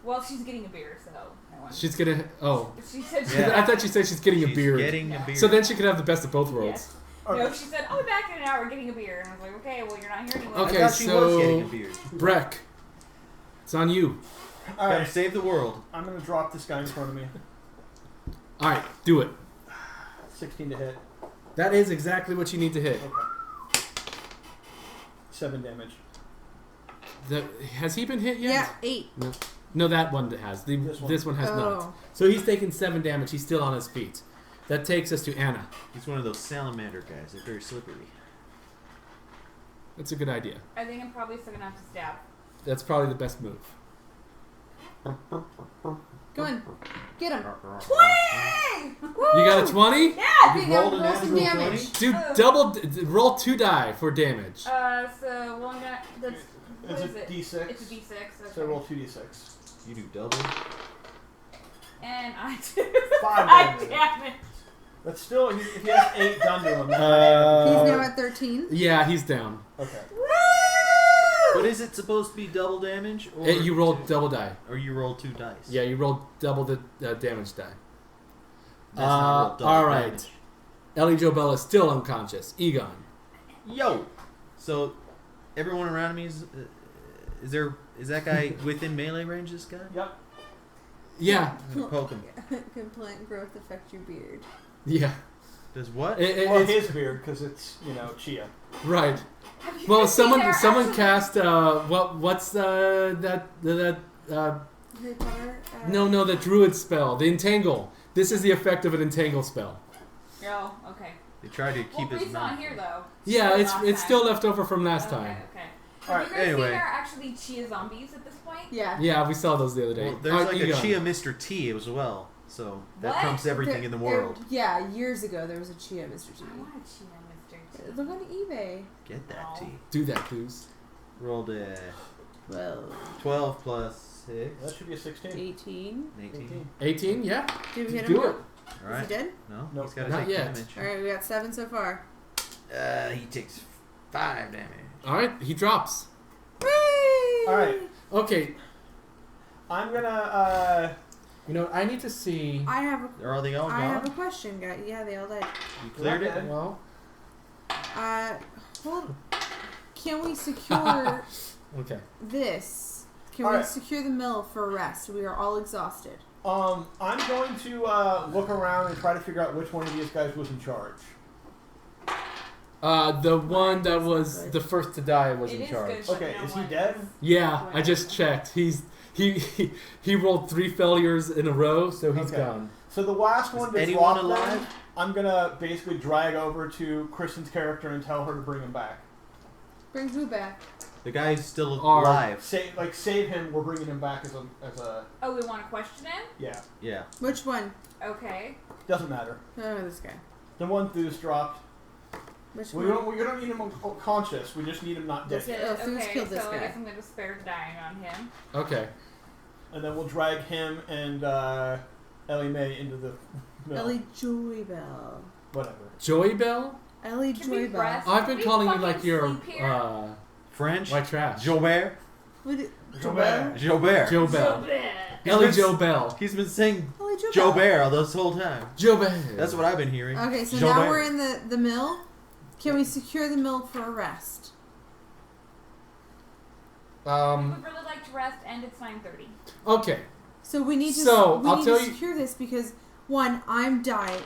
[SPEAKER 4] Well, she's getting a beard, so I want.
[SPEAKER 1] She's gonna. Oh.
[SPEAKER 4] She said.
[SPEAKER 2] Yeah.
[SPEAKER 1] I thought she said she's getting a
[SPEAKER 2] She's
[SPEAKER 1] beard.
[SPEAKER 2] getting a beard.
[SPEAKER 1] So then she could have the best of both worlds.
[SPEAKER 4] Yes.
[SPEAKER 5] Okay.
[SPEAKER 4] No, she said, "I'll be back in an hour getting a beer," and I was like, "Okay, well, you're not here anymore."
[SPEAKER 1] Okay.
[SPEAKER 2] I thought she
[SPEAKER 1] so-
[SPEAKER 2] was getting a beard.
[SPEAKER 1] Breck, it's on you.
[SPEAKER 2] Gotta
[SPEAKER 5] Alright,
[SPEAKER 2] save the world.
[SPEAKER 5] I'm gonna drop this guy in front of me.
[SPEAKER 1] All right, do it.
[SPEAKER 5] 16 to hit.
[SPEAKER 1] That is exactly what you need to hit.
[SPEAKER 5] Okay. 7 damage.
[SPEAKER 1] Has he been hit yet?
[SPEAKER 3] Yeah, 8.
[SPEAKER 1] No, that one has. This one has not.
[SPEAKER 3] Oh.
[SPEAKER 1] So he's taken 7 damage. He's still on his feet. That takes us to Anna.
[SPEAKER 2] He's one of those salamander guys. They're very slippery.
[SPEAKER 1] That's a good idea.
[SPEAKER 4] I think I'm probably still gonna have to stab.
[SPEAKER 1] That's probably the best move.
[SPEAKER 3] Go on. Get him.
[SPEAKER 4] 20!
[SPEAKER 1] You got a 20?
[SPEAKER 4] Yeah.
[SPEAKER 3] Okay,
[SPEAKER 2] You
[SPEAKER 3] now
[SPEAKER 2] rolled a
[SPEAKER 3] roll some
[SPEAKER 2] natural
[SPEAKER 3] damage.
[SPEAKER 2] 20?
[SPEAKER 1] Dude,
[SPEAKER 3] Oh.
[SPEAKER 1] roll 2 die for damage.
[SPEAKER 4] So one guy. That's what
[SPEAKER 5] It's
[SPEAKER 4] is
[SPEAKER 5] a
[SPEAKER 4] it?
[SPEAKER 5] D6.
[SPEAKER 4] It's a D6. Okay.
[SPEAKER 5] So roll 2d6.
[SPEAKER 2] You do double.
[SPEAKER 4] And I do
[SPEAKER 5] 5
[SPEAKER 4] 5
[SPEAKER 5] damage.
[SPEAKER 4] damage.
[SPEAKER 5] But still, if he has 8 done to him,
[SPEAKER 3] He's
[SPEAKER 5] that's
[SPEAKER 3] now at 13.
[SPEAKER 1] Yeah, he's down.
[SPEAKER 5] okay.
[SPEAKER 2] But is it supposed to be double damage? Or
[SPEAKER 1] You rolled double die.
[SPEAKER 2] Or you roll 2 dice?
[SPEAKER 1] Yeah, you rolled double the damage die.
[SPEAKER 2] That's not roll double
[SPEAKER 1] all right.
[SPEAKER 2] damage.
[SPEAKER 1] Ellie Jo Bell is still unconscious. Egon.
[SPEAKER 2] Yo! So, everyone around me is that guy within melee range, this guy?
[SPEAKER 5] Yep.
[SPEAKER 1] Yeah.
[SPEAKER 2] Poke him.
[SPEAKER 3] Can plant growth affect your beard?
[SPEAKER 1] Yeah.
[SPEAKER 2] Does what?
[SPEAKER 5] Well,
[SPEAKER 1] It's,
[SPEAKER 5] his beard, because it's, chia.
[SPEAKER 1] right.
[SPEAKER 4] Have you
[SPEAKER 1] Well,
[SPEAKER 4] ever seen their
[SPEAKER 1] someone
[SPEAKER 4] actual-
[SPEAKER 1] cast what's that
[SPEAKER 3] Harry Potter?
[SPEAKER 1] no the druid spell, the entangle. This is the effect of an entangle spell.
[SPEAKER 4] Oh, okay.
[SPEAKER 2] They tried to keep
[SPEAKER 4] Well,
[SPEAKER 2] his
[SPEAKER 4] Bree's
[SPEAKER 2] mouth.
[SPEAKER 4] not here though.
[SPEAKER 1] Yeah,
[SPEAKER 4] From
[SPEAKER 1] it's
[SPEAKER 4] last
[SPEAKER 1] it's
[SPEAKER 4] time.
[SPEAKER 1] still left over from last
[SPEAKER 4] Okay,
[SPEAKER 1] time.
[SPEAKER 4] okay.
[SPEAKER 5] Alright,
[SPEAKER 4] Have you guys
[SPEAKER 2] anyway.
[SPEAKER 4] seen there are actually chia zombies at this point?
[SPEAKER 3] Yeah.
[SPEAKER 1] Yeah, we saw those the other day.
[SPEAKER 2] Well, there's like
[SPEAKER 1] Egon.
[SPEAKER 2] a Chia Mr. T as well, so that
[SPEAKER 4] What?
[SPEAKER 2] trumps everything in the world.
[SPEAKER 3] Yeah, years ago there was a Chia Mr. T.
[SPEAKER 4] I want a chia Mr. T.
[SPEAKER 3] Look on eBay.
[SPEAKER 2] Get that
[SPEAKER 4] No.
[SPEAKER 2] T.
[SPEAKER 1] Do that, please.
[SPEAKER 2] Rolled a
[SPEAKER 3] Well,
[SPEAKER 2] 12 plus 6.
[SPEAKER 5] that should be a 16.
[SPEAKER 3] 18.
[SPEAKER 2] 18.
[SPEAKER 1] 18, yeah.
[SPEAKER 3] Did we hit him?
[SPEAKER 1] Do it.
[SPEAKER 3] Is
[SPEAKER 2] Alright.
[SPEAKER 3] he dead?
[SPEAKER 2] No,
[SPEAKER 5] Nope.
[SPEAKER 2] he's got to
[SPEAKER 1] Not
[SPEAKER 2] take
[SPEAKER 1] yet.
[SPEAKER 2] damage.
[SPEAKER 3] Alright, we got 7 so far.
[SPEAKER 2] He takes 5 damage.
[SPEAKER 1] All right, he drops.
[SPEAKER 3] Whee!
[SPEAKER 5] Alright,
[SPEAKER 1] Okay,
[SPEAKER 5] I'm gonna,
[SPEAKER 1] you know I need to see.
[SPEAKER 3] I have a
[SPEAKER 2] Are they all
[SPEAKER 3] I have a
[SPEAKER 2] gone?
[SPEAKER 3] question, guys. Yeah, they all died.
[SPEAKER 2] You cleared it?
[SPEAKER 5] Okay.
[SPEAKER 1] Well,
[SPEAKER 3] Hold on. Can we secure
[SPEAKER 1] okay.
[SPEAKER 3] this? Can we
[SPEAKER 5] Alright.
[SPEAKER 3] secure the mill for rest? We are all exhausted.
[SPEAKER 5] I'm going to, look around and try to figure out which one of these guys was in charge.
[SPEAKER 1] The one that was the first to die was
[SPEAKER 4] It
[SPEAKER 1] in
[SPEAKER 4] is
[SPEAKER 1] charge.
[SPEAKER 4] good, but
[SPEAKER 5] Okay,
[SPEAKER 4] you know
[SPEAKER 5] is he
[SPEAKER 4] what?
[SPEAKER 5] dead?
[SPEAKER 1] Yeah, I just checked. He rolled 3 failures in a row, so he's
[SPEAKER 5] Okay.
[SPEAKER 1] gone.
[SPEAKER 5] So the last one
[SPEAKER 2] Is
[SPEAKER 5] to
[SPEAKER 2] anyone
[SPEAKER 5] drop
[SPEAKER 2] alive?
[SPEAKER 5] them, I'm gonna basically drag over to Kristen's character and tell her to bring him back.
[SPEAKER 3] Bring who back?
[SPEAKER 2] The guy's still
[SPEAKER 1] Are-
[SPEAKER 2] alive.
[SPEAKER 5] Save him. We're bringing him back as a
[SPEAKER 4] Oh, we want to question him?
[SPEAKER 5] yeah.
[SPEAKER 2] Yeah.
[SPEAKER 3] Which one?
[SPEAKER 4] Okay.
[SPEAKER 5] Doesn't matter.
[SPEAKER 3] Oh, this guy.
[SPEAKER 5] The one Theus dropped.
[SPEAKER 3] Which
[SPEAKER 5] We
[SPEAKER 3] one?
[SPEAKER 5] don't need him conscious. We just need him not dead.
[SPEAKER 3] This guy. Oh, Theus
[SPEAKER 4] Okay,
[SPEAKER 3] killed this
[SPEAKER 4] so I
[SPEAKER 3] guy.
[SPEAKER 4] guess I'm going to spare dying on him.
[SPEAKER 1] Okay.
[SPEAKER 5] And then we'll drag him and Ellie Mae into the mill.
[SPEAKER 3] Ellie Joybell.
[SPEAKER 5] Whatever.
[SPEAKER 1] Joy Bell?
[SPEAKER 3] Ellie
[SPEAKER 4] Can we
[SPEAKER 3] Joybell.
[SPEAKER 4] rest?
[SPEAKER 1] I've been
[SPEAKER 4] We
[SPEAKER 1] calling you
[SPEAKER 4] fucking
[SPEAKER 1] like your
[SPEAKER 4] sleep here?
[SPEAKER 2] French?
[SPEAKER 1] white trash.
[SPEAKER 2] Jobert?
[SPEAKER 3] What did-
[SPEAKER 5] Jobert.
[SPEAKER 2] Jobert.
[SPEAKER 1] Joe Bell.
[SPEAKER 4] So bad.
[SPEAKER 1] Ellie
[SPEAKER 2] He's been-
[SPEAKER 1] Jo Bell.
[SPEAKER 2] He's been saying
[SPEAKER 3] Ellie Joybell.
[SPEAKER 2] Jobert all this whole time.
[SPEAKER 1] Joe Bell.
[SPEAKER 2] That's what I've been hearing.
[SPEAKER 3] Okay, so
[SPEAKER 2] Jobert.
[SPEAKER 3] now we're in the mill. Can we secure the mill for a rest?
[SPEAKER 4] We would really like to rest, and it's 9:30.
[SPEAKER 1] Okay.
[SPEAKER 3] So we need to
[SPEAKER 1] So,
[SPEAKER 3] we
[SPEAKER 1] I'll
[SPEAKER 3] need
[SPEAKER 1] tell
[SPEAKER 3] to
[SPEAKER 1] you-
[SPEAKER 3] secure this because one, I'm dying.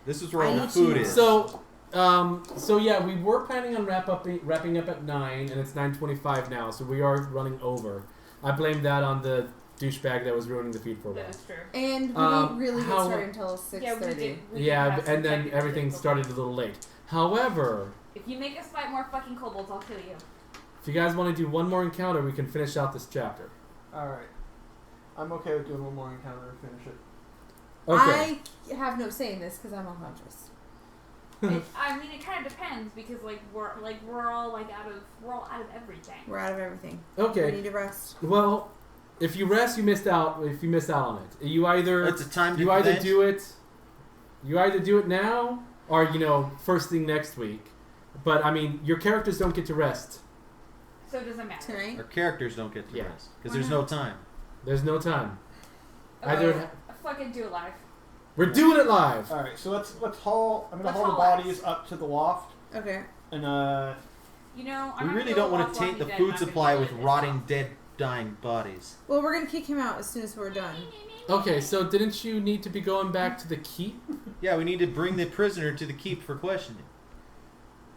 [SPEAKER 2] This is where
[SPEAKER 3] I
[SPEAKER 2] all the
[SPEAKER 3] need
[SPEAKER 2] food
[SPEAKER 3] to-
[SPEAKER 2] is.
[SPEAKER 1] So yeah, we were planning on wrapping up at 9, and it's 9:25 now, so we are running over. I blame that on the douchebag that was ruining the feed for a while.
[SPEAKER 4] That is true.
[SPEAKER 3] And we
[SPEAKER 1] Um,
[SPEAKER 3] didn't really get
[SPEAKER 1] how-
[SPEAKER 3] started until 6:30.
[SPEAKER 4] Yeah, we did. We did
[SPEAKER 1] Yeah,
[SPEAKER 4] have some
[SPEAKER 1] and then
[SPEAKER 4] technical
[SPEAKER 1] everything
[SPEAKER 4] difficulties.
[SPEAKER 1] started a little late. However,
[SPEAKER 4] If you make us fight more fucking kobolds, I'll kill you.
[SPEAKER 1] if you guys want to do one more encounter, we can finish out this chapter.
[SPEAKER 5] All right. I'm okay with doing one more encounter and finish it.
[SPEAKER 1] Okay.
[SPEAKER 3] I have no say in this because I'm unconscious.
[SPEAKER 4] I mean, it kind of depends because we're all out of everything.
[SPEAKER 3] We're out of everything. We
[SPEAKER 1] Okay.
[SPEAKER 3] need to rest.
[SPEAKER 1] Well, if you rest, you missed out. If you missed out on it, you either
[SPEAKER 2] It's a time
[SPEAKER 1] you either
[SPEAKER 2] event.
[SPEAKER 1] do it, now, or first thing next week. But I mean, your characters don't get to rest.
[SPEAKER 4] So it doesn't matter.
[SPEAKER 3] Tonight?
[SPEAKER 2] Our characters don't get to
[SPEAKER 1] Yeah.
[SPEAKER 2] rest because
[SPEAKER 3] Why
[SPEAKER 2] there's
[SPEAKER 3] not?
[SPEAKER 2] no time.
[SPEAKER 1] There's no time.
[SPEAKER 4] Okay,
[SPEAKER 1] Either
[SPEAKER 4] fucking do it live.
[SPEAKER 1] we're doing it live.
[SPEAKER 5] All right. So let's haul. I'm gonna
[SPEAKER 4] Let's
[SPEAKER 5] haul the
[SPEAKER 4] haul us.
[SPEAKER 5] bodies up to the loft
[SPEAKER 3] Okay.
[SPEAKER 5] and
[SPEAKER 4] You know,
[SPEAKER 2] We really don't want to taint the food supply with rotting, dead, dying bodies.
[SPEAKER 3] Well, we're going to kick him out as soon as we're done.
[SPEAKER 1] Okay, so didn't you need to be going back to the keep?
[SPEAKER 2] Yeah, we need to bring the prisoner to the keep for questioning.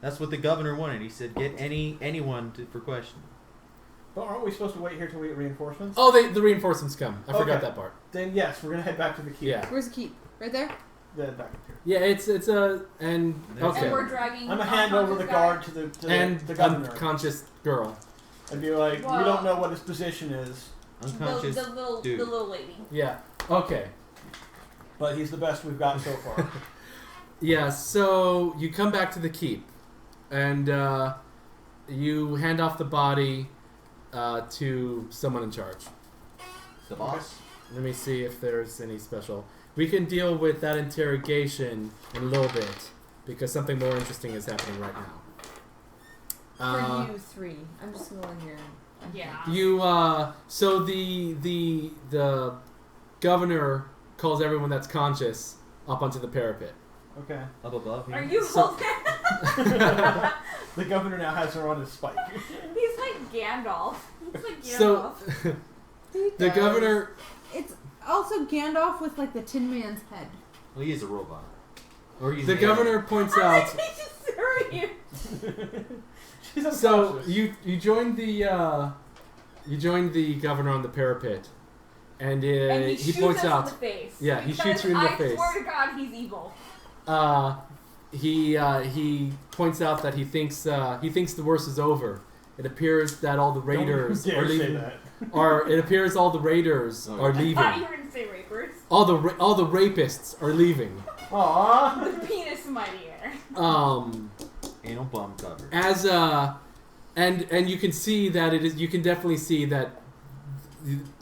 [SPEAKER 2] That's what the governor wanted. He said, get anyone for questioning.
[SPEAKER 5] But aren't we supposed to wait here till we get reinforcements?
[SPEAKER 1] Oh, the reinforcements come. I forgot
[SPEAKER 5] Okay.
[SPEAKER 1] that part.
[SPEAKER 5] Then yes, we're gonna head back to the keep.
[SPEAKER 1] Yeah.
[SPEAKER 3] Where's the keep? Right there?
[SPEAKER 5] Then back here.
[SPEAKER 1] Yeah, it's a and okay.
[SPEAKER 4] And we're dragging.
[SPEAKER 5] I'm gonna hand over the
[SPEAKER 4] unconscious
[SPEAKER 5] guard
[SPEAKER 4] guy.
[SPEAKER 5] to
[SPEAKER 1] and
[SPEAKER 5] the governor
[SPEAKER 1] unconscious girl.
[SPEAKER 5] and be like, we
[SPEAKER 4] Well-
[SPEAKER 5] don't know what his position is,
[SPEAKER 2] Unconscious
[SPEAKER 4] the little
[SPEAKER 2] dude.
[SPEAKER 4] lady.
[SPEAKER 1] Yeah. Okay.
[SPEAKER 5] but he's the best we've gotten so far.
[SPEAKER 1] Yeah. So you come back to the keep, and you hand off the body to someone in charge.
[SPEAKER 2] The boss.
[SPEAKER 1] Let me see if there's any special. We can deal with that interrogation in a little bit because something more interesting is happening right now.
[SPEAKER 3] For you three. I'm just gonna go in here.
[SPEAKER 4] Yeah.
[SPEAKER 1] You so the governor calls everyone that's conscious up onto the parapet.
[SPEAKER 5] Okay.
[SPEAKER 2] Up above here.
[SPEAKER 4] Are you
[SPEAKER 1] So-
[SPEAKER 4] holding?
[SPEAKER 5] The governor now has her on his spike.
[SPEAKER 4] He's like Gandalf. He's like
[SPEAKER 1] So
[SPEAKER 4] Gandalf.
[SPEAKER 1] the governor
[SPEAKER 3] It's also Gandalf with like the Tin Man's head.
[SPEAKER 2] Well, he is a robot. Or he's
[SPEAKER 1] the
[SPEAKER 2] an
[SPEAKER 1] governor points
[SPEAKER 4] I'm
[SPEAKER 1] out.
[SPEAKER 4] like, he's just serious.
[SPEAKER 5] She's
[SPEAKER 1] So
[SPEAKER 5] unconscious.
[SPEAKER 1] you joined the governor on the parapet, and,
[SPEAKER 4] And he
[SPEAKER 1] he
[SPEAKER 4] shoots
[SPEAKER 1] points
[SPEAKER 4] us
[SPEAKER 1] out.
[SPEAKER 4] in the face.
[SPEAKER 1] Yeah, he
[SPEAKER 4] Because
[SPEAKER 1] shoots you in the
[SPEAKER 4] I
[SPEAKER 1] face.
[SPEAKER 4] swear to God, he's evil.
[SPEAKER 1] He points out that he thinks the worst is over. It appears that all the raiders
[SPEAKER 5] Don't
[SPEAKER 1] are
[SPEAKER 5] dare say
[SPEAKER 1] leaving.
[SPEAKER 5] that.
[SPEAKER 1] It appears all the raiders
[SPEAKER 2] Oh,
[SPEAKER 1] are
[SPEAKER 2] yeah.
[SPEAKER 4] I
[SPEAKER 1] leaving.
[SPEAKER 4] thought you were gonna say rapers.
[SPEAKER 1] All the rapists are leaving.
[SPEAKER 5] Aww.
[SPEAKER 4] The penis in my ear.
[SPEAKER 2] Anal bum cover.
[SPEAKER 1] As and you can see that it is. You can definitely see that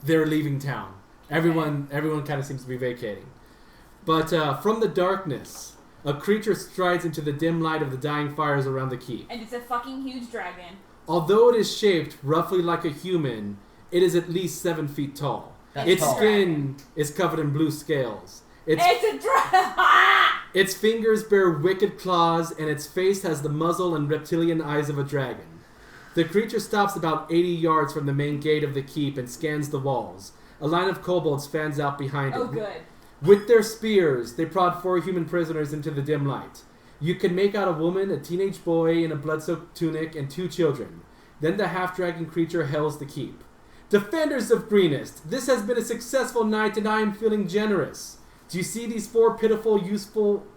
[SPEAKER 1] they're leaving town. Everyone kind of seems to be vacating. But from the darkness, a creature strides into the dim light of the dying fires around the keep.
[SPEAKER 4] And it's a fucking huge dragon.
[SPEAKER 1] Although it is shaped roughly like a human, it is at least 7 feet tall.
[SPEAKER 2] That's
[SPEAKER 1] Its
[SPEAKER 2] tall.
[SPEAKER 1] skin is covered in blue scales.
[SPEAKER 4] It's a dragon.
[SPEAKER 1] Its fingers bear wicked claws, and its face has the muzzle and reptilian eyes of a dragon. The creature stops about 80 yards from the main gate of the keep and scans the walls. A line of kobolds fans out behind
[SPEAKER 4] Oh,
[SPEAKER 1] it.
[SPEAKER 4] good.
[SPEAKER 1] With their spears, they prod 4 human prisoners into the dim light. You can make out a woman, a teenage boy in a blood-soaked tunic, and 2 children. Then the half-dragon creature hails the keep. Defenders of Greenest, this has been a successful night and I am feeling generous. Do you see these 4 pitiful,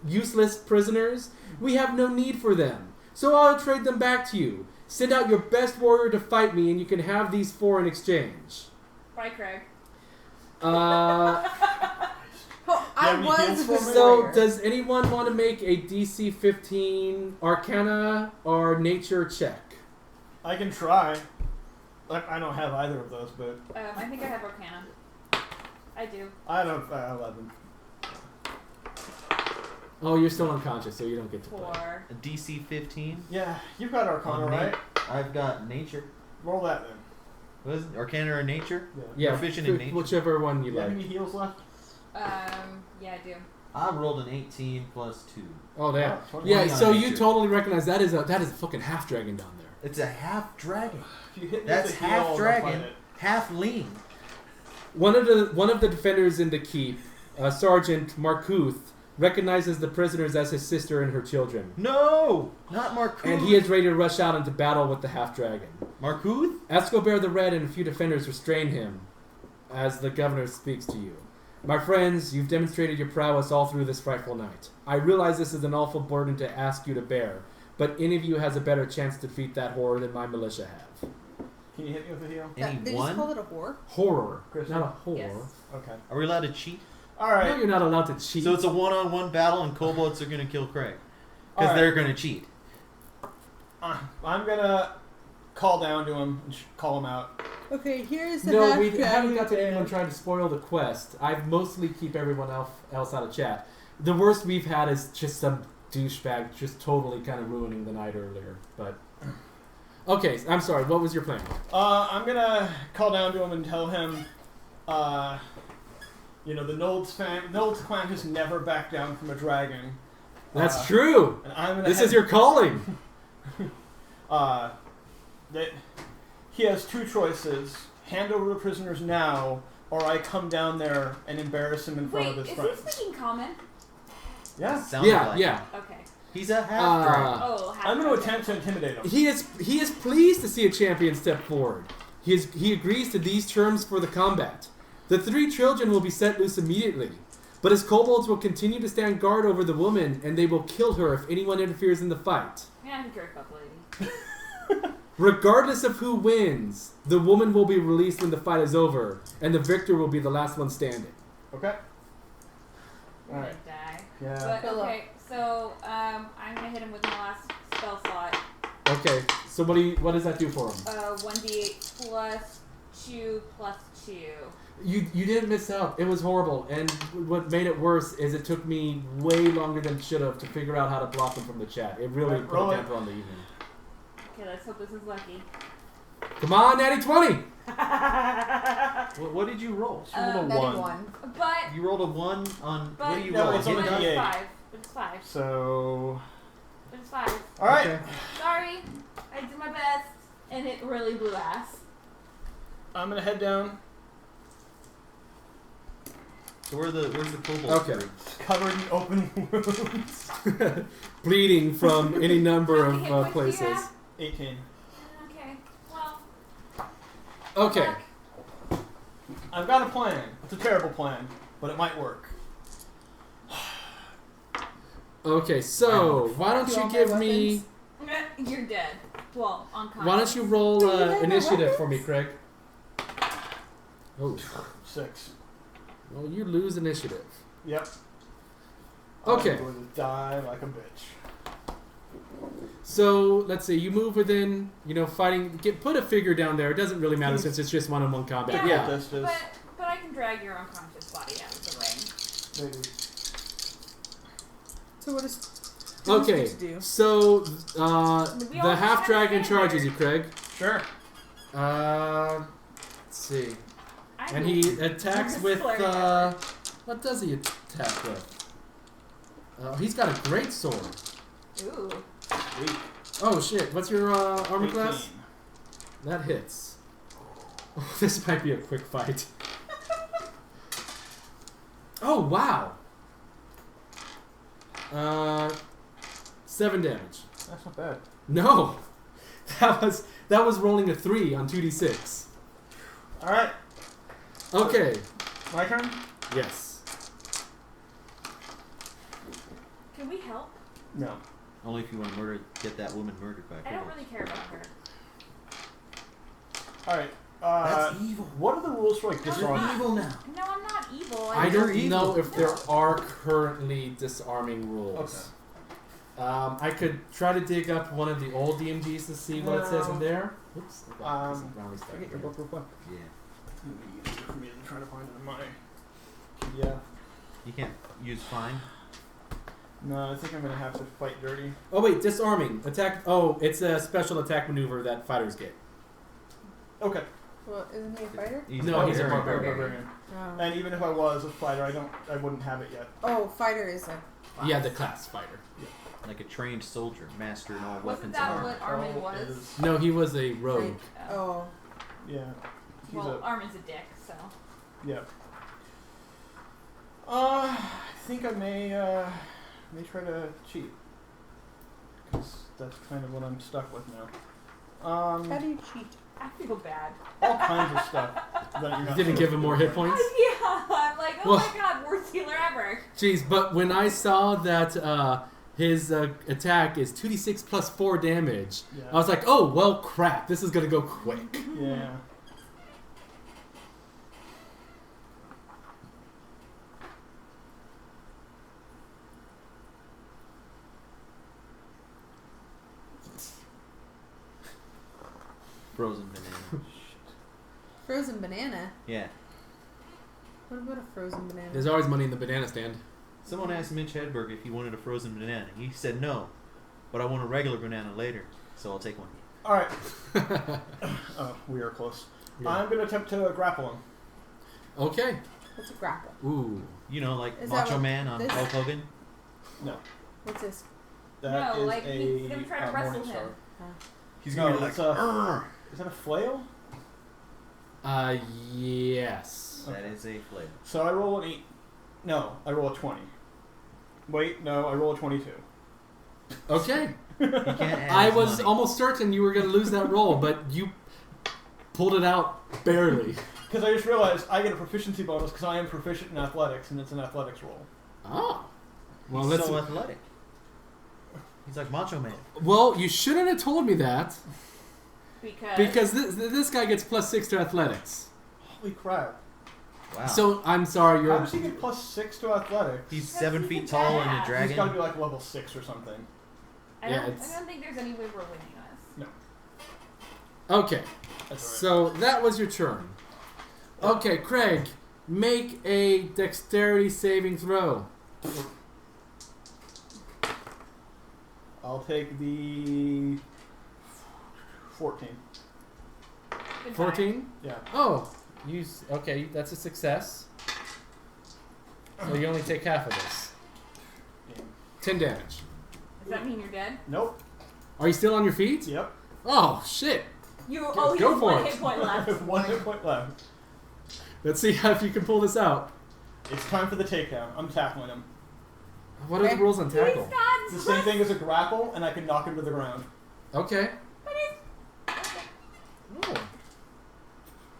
[SPEAKER 1] useless prisoners? We have no need for them, so I'll trade them back to you. Send out your best warrior to fight me and you can have these 4 in exchange.
[SPEAKER 4] Bye, Craig.
[SPEAKER 3] Oh, I
[SPEAKER 5] Yeah, we
[SPEAKER 3] was
[SPEAKER 5] can't
[SPEAKER 3] a
[SPEAKER 5] swim
[SPEAKER 3] good
[SPEAKER 5] in.
[SPEAKER 1] So,
[SPEAKER 3] warrior.
[SPEAKER 1] does anyone want to make a DC 15 Arcana or Nature check?
[SPEAKER 5] I can try. I don't have either of those, but
[SPEAKER 4] I think I have Arcana. I do.
[SPEAKER 5] I don't have 11.
[SPEAKER 1] Oh, you're still unconscious, so you don't get to play.
[SPEAKER 4] 4.
[SPEAKER 2] A DC 15.
[SPEAKER 5] Yeah, you've got Arcana,
[SPEAKER 2] On
[SPEAKER 5] right?
[SPEAKER 2] I've got nature.
[SPEAKER 5] Roll that then.
[SPEAKER 2] What is it? Arcana or nature?
[SPEAKER 1] Yeah,
[SPEAKER 2] Proficient in nature.
[SPEAKER 1] whichever one you
[SPEAKER 5] You have
[SPEAKER 1] like.
[SPEAKER 5] any heals left?
[SPEAKER 4] Yeah, I do.
[SPEAKER 2] I rolled an 18 plus 2.
[SPEAKER 1] Oh, there.
[SPEAKER 5] Oh, 20.
[SPEAKER 1] Yeah,
[SPEAKER 2] on
[SPEAKER 1] so you
[SPEAKER 2] nature.
[SPEAKER 1] totally recognize that is a fucking half dragon down there.
[SPEAKER 2] It's a half dragon.
[SPEAKER 5] If you hit me
[SPEAKER 2] That's
[SPEAKER 5] with a heal,
[SPEAKER 2] half
[SPEAKER 5] I'll
[SPEAKER 2] dragon,
[SPEAKER 5] fight it.
[SPEAKER 2] half lean.
[SPEAKER 1] One of the defenders in the keep, Sergeant Markuth, recognizes the prisoners as his sister and her children,
[SPEAKER 2] No, not Markuth.
[SPEAKER 1] and he is ready to rush out into battle with the half dragon.
[SPEAKER 2] Markuth?
[SPEAKER 1] Escobar the Red and a few defenders restrain him as the governor speaks to you. My friends, you've demonstrated your prowess all through this frightful night. I realize this is an awful burden to ask you to bear, but any of you has a better chance to defeat that horror than my militia have.
[SPEAKER 5] Can you hit me with a heal?
[SPEAKER 2] Any
[SPEAKER 3] They just
[SPEAKER 2] one?
[SPEAKER 3] called it a whore.
[SPEAKER 1] Horror,
[SPEAKER 5] Kristen?
[SPEAKER 1] not a horror.
[SPEAKER 4] Yes.
[SPEAKER 5] Okay.
[SPEAKER 2] Are we allowed to cheat?
[SPEAKER 5] All
[SPEAKER 1] No,
[SPEAKER 5] right.
[SPEAKER 1] you're not allowed to cheat.
[SPEAKER 2] So it's a one-on-one battle, and kobolds are gonna kill Craig because
[SPEAKER 5] Alright.
[SPEAKER 2] they're gonna cheat.
[SPEAKER 5] I'm gonna call down to him and call him out.
[SPEAKER 3] Okay, here's the
[SPEAKER 1] No,
[SPEAKER 3] half
[SPEAKER 1] we haven't got to
[SPEAKER 5] dragon.
[SPEAKER 1] anyone trying to spoil the quest. I mostly keep everyone else out of chat. The worst we've had is just some douchebag just totally kind of ruining the night earlier. But okay, I'm sorry. What was your plan?
[SPEAKER 5] I'm gonna call down to him and tell him, the Nolds clan has never backed down from a dragon.
[SPEAKER 1] That's true.
[SPEAKER 5] And I'm gonna
[SPEAKER 1] This is your calling.
[SPEAKER 5] that he has 2 choices: hand over the prisoners now, or I come down there and embarrass him in front
[SPEAKER 4] Wait,
[SPEAKER 5] of his
[SPEAKER 4] is
[SPEAKER 5] friends.
[SPEAKER 4] he speaking common?
[SPEAKER 5] Yeah.
[SPEAKER 2] Sounds
[SPEAKER 1] Yeah,
[SPEAKER 2] like.
[SPEAKER 1] yeah.
[SPEAKER 4] Okay.
[SPEAKER 2] He's a half dragon.
[SPEAKER 4] Oh, half
[SPEAKER 5] I'm going to
[SPEAKER 4] dragon.
[SPEAKER 5] attempt to intimidate him.
[SPEAKER 1] He is pleased to see a champion step forward. He agrees to these terms for the combat. The 3 children will be set loose immediately, but his kobolds will continue to stand guard over the woman, and they will kill her if anyone interferes in the fight.
[SPEAKER 4] Yeah, I can jerk off lady.
[SPEAKER 1] Regardless of who wins, the woman will be released when the fight is over, and the victor will be the last one standing.
[SPEAKER 5] Okay.
[SPEAKER 4] You're
[SPEAKER 5] Alright.
[SPEAKER 4] gonna die.
[SPEAKER 5] Yeah.
[SPEAKER 4] But okay, so I'm gonna hit him with my last spell slot.
[SPEAKER 1] Okay, so what does that do for him?
[SPEAKER 4] 1d8 plus 2 plus 2.
[SPEAKER 1] You didn't miss out. It was horrible, and what made it worse is it took me way longer than it should have to figure out how to block them from the chat. It really
[SPEAKER 5] Right,
[SPEAKER 1] put
[SPEAKER 5] roll
[SPEAKER 1] a
[SPEAKER 5] it.
[SPEAKER 1] damper on the evening.
[SPEAKER 4] Okay, let's hope this is lucky.
[SPEAKER 1] Come on, Natty 20!
[SPEAKER 2] What did you roll?
[SPEAKER 5] She rolled a
[SPEAKER 3] Netting
[SPEAKER 5] 1.
[SPEAKER 3] one.
[SPEAKER 4] But
[SPEAKER 2] You rolled a 1 on.
[SPEAKER 4] but
[SPEAKER 2] What do you
[SPEAKER 5] No,
[SPEAKER 2] roll?
[SPEAKER 5] it's on
[SPEAKER 2] Hit
[SPEAKER 5] the
[SPEAKER 2] die?
[SPEAKER 5] D8.
[SPEAKER 4] it's 5. It's 5.
[SPEAKER 5] So,
[SPEAKER 4] But it's 5.
[SPEAKER 5] all right.
[SPEAKER 1] Okay.
[SPEAKER 4] Sorry, I did my best, and it really blew ass.
[SPEAKER 5] I'm gonna head down.
[SPEAKER 2] So where's the kobold?
[SPEAKER 1] Okay.
[SPEAKER 2] tree?
[SPEAKER 5] Covered in open wounds.
[SPEAKER 1] Bleeding from any number
[SPEAKER 4] How many hit
[SPEAKER 1] of
[SPEAKER 4] points do you
[SPEAKER 1] places.
[SPEAKER 4] have?
[SPEAKER 5] 18.
[SPEAKER 4] Okay, well.
[SPEAKER 1] Okay.
[SPEAKER 4] Good luck.
[SPEAKER 5] I've got a plan. It's a terrible plan, but it might work.
[SPEAKER 1] Okay, so why don't
[SPEAKER 3] Do
[SPEAKER 1] you
[SPEAKER 3] all my
[SPEAKER 1] give me...
[SPEAKER 3] weapons?
[SPEAKER 4] You're dead. Well, unconscious.
[SPEAKER 1] Why don't you roll
[SPEAKER 3] Do you have my
[SPEAKER 1] initiative for
[SPEAKER 3] weapons?
[SPEAKER 1] me, Craig? Oh,
[SPEAKER 5] 6.
[SPEAKER 1] well, you lose initiative.
[SPEAKER 5] Yep.
[SPEAKER 1] Okay.
[SPEAKER 5] I'm going to die like a bitch.
[SPEAKER 1] So let's see. You move within, fighting. Put a figure down there. It doesn't really matter since it's just one-on-one combat.
[SPEAKER 4] Yeah.
[SPEAKER 1] Yeah.
[SPEAKER 5] This is
[SPEAKER 4] But I can drag your unconscious body out of the ring.
[SPEAKER 5] maybe.
[SPEAKER 3] So what is?
[SPEAKER 1] Okay.
[SPEAKER 3] To do?
[SPEAKER 1] So
[SPEAKER 4] We all
[SPEAKER 1] the
[SPEAKER 4] just
[SPEAKER 1] half
[SPEAKER 4] have
[SPEAKER 1] dragon
[SPEAKER 4] to stand
[SPEAKER 1] charges
[SPEAKER 4] there.
[SPEAKER 1] you, Craig.
[SPEAKER 5] Sure.
[SPEAKER 1] Let's see.
[SPEAKER 4] I
[SPEAKER 1] And
[SPEAKER 4] will-
[SPEAKER 1] he attacks
[SPEAKER 4] I'm
[SPEAKER 1] with.
[SPEAKER 4] just flaring
[SPEAKER 1] What does he attack with? He's got a great sword.
[SPEAKER 4] Ooh.
[SPEAKER 5] Sweet.
[SPEAKER 1] Oh shit! What's your armor
[SPEAKER 5] 18.
[SPEAKER 1] class? That hits. This might be a quick fight. Oh wow! 7 damage.
[SPEAKER 5] That's not bad.
[SPEAKER 1] No, that was rolling a 3 on 2d6.
[SPEAKER 5] All right.
[SPEAKER 1] Okay.
[SPEAKER 5] My turn.
[SPEAKER 1] Yes.
[SPEAKER 4] Can we help?
[SPEAKER 5] No.
[SPEAKER 2] Only if you want to get that woman murdered by a
[SPEAKER 4] I don't
[SPEAKER 2] kobold.
[SPEAKER 4] really care about her.
[SPEAKER 5] All right.
[SPEAKER 2] That's evil.
[SPEAKER 5] What are the rules for like
[SPEAKER 4] No,
[SPEAKER 5] disarm?
[SPEAKER 4] I'm
[SPEAKER 2] evil now.
[SPEAKER 4] No, I'm not evil.
[SPEAKER 1] I
[SPEAKER 2] You're
[SPEAKER 1] don't
[SPEAKER 2] evil.
[SPEAKER 1] know if there are currently disarming rules. I could try to dig up one of the old DMGs to see what it says in there. Oops.
[SPEAKER 5] Forget your book real quick.
[SPEAKER 2] Yeah.
[SPEAKER 5] It'd be easier for me to try to find it in my. Yeah.
[SPEAKER 2] You can't use fine.
[SPEAKER 5] No, I think I'm gonna have to fight dirty.
[SPEAKER 1] Oh wait, disarming attack. Oh, it's a special attack maneuver that fighters get.
[SPEAKER 5] Okay.
[SPEAKER 3] Well, isn't he a fighter?
[SPEAKER 1] No, he's a
[SPEAKER 5] barbarian.
[SPEAKER 1] barbarian.
[SPEAKER 3] Oh.
[SPEAKER 5] And even if I was a fighter, I wouldn't have it yet.
[SPEAKER 3] Oh, fighter is a.
[SPEAKER 1] Yeah, the class fighter.
[SPEAKER 2] Like a trained soldier, master in all
[SPEAKER 4] Wasn't
[SPEAKER 2] weapons and
[SPEAKER 4] that
[SPEAKER 2] armor.
[SPEAKER 4] what Armin
[SPEAKER 5] Oh,
[SPEAKER 4] was?
[SPEAKER 5] is-
[SPEAKER 1] No, he was a rogue.
[SPEAKER 3] Oh.
[SPEAKER 5] Yeah. He's
[SPEAKER 4] Well,
[SPEAKER 5] a.
[SPEAKER 4] Armin's a dick, so.
[SPEAKER 5] Yeah. I think I may try to cheat. Because that's kind of what I'm stuck with now.
[SPEAKER 3] How do you cheat?
[SPEAKER 4] I feel bad.
[SPEAKER 5] All kinds of stuff. That you're
[SPEAKER 1] You
[SPEAKER 5] not
[SPEAKER 1] didn't
[SPEAKER 5] supposed
[SPEAKER 1] give
[SPEAKER 5] to
[SPEAKER 1] him
[SPEAKER 5] do.
[SPEAKER 1] more hit points?
[SPEAKER 4] Yeah, I'm like, oh
[SPEAKER 1] Well-
[SPEAKER 4] my god, worst healer ever.
[SPEAKER 1] Jeez, but when I saw that his attack is 2d6 plus 4 damage,
[SPEAKER 5] Yeah.
[SPEAKER 1] I was like, oh, well, crap. This is going to go quick.
[SPEAKER 5] Yeah.
[SPEAKER 2] Frozen banana.
[SPEAKER 3] Frozen banana.
[SPEAKER 2] Yeah.
[SPEAKER 3] What about a frozen banana?
[SPEAKER 1] There's always money in the banana stand.
[SPEAKER 2] Someone asked Mitch Hedberg if he wanted a frozen banana. He said no, but I want a regular banana later, so I'll take one.
[SPEAKER 5] All right. Oh, we are close.
[SPEAKER 1] Yeah.
[SPEAKER 5] I'm gonna attempt to grapple him.
[SPEAKER 1] Okay.
[SPEAKER 3] What's a grapple?
[SPEAKER 1] Ooh.
[SPEAKER 2] You know, like
[SPEAKER 3] Is that
[SPEAKER 2] Macho
[SPEAKER 3] what
[SPEAKER 2] Man on
[SPEAKER 3] this-
[SPEAKER 2] Hulk Hogan.
[SPEAKER 5] No.
[SPEAKER 3] What's this?
[SPEAKER 5] That
[SPEAKER 4] No,
[SPEAKER 5] is
[SPEAKER 4] like,
[SPEAKER 5] a
[SPEAKER 4] he's gonna try to wrestle
[SPEAKER 5] Morning
[SPEAKER 4] him.
[SPEAKER 5] Star.
[SPEAKER 2] He's
[SPEAKER 5] No,
[SPEAKER 2] gonna be like,
[SPEAKER 5] it's a. Is that a flail?
[SPEAKER 1] Yes.
[SPEAKER 2] that is a flail.
[SPEAKER 5] So I roll an 8. No, I roll a 20. Wait, no, I roll a 22.
[SPEAKER 1] Okay.
[SPEAKER 2] He can't add
[SPEAKER 1] I
[SPEAKER 2] his
[SPEAKER 1] was
[SPEAKER 2] money.
[SPEAKER 1] almost certain you were going to lose that roll, but you pulled it out barely.
[SPEAKER 5] Because I just realized I get a proficiency bonus because I am proficient in athletics, and it's an athletics roll.
[SPEAKER 1] Oh. Well,
[SPEAKER 2] He's
[SPEAKER 1] let's.
[SPEAKER 2] so athletic. He's like Macho Man.
[SPEAKER 1] Well, you shouldn't have told me that
[SPEAKER 4] Because
[SPEAKER 1] this guy gets +6 to athletics.
[SPEAKER 5] Holy crap.
[SPEAKER 2] Wow.
[SPEAKER 1] So I'm sorry,
[SPEAKER 5] How
[SPEAKER 1] you're.
[SPEAKER 5] does he get +6 to athletics?
[SPEAKER 2] He's
[SPEAKER 4] Because
[SPEAKER 2] 7
[SPEAKER 4] he's
[SPEAKER 2] feet
[SPEAKER 4] a
[SPEAKER 2] tall and a
[SPEAKER 4] badass.
[SPEAKER 5] He's
[SPEAKER 2] dragon.
[SPEAKER 5] got to be like level 6 or something.
[SPEAKER 4] I
[SPEAKER 1] Yeah,
[SPEAKER 4] don't,
[SPEAKER 1] it's-
[SPEAKER 4] I don't think there's any way we're winning this.
[SPEAKER 1] Okay.
[SPEAKER 5] That's
[SPEAKER 1] So that was your turn. Okay, Craig. Make a dexterity saving throw.
[SPEAKER 5] I'll take the 14.
[SPEAKER 4] Good
[SPEAKER 1] 14?
[SPEAKER 5] Yeah.
[SPEAKER 1] Oh, okay, that's a success. So you only take half of this.
[SPEAKER 5] Damn.
[SPEAKER 1] 10 damage.
[SPEAKER 4] Does that mean you're dead?
[SPEAKER 5] Nope.
[SPEAKER 1] Are you still on your feet?
[SPEAKER 5] Yep.
[SPEAKER 1] Oh, shit.
[SPEAKER 4] You
[SPEAKER 1] Go
[SPEAKER 4] you have
[SPEAKER 1] for
[SPEAKER 4] one
[SPEAKER 1] it.
[SPEAKER 4] hit point
[SPEAKER 5] I
[SPEAKER 4] left.
[SPEAKER 5] have 1 hit point left.
[SPEAKER 1] Let's see if you can pull this out.
[SPEAKER 5] It's time for the takedown. I'm tackling him.
[SPEAKER 1] What are the rules on tackle?
[SPEAKER 5] It's the same thing as a grapple, and I can knock him to the ground.
[SPEAKER 1] Okay. Oh.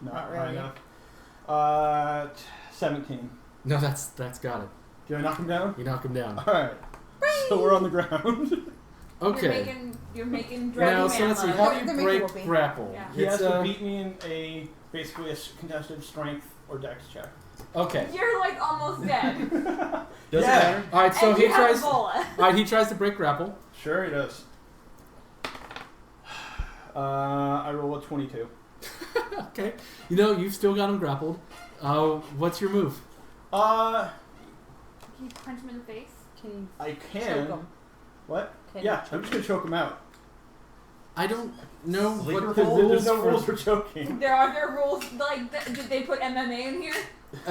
[SPEAKER 5] Not
[SPEAKER 3] Not
[SPEAKER 5] high
[SPEAKER 3] really.
[SPEAKER 5] enough. 17.
[SPEAKER 1] No, that's got it.
[SPEAKER 5] Did I knock him down?
[SPEAKER 1] You knock him down.
[SPEAKER 5] Alright. So we're on the ground.
[SPEAKER 1] Okay.
[SPEAKER 4] You're making
[SPEAKER 1] Now,
[SPEAKER 4] dragon
[SPEAKER 1] so let's see.
[SPEAKER 4] man
[SPEAKER 1] How
[SPEAKER 4] love.
[SPEAKER 1] do you
[SPEAKER 3] They're making
[SPEAKER 1] break
[SPEAKER 3] whooping.
[SPEAKER 1] grapple?
[SPEAKER 4] Yeah.
[SPEAKER 5] He has
[SPEAKER 1] It's,
[SPEAKER 5] to beat me in a basically a contested strength or dex check.
[SPEAKER 1] Okay.
[SPEAKER 4] You're like almost dead.
[SPEAKER 2] Doesn't
[SPEAKER 5] Yeah.
[SPEAKER 2] matter.
[SPEAKER 1] All right. So
[SPEAKER 4] and
[SPEAKER 1] he
[SPEAKER 4] you have
[SPEAKER 1] tries. All
[SPEAKER 4] Ebola.
[SPEAKER 1] right. He tries to break grapple.
[SPEAKER 5] Sure he does. I roll a 22.
[SPEAKER 1] Okay. You know you've still got him grappled. What's your move?
[SPEAKER 5] Uh,
[SPEAKER 4] Can you punch him in the face?
[SPEAKER 3] Can you
[SPEAKER 5] I
[SPEAKER 3] choke
[SPEAKER 5] can.
[SPEAKER 3] him?
[SPEAKER 5] What?
[SPEAKER 3] Can
[SPEAKER 5] Yeah,
[SPEAKER 3] you
[SPEAKER 5] I'm
[SPEAKER 3] choke
[SPEAKER 5] just gonna choke him out.
[SPEAKER 1] I don't know
[SPEAKER 2] Sleeper
[SPEAKER 1] what the
[SPEAKER 2] hold?
[SPEAKER 1] rules
[SPEAKER 5] There's no
[SPEAKER 1] for.
[SPEAKER 5] rules for choking.
[SPEAKER 4] There rules like did they put MMA in here?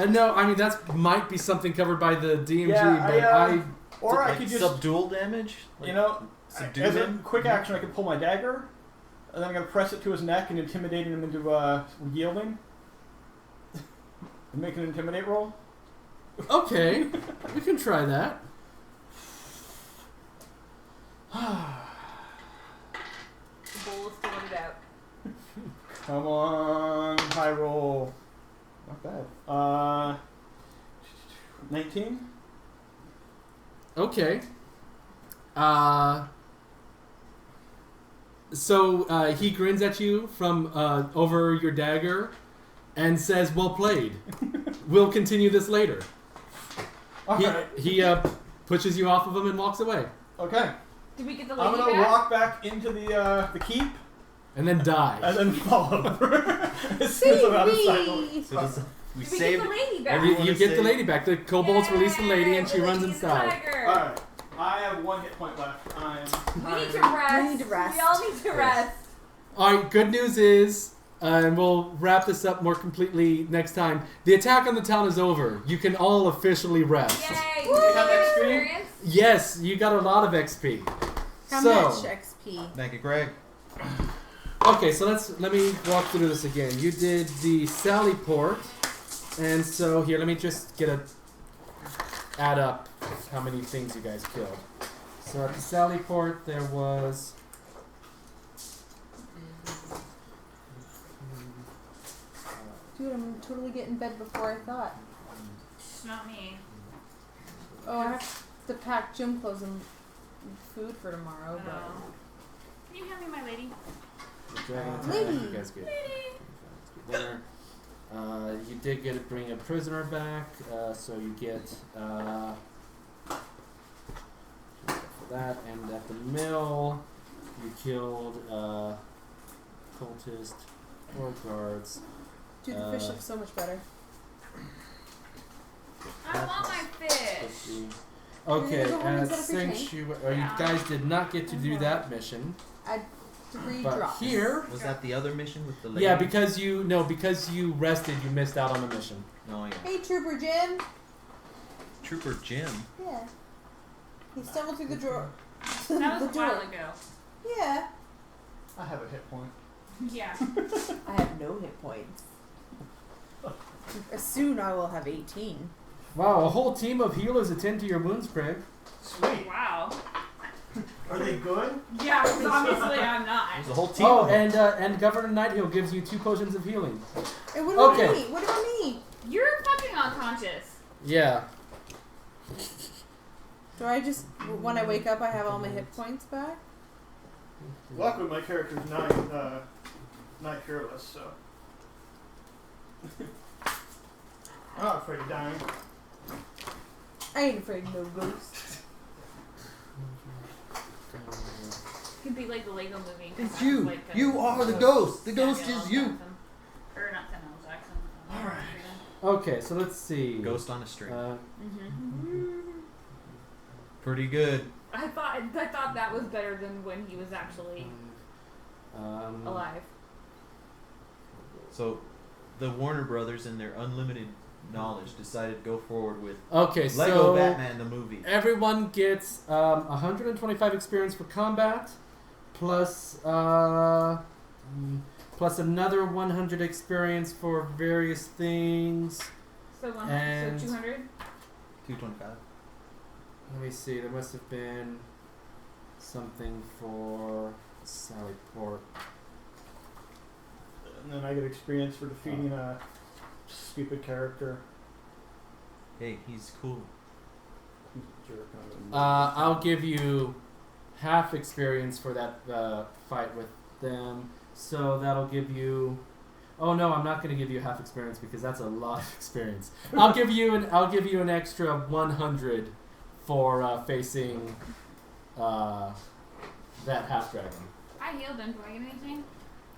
[SPEAKER 1] No, I mean that might be something covered by the DMG,
[SPEAKER 5] Yeah,
[SPEAKER 1] but
[SPEAKER 5] I, Or I
[SPEAKER 2] like
[SPEAKER 5] could just,
[SPEAKER 2] subdual damage. Like,
[SPEAKER 5] you know,
[SPEAKER 2] subdue
[SPEAKER 5] as a
[SPEAKER 2] him.
[SPEAKER 5] quick action, I could pull my dagger, and then I'm gonna press it to his neck and intimidate him into yielding. And make an intimidate roll.
[SPEAKER 1] Okay, we can try that.
[SPEAKER 4] The bowl is sorted out.
[SPEAKER 5] Come on, high roll. Not bad. 19.
[SPEAKER 1] Okay. So he grins at you from over your dagger and says, "Well played. We'll continue this later."
[SPEAKER 5] All right.
[SPEAKER 1] He pushes you off of him and walks away,
[SPEAKER 5] Okay.
[SPEAKER 4] Did we get the
[SPEAKER 5] I'm
[SPEAKER 4] lady
[SPEAKER 5] gonna
[SPEAKER 4] back?
[SPEAKER 5] walk back into the keep
[SPEAKER 1] and then die.
[SPEAKER 5] and then follow as soon as I'm out of sight.
[SPEAKER 2] So does, we
[SPEAKER 4] Did we
[SPEAKER 2] saved.
[SPEAKER 4] get the lady back?
[SPEAKER 1] And you
[SPEAKER 2] wanna
[SPEAKER 1] get the
[SPEAKER 2] say-
[SPEAKER 1] lady back. The kobolds release the lady, and she runs inside.
[SPEAKER 5] All right. I have 1 hit point left.
[SPEAKER 4] We need to rest.
[SPEAKER 3] We need to rest.
[SPEAKER 4] We all need to rest.
[SPEAKER 1] All right. Good news is, and we'll wrap this up more completely next time. The attack on the town is over. You can all officially rest.
[SPEAKER 4] Yay!
[SPEAKER 5] Woo!
[SPEAKER 4] Have
[SPEAKER 5] XP?
[SPEAKER 4] experience.
[SPEAKER 1] Yes, you got a lot of XP.
[SPEAKER 3] How
[SPEAKER 1] so,
[SPEAKER 3] much XP?
[SPEAKER 2] Thank you, Greg.
[SPEAKER 1] okay, so let me walk through this again. You did the Sally port, and so here, let me just add up how many things you guys killed. So at the Sally port, there was.
[SPEAKER 3] Dude, I'm totally getting bed before I thought.
[SPEAKER 4] It's not me.
[SPEAKER 3] Oh, I have to pack gym clothes and food for tomorrow. But
[SPEAKER 4] Can you hand me my lady?
[SPEAKER 1] The dragon attack,
[SPEAKER 3] Lady.
[SPEAKER 1] you guys get dinner. You did bring a prisoner back, so you get for that. And at the mill, you killed cultist, 4 guards.
[SPEAKER 3] dude, the fish looks so much better.
[SPEAKER 4] I want my fish.
[SPEAKER 1] 50. Okay,
[SPEAKER 3] There's a woman's
[SPEAKER 1] and
[SPEAKER 3] got a fish
[SPEAKER 1] since
[SPEAKER 3] tank.
[SPEAKER 1] you guys did not get to do that mission,
[SPEAKER 3] Add 3
[SPEAKER 1] but
[SPEAKER 3] drops.
[SPEAKER 1] here,
[SPEAKER 2] Was that the other mission with the lady?
[SPEAKER 1] yeah, because you rested, you missed out on the mission.
[SPEAKER 2] Oh, yeah.
[SPEAKER 3] Hey, Trooper Jim.
[SPEAKER 2] Trooper Jim.
[SPEAKER 3] Yeah. He stumbled through the drawer.
[SPEAKER 4] That was
[SPEAKER 3] the
[SPEAKER 4] a while
[SPEAKER 3] door.
[SPEAKER 4] ago.
[SPEAKER 3] Yeah.
[SPEAKER 5] I have a hit point.
[SPEAKER 4] Yeah.
[SPEAKER 3] I have no hit points. Soon I will have 18.
[SPEAKER 1] Wow, a whole team of healers attend to your wounds, Craig.
[SPEAKER 5] Sweet.
[SPEAKER 4] Wow.
[SPEAKER 5] Are they good?
[SPEAKER 4] Yeah, because obviously I'm not.
[SPEAKER 2] There's a whole team.
[SPEAKER 1] Oh,
[SPEAKER 2] of them.
[SPEAKER 1] and Governor Nighthill gives you 2 potions of healing.
[SPEAKER 3] Hey, what about
[SPEAKER 1] Okay.
[SPEAKER 3] me? What about me?
[SPEAKER 4] You're fucking unconscious.
[SPEAKER 1] Yeah.
[SPEAKER 3] Do I just, when I wake up, I have all my hit points back?
[SPEAKER 5] Luckily, my character's not careless, so. I'm not afraid of dying.
[SPEAKER 3] I ain't afraid of no ghosts.
[SPEAKER 4] It could be like the Lego movie.
[SPEAKER 2] It's you.
[SPEAKER 4] Like,
[SPEAKER 2] You are the ghost. The ghost
[SPEAKER 4] Samuel
[SPEAKER 2] is
[SPEAKER 4] L.
[SPEAKER 2] you.
[SPEAKER 4] Jackson. Or not Samuel L. Jackson.
[SPEAKER 5] Alright.
[SPEAKER 1] Okay, so let's see.
[SPEAKER 2] Ghost on a string.
[SPEAKER 4] Mm-hmm.
[SPEAKER 2] Pretty good.
[SPEAKER 4] I thought that was better than when he was actually alive.
[SPEAKER 2] So, the Warner Brothers, in their unlimited knowledge, decided to go forward with
[SPEAKER 1] Okay,
[SPEAKER 2] Lego
[SPEAKER 1] so
[SPEAKER 2] Batman the movie.
[SPEAKER 1] everyone gets 125 experience for combat, plus another 100 experience for various things.
[SPEAKER 4] So
[SPEAKER 1] And-
[SPEAKER 4] 200.
[SPEAKER 2] 225.
[SPEAKER 1] Let me see. There must have been something for Sally Port.
[SPEAKER 5] And then I get experience for defeating a stupid character.
[SPEAKER 2] Hey, he's cool.
[SPEAKER 5] Who's a jerk.
[SPEAKER 1] I'll give you half experience for that fight with them. So that'll give you. Oh no, I'm not going to give you half experience because that's a lot of experience. I'll give you an extra 100 for facing that half dragon.
[SPEAKER 4] I healed him. Do I get anything?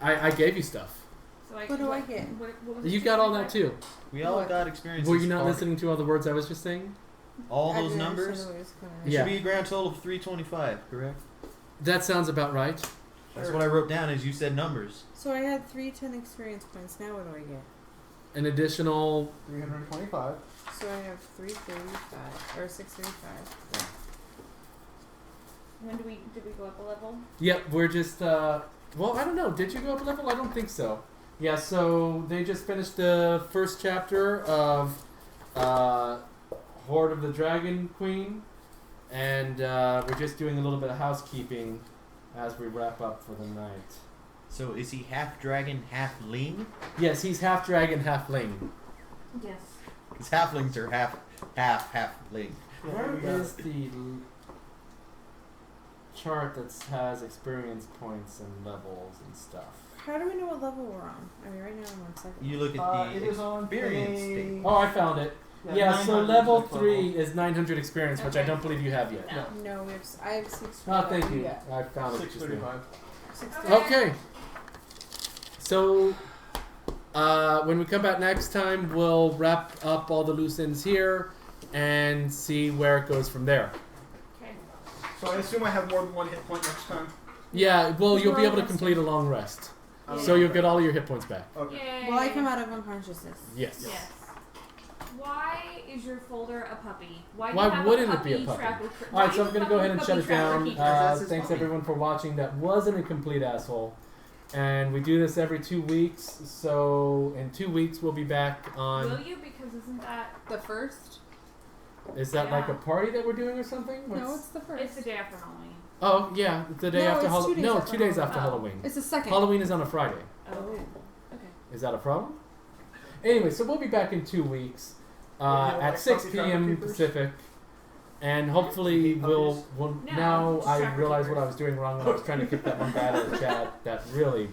[SPEAKER 1] I gave you stuff.
[SPEAKER 4] So
[SPEAKER 3] What do I get?
[SPEAKER 4] What was
[SPEAKER 1] You
[SPEAKER 4] it,
[SPEAKER 1] got all that
[SPEAKER 4] 225?
[SPEAKER 1] too.
[SPEAKER 2] We all
[SPEAKER 3] What?
[SPEAKER 2] got experience.
[SPEAKER 1] Were
[SPEAKER 2] as
[SPEAKER 1] you not
[SPEAKER 2] part-
[SPEAKER 1] listening to all the words I was just saying?
[SPEAKER 2] All
[SPEAKER 3] I
[SPEAKER 2] those
[SPEAKER 3] didn't
[SPEAKER 2] numbers?
[SPEAKER 3] understand what he was gonna-
[SPEAKER 2] It
[SPEAKER 1] Yeah.
[SPEAKER 2] should be a grand total of 325, correct?
[SPEAKER 1] That sounds about right.
[SPEAKER 2] That's what I wrote down as you said numbers.
[SPEAKER 3] So I had 310 experience points. Now what do I get?
[SPEAKER 1] An additional.
[SPEAKER 5] 325.
[SPEAKER 3] So I have 335 or 635.
[SPEAKER 4] When did we go up a level?
[SPEAKER 1] Yep, we're just. Well, I don't know. Did you go up a level? I don't think so. Yeah, so they just finished the first chapter of Horde of the Dragon Queen, and we're just doing a little bit of housekeeping as we wrap up for the night.
[SPEAKER 2] So is he half dragon, half ling?
[SPEAKER 1] Yes, he's half dragon, half ling.
[SPEAKER 4] Yes.
[SPEAKER 2] Because halflings are half ling.
[SPEAKER 1] Where is the chart that has experience points and levels and stuff?
[SPEAKER 3] How do we know what level we're on? I mean, right now I'm on second.
[SPEAKER 2] You look at
[SPEAKER 5] It
[SPEAKER 2] the
[SPEAKER 5] is on
[SPEAKER 2] experience
[SPEAKER 5] page-
[SPEAKER 2] state.
[SPEAKER 1] Oh, I found it. Yeah, so
[SPEAKER 5] 900
[SPEAKER 1] level
[SPEAKER 5] is the
[SPEAKER 1] 3 is 900 experience, which I
[SPEAKER 4] Okay.
[SPEAKER 1] don't believe you have yet.
[SPEAKER 4] No.
[SPEAKER 3] No, I have 6.
[SPEAKER 1] Oh, thank you.
[SPEAKER 3] Yeah.
[SPEAKER 1] I found it just now.
[SPEAKER 5] 635.
[SPEAKER 3] 635.
[SPEAKER 1] Okay. So, when we come back next time, we'll wrap up all the loose ends here and see where it goes from there.
[SPEAKER 4] Okay.
[SPEAKER 5] So I assume I have more than one hit point next time.
[SPEAKER 1] Yeah, well,
[SPEAKER 3] There's
[SPEAKER 1] you'll be
[SPEAKER 3] more
[SPEAKER 1] able to
[SPEAKER 3] rest.
[SPEAKER 1] complete a long rest.
[SPEAKER 3] Yeah.
[SPEAKER 1] So you'll get all of your hit points back.
[SPEAKER 5] Okay.
[SPEAKER 4] Yay.
[SPEAKER 3] Well, I come out of unconsciousness.
[SPEAKER 1] Yes.
[SPEAKER 4] Yes. Why is your folder a puppy? Why
[SPEAKER 1] Why
[SPEAKER 4] do you have
[SPEAKER 1] wouldn't
[SPEAKER 4] a
[SPEAKER 1] it
[SPEAKER 4] puppy
[SPEAKER 1] be a puppy?
[SPEAKER 4] trapper?
[SPEAKER 1] Alright, so I'm going to go ahead and shut it down.
[SPEAKER 5] That's his
[SPEAKER 1] Thanks
[SPEAKER 5] puppy.
[SPEAKER 1] everyone for watching. That wasn't a complete asshole. And we do this every 2 weeks. So in 2 weeks, we'll be back
[SPEAKER 4] Will
[SPEAKER 1] on.
[SPEAKER 4] you? Because isn't that
[SPEAKER 3] The first?
[SPEAKER 1] Is that like a
[SPEAKER 4] Yeah.
[SPEAKER 1] party that we're doing or something?
[SPEAKER 3] No, it's the first.
[SPEAKER 4] it's the day after Halloween?
[SPEAKER 1] Oh, yeah, the day
[SPEAKER 3] No,
[SPEAKER 1] after
[SPEAKER 3] it's 2
[SPEAKER 1] Halloween.
[SPEAKER 3] days
[SPEAKER 1] No,
[SPEAKER 3] after
[SPEAKER 1] 2 days after
[SPEAKER 4] Halloween.
[SPEAKER 1] Halloween.
[SPEAKER 3] It's the second.
[SPEAKER 1] Halloween is on a Friday.
[SPEAKER 4] Oh. Okay.
[SPEAKER 1] Is that a problem? Anyway, so we'll be back in 2 weeks
[SPEAKER 5] Yeah,
[SPEAKER 1] at
[SPEAKER 5] like
[SPEAKER 1] 6
[SPEAKER 5] puppy trapper
[SPEAKER 1] p.m.
[SPEAKER 5] keepers?
[SPEAKER 1] Pacific. And hopefully we'll
[SPEAKER 4] No,
[SPEAKER 1] now
[SPEAKER 4] just
[SPEAKER 1] I
[SPEAKER 4] trapper
[SPEAKER 1] realized
[SPEAKER 4] keepers.
[SPEAKER 1] what I was doing wrong when I was trying to kick that one guy out of the chat that really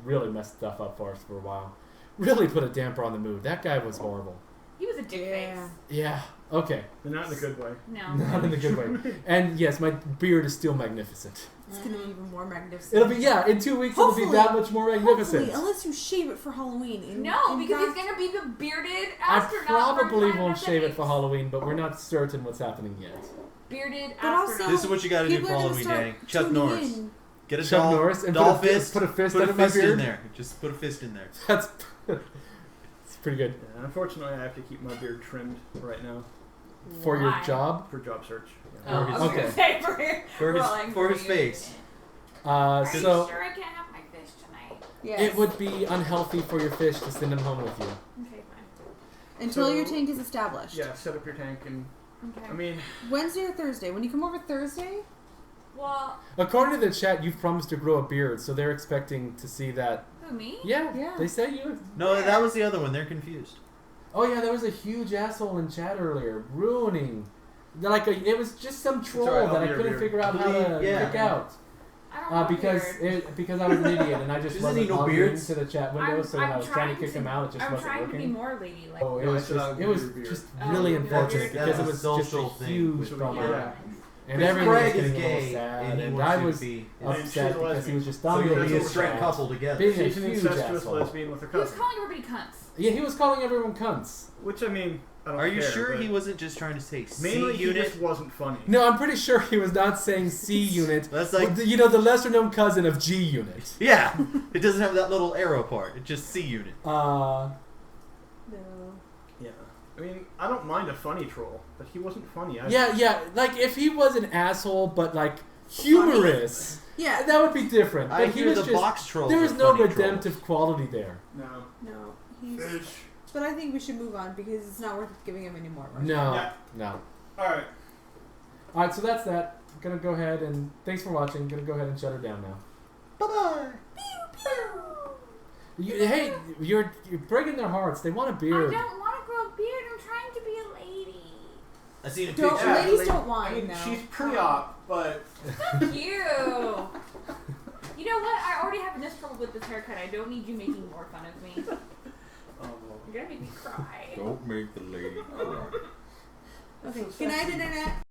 [SPEAKER 1] messed stuff up for us for a while. Really put a damper on the mood. That guy was horrible.
[SPEAKER 4] He was a dick
[SPEAKER 3] Yeah.
[SPEAKER 4] face.
[SPEAKER 1] Yeah, okay.
[SPEAKER 5] But not in a good way.
[SPEAKER 4] No.
[SPEAKER 1] Not in a good way. And yes, my beard is still magnificent.
[SPEAKER 3] It's gonna be even more magnificent.
[SPEAKER 1] It'll be, yeah, in 2 weeks it'll be
[SPEAKER 3] Hopefully-
[SPEAKER 1] that much more magnificent.
[SPEAKER 3] Hopefully, unless you shave it for Halloween.
[SPEAKER 4] No,
[SPEAKER 3] in
[SPEAKER 4] because
[SPEAKER 3] fact,
[SPEAKER 4] he's gonna be the bearded
[SPEAKER 1] I
[SPEAKER 4] astronaut.
[SPEAKER 1] probably
[SPEAKER 4] from
[SPEAKER 1] won't
[SPEAKER 4] Planet of
[SPEAKER 1] shave
[SPEAKER 4] the
[SPEAKER 1] it for
[SPEAKER 4] Apes.
[SPEAKER 1] Halloween, but we're not certain what's happening yet.
[SPEAKER 4] Bearded
[SPEAKER 3] But also-
[SPEAKER 4] astronaut.
[SPEAKER 2] This is what you got to do
[SPEAKER 3] people
[SPEAKER 2] for
[SPEAKER 3] are gonna
[SPEAKER 2] Halloween,
[SPEAKER 3] start
[SPEAKER 2] Danny. Chuck
[SPEAKER 3] tuning
[SPEAKER 2] Norris.
[SPEAKER 3] in.
[SPEAKER 2] Get a
[SPEAKER 1] Chuck
[SPEAKER 2] doll,
[SPEAKER 1] Norris and
[SPEAKER 2] doll
[SPEAKER 1] put a
[SPEAKER 2] fist.
[SPEAKER 1] put a fist
[SPEAKER 2] Put
[SPEAKER 1] under
[SPEAKER 2] a
[SPEAKER 1] my
[SPEAKER 2] fist in
[SPEAKER 1] beard.
[SPEAKER 2] there. Just put a fist in there.
[SPEAKER 1] That's it's pretty good
[SPEAKER 5] Yeah, unfortunately, I have to keep my beard trimmed right now
[SPEAKER 1] for your
[SPEAKER 4] Why?
[SPEAKER 1] job.
[SPEAKER 5] for job search.
[SPEAKER 4] Oh, I was
[SPEAKER 1] Okay.
[SPEAKER 4] gonna say
[SPEAKER 2] For his-
[SPEAKER 4] rolling
[SPEAKER 2] for his
[SPEAKER 4] you.
[SPEAKER 2] face.
[SPEAKER 4] Are you
[SPEAKER 1] So
[SPEAKER 4] sure I can't have my fish tonight?
[SPEAKER 3] Yes.
[SPEAKER 1] it would be unhealthy for your fish to send them home with you.
[SPEAKER 4] Okay, fine.
[SPEAKER 3] Until
[SPEAKER 5] So-
[SPEAKER 3] your tank is established.
[SPEAKER 5] Yeah, set up your tank and
[SPEAKER 4] Okay.
[SPEAKER 5] I mean,
[SPEAKER 3] Wednesday or Thursday? When you come over Thursday?
[SPEAKER 4] well,
[SPEAKER 1] According to the chat, you've promised to grow a beard, so they're expecting to see that.
[SPEAKER 4] who, me?
[SPEAKER 1] Yeah,
[SPEAKER 3] Yeah.
[SPEAKER 1] they say you.
[SPEAKER 2] No, that was the other one. They're confused.
[SPEAKER 1] Oh yeah, there was a huge asshole in chat earlier, ruining. It was just some troll
[SPEAKER 5] alright, I'll
[SPEAKER 1] that I
[SPEAKER 5] be your
[SPEAKER 1] couldn't
[SPEAKER 5] beard.
[SPEAKER 1] figure out how to
[SPEAKER 2] Yeah.
[SPEAKER 1] pick out.
[SPEAKER 4] I don't know.
[SPEAKER 1] Because I was an idiot and I just
[SPEAKER 2] Doesn't
[SPEAKER 1] wasn't
[SPEAKER 2] he know
[SPEAKER 1] logging
[SPEAKER 2] beards?
[SPEAKER 1] into the chat window, so when
[SPEAKER 4] I'm
[SPEAKER 1] I was trying to
[SPEAKER 4] trying
[SPEAKER 1] kick
[SPEAKER 4] to-
[SPEAKER 1] him out, it just
[SPEAKER 4] I'm
[SPEAKER 1] wasn't
[SPEAKER 4] trying to be
[SPEAKER 1] working.
[SPEAKER 4] more ladylike.
[SPEAKER 1] Oh, it
[SPEAKER 5] No, I
[SPEAKER 1] was
[SPEAKER 5] said I
[SPEAKER 1] just
[SPEAKER 5] would
[SPEAKER 1] it was
[SPEAKER 5] do your beard.
[SPEAKER 1] just
[SPEAKER 4] Oh,
[SPEAKER 1] really
[SPEAKER 4] yeah,
[SPEAKER 1] unfortunate
[SPEAKER 4] beard,
[SPEAKER 1] because
[SPEAKER 2] yeah.
[SPEAKER 1] it was
[SPEAKER 2] That's a
[SPEAKER 1] just a
[SPEAKER 2] social thing.
[SPEAKER 1] huge
[SPEAKER 5] So we-
[SPEAKER 1] bummer.
[SPEAKER 5] yeah.
[SPEAKER 1] And
[SPEAKER 2] But
[SPEAKER 1] everyone was
[SPEAKER 2] Greg is
[SPEAKER 1] getting a little
[SPEAKER 2] gay,
[SPEAKER 1] sad,
[SPEAKER 2] and he
[SPEAKER 1] and
[SPEAKER 2] wants
[SPEAKER 1] I
[SPEAKER 2] you to
[SPEAKER 1] was
[SPEAKER 2] be.
[SPEAKER 5] And she's
[SPEAKER 1] upset
[SPEAKER 5] a
[SPEAKER 1] because he
[SPEAKER 5] lesbian.
[SPEAKER 1] was just
[SPEAKER 2] So
[SPEAKER 1] dominating
[SPEAKER 2] you'll be a
[SPEAKER 1] his
[SPEAKER 2] straight
[SPEAKER 1] chat.
[SPEAKER 2] couple together.
[SPEAKER 1] Being a
[SPEAKER 5] She's an
[SPEAKER 1] huge
[SPEAKER 5] incestuous
[SPEAKER 1] asshole.
[SPEAKER 5] lesbian with her
[SPEAKER 4] He was
[SPEAKER 5] cousin.
[SPEAKER 4] calling everybody cunts.
[SPEAKER 1] Yeah, he was calling everyone cunts.
[SPEAKER 5] Which I mean, I don't
[SPEAKER 6] Are you
[SPEAKER 5] care,
[SPEAKER 6] sure
[SPEAKER 5] but
[SPEAKER 6] he wasn't just trying to say C
[SPEAKER 5] mainly he
[SPEAKER 6] unit?
[SPEAKER 5] just wasn't funny.
[SPEAKER 1] No, I'm pretty sure he was not saying C unit.
[SPEAKER 6] That's like
[SPEAKER 1] You know, the lesser known cousin of G unit.
[SPEAKER 6] yeah. It doesn't have that little arrow part. It's just C unit.
[SPEAKER 3] No.
[SPEAKER 5] Yeah. I mean, I don't mind a funny troll, but he wasn't funny.
[SPEAKER 1] Yeah. Like if he was an asshole, but like humorous,
[SPEAKER 3] Yeah.
[SPEAKER 1] that would be different. But
[SPEAKER 6] I
[SPEAKER 1] he
[SPEAKER 6] hear
[SPEAKER 1] was
[SPEAKER 6] the
[SPEAKER 1] just
[SPEAKER 6] box trolls.
[SPEAKER 1] there was
[SPEAKER 6] are
[SPEAKER 1] no
[SPEAKER 6] funny
[SPEAKER 1] redemptive quality there.
[SPEAKER 5] No.
[SPEAKER 3] No. He's.
[SPEAKER 5] Fish.
[SPEAKER 3] But I think we should move on because it's not worth giving him any more. Right?
[SPEAKER 1] No,
[SPEAKER 5] Yeah.
[SPEAKER 1] no.
[SPEAKER 5] Alright.
[SPEAKER 1] All right, so that's that. I'm gonna go ahead and thanks for watching. Gonna go ahead and shut her down now.
[SPEAKER 2] Bye-bye.
[SPEAKER 1] Hey, you're breaking their hearts. They want a
[SPEAKER 4] I
[SPEAKER 1] beard.
[SPEAKER 4] don't want to grow a beard. I'm trying to be a lady.
[SPEAKER 2] I seen a
[SPEAKER 3] Don't,
[SPEAKER 2] picture.
[SPEAKER 5] Yeah,
[SPEAKER 3] ladies
[SPEAKER 5] like-
[SPEAKER 3] don't whine
[SPEAKER 5] I mean,
[SPEAKER 3] now.
[SPEAKER 5] she's pre-op, but
[SPEAKER 4] Fuck you. You know what? I already have enough trouble with this haircut. I don't need you making more fun of me. You're gonna make me cry.
[SPEAKER 6] Don't make the lady cry.
[SPEAKER 3] Okay. Good night, Internet.